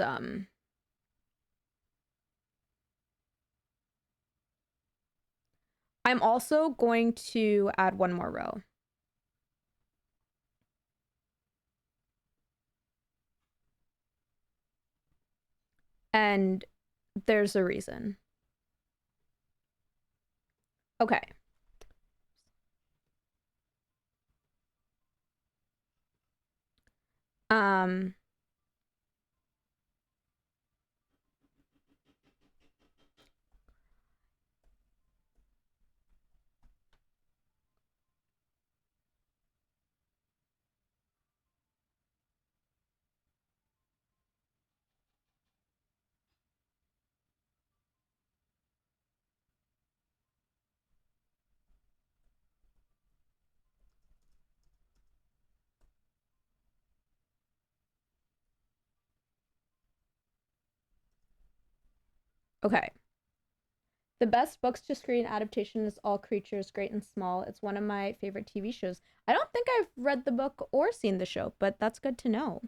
I'm also going to add one more row. And there's a reason. Okay. Um okay. The best books to screen adaptation is All Creatures Great and Small. It's one of my favorite TV shows. I don't think I've read the book or seen the show, but that's good to know.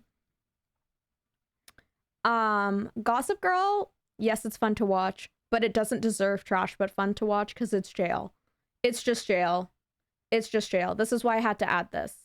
Gossip Girl, yes, it's fun to watch, but it doesn't deserve trash but fun to watch because it's jail. It's just jail. It's just jail. This is why I had to add this.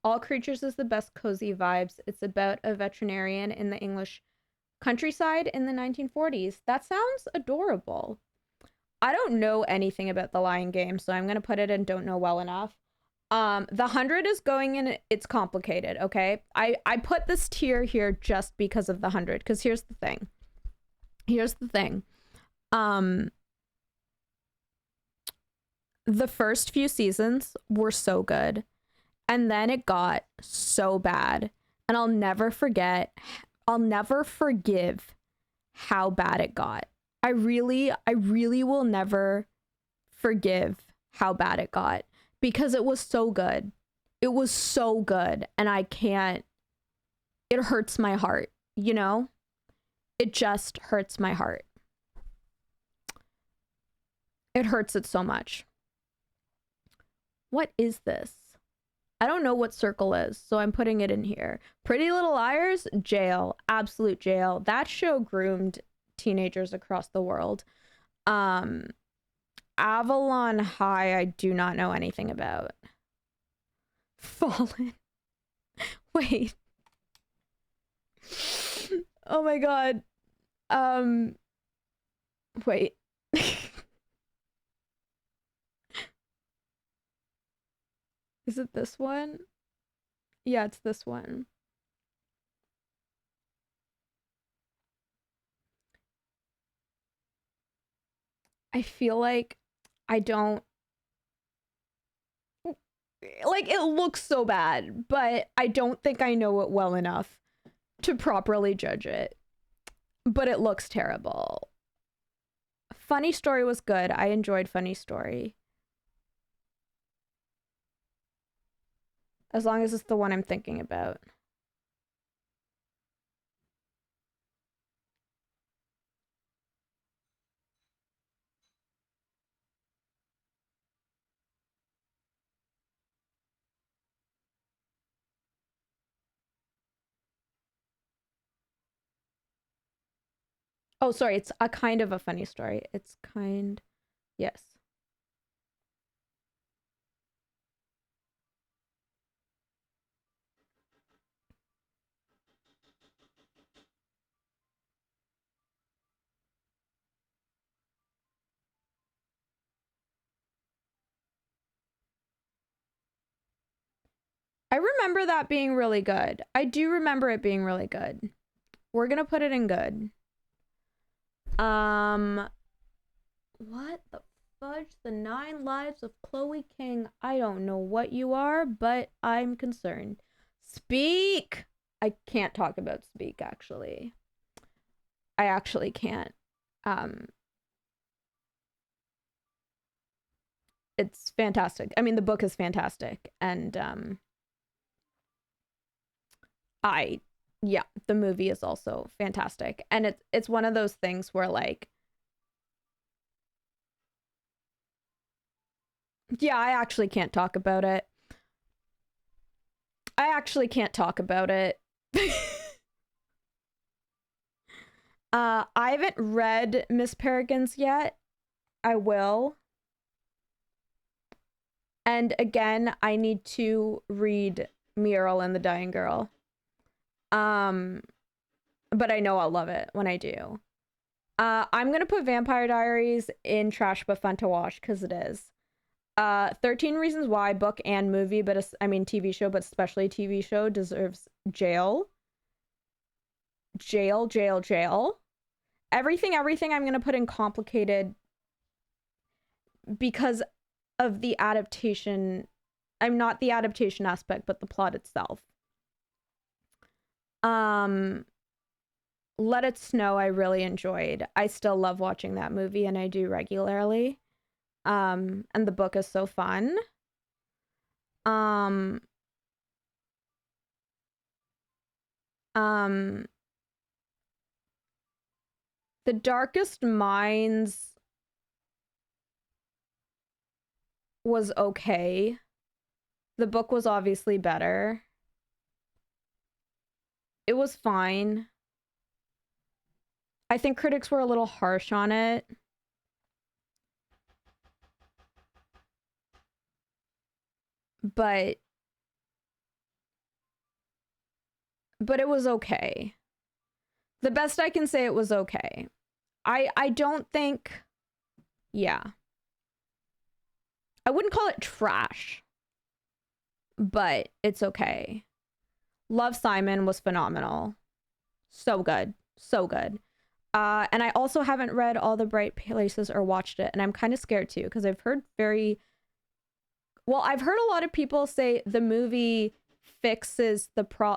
All Creatures is the best cozy vibes. It's about a veterinarian in the English countryside in the 1940s. That sounds adorable. I don't know anything about the Lion Game, so I'm gonna put it in don't know well enough. The 100 is going in, it's complicated, okay? I put this tier here just because of the 100, because here's the thing. Here's the thing. The first few seasons were so good. And then it got so bad. And I'll never forgive how bad it got. I really will never forgive how bad it got because it was so good. It was so good. And it hurts my heart, you know? It just hurts my heart. It hurts it so much. What is this? I don't know what circle is, so I'm putting it in here. Pretty Little Liars, jail, absolute jail. That show groomed teenagers across the world. Avalon High, I do not know anything about. Fallen. Wait. Oh my god. Wait. Is it this one? Yeah, it's this one. I feel like I don't like it looks so bad, but I don't think I know it well enough to properly judge it. But it looks terrible. Funny Story was good. I enjoyed Funny Story. As long as it's the one I'm thinking about. Oh, sorry, it's a kind of a funny story. It's kind, yes. I remember that being really good. I do remember it being really good. We're gonna put it in good. What the fudge? The 9 Lives of Chloe King. I don't know what you are, but I'm concerned. Speak! I can't talk about Speak, actually. I actually can't. It's fantastic. I mean, the book is fantastic. And, yeah, the movie is also fantastic. And it's one of those things where, like, yeah, I actually can't talk about it. I actually can't talk about it. I haven't read Miss Peregrine's yet. I will. And again, I need to read Muriel and the Dying Girl. But I know I'll love it when I do. I'm gonna put Vampire Diaries in trash but fun to watch because it is. 13 Reasons Why, book and movie, but I mean TV show, but especially TV show, deserves jail. Jail, jail, jail. Everything I'm gonna put in complicated because of the adaptation. I'm not the adaptation aspect, but the plot itself. Let It Snow, I really enjoyed. I still love watching that movie, and I do regularly. And the book is so fun. The Darkest Minds was okay. The book was obviously better. It was fine. I think critics were a little harsh on it. But it was okay. The best I can say, it was okay. I don't think, yeah. I wouldn't call it trash, but it's okay. Love, Simon was phenomenal. So good. So good. And I also haven't read All the Bright Places or watched it, and I'm kind of scared too, because I've heard very Well, I've heard a lot of people say the movie fixes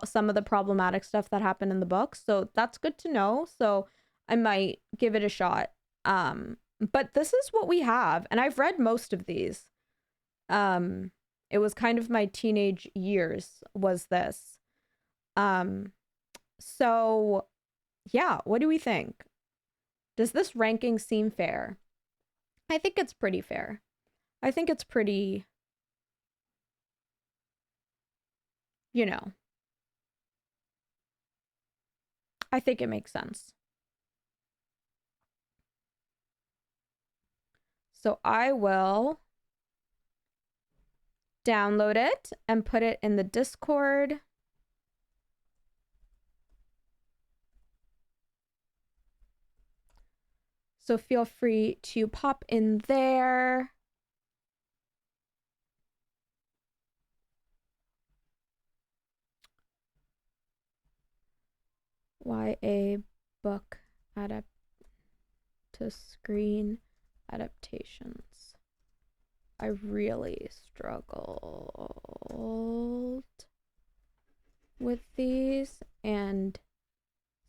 some of the problematic stuff that happened in the book, so that's good to know. So I might give it a shot. But this is what we have, and I've read most of these. It was kind of my teenage years was this. So yeah, what do we think? Does this ranking seem fair? I think it's pretty fair. I think it's pretty, you know, I think it makes sense. So I will download it and put it in the Discord. So feel free to pop in there. YA book to screen adaptations. I really struggled with these and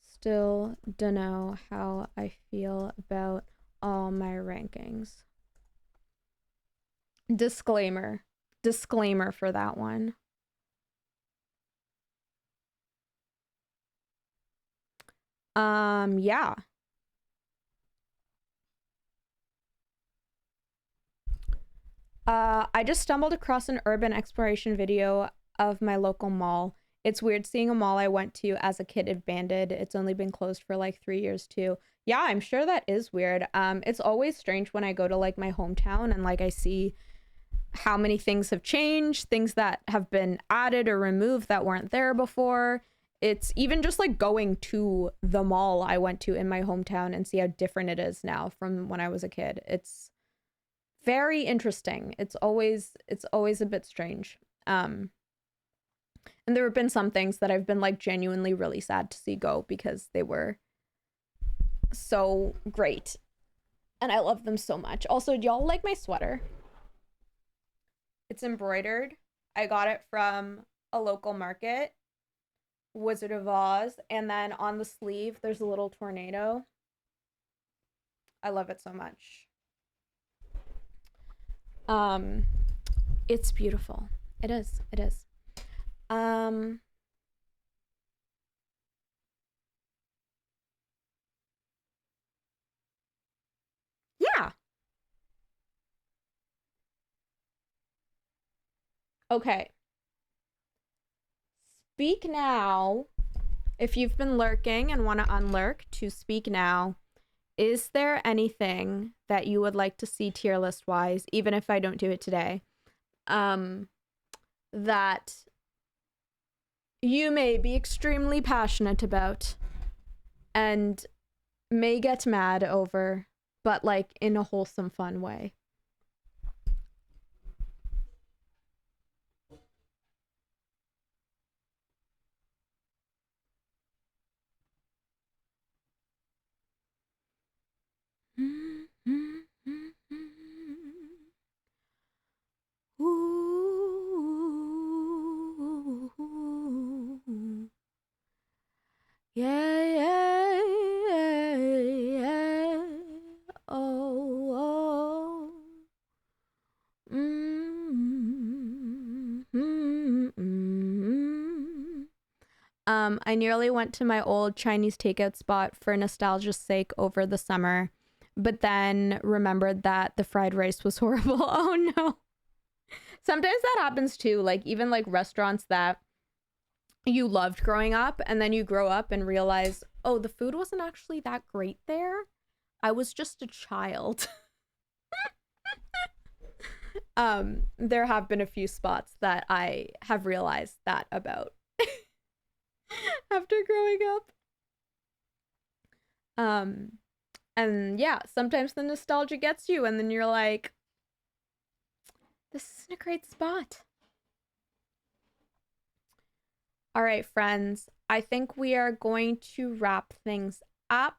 still don't know how I feel about all my rankings. Disclaimer for that one. Yeah. I just stumbled across an urban exploration video of my local mall. It's weird seeing a mall I went to as a kid abandoned. It's only been closed for like 3 years too. Yeah, I'm sure that is weird. It's always strange when I go to like my hometown and like I see how many things have changed, things that have been added or removed that weren't there before. It's even just like going to the mall I went to in my hometown and see how different it is now from when I was a kid. It's very interesting. It's always a bit strange. And there have been some things that I've been like genuinely really sad to see go because they were so great. And I love them so much. Also, do y'all like my sweater? It's embroidered. I got it from a local market, Wizard of Oz, and then on the sleeve there's a little tornado. I love it so much. It's beautiful. It is. Yeah. Okay. Speak now. If you've been lurking and want to unlurk, to speak now. Is there anything that you would like to see tier list wise, even if I don't do it today, that you may be extremely passionate about and may get mad over, but like in a wholesome, fun way? Ooh. Yeah, yeah, yeah. Oh, oh. I nearly went to my old Chinese takeout spot for nostalgia's sake over the summer, but then remembered that the fried rice was horrible. Oh no. Sometimes that happens too, like even like restaurants that you loved growing up and then you grow up and realize, oh, the food wasn't actually that great there. I was just a child. There have been a few spots that I have realized that about after growing up. And yeah, sometimes the nostalgia gets you and then you're like, this isn't a great spot. All right, friends, I think we are going to wrap things up.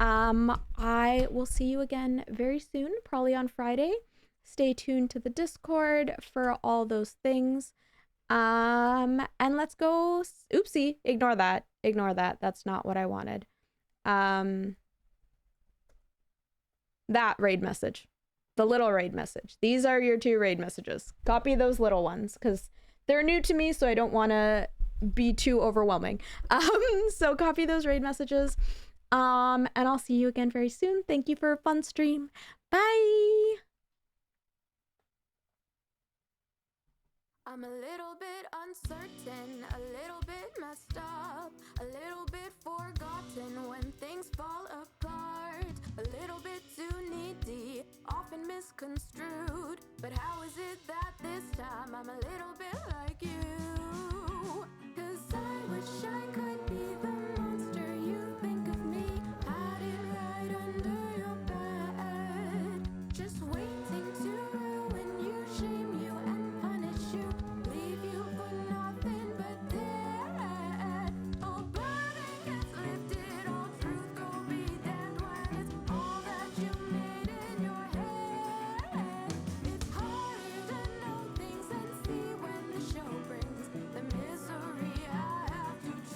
I will see you again very soon, probably on Friday. Stay tuned to the Discord for all those things. And let's go. Oopsie, ignore that. Ignore that. That's not what I wanted. That raid message. The little raid message. These are your 2 raid messages. Copy those little ones because they're new to me, so I don't want to be too overwhelming. So copy those raid messages. And I'll see you again very soon. Thank you for a fun stream. Bye. I'm a little bit uncertain, a little bit messed up, a little bit forgotten when things fall apart, a little bit too needy, often misconstrued. But how is it that this time I'm a little bit like you?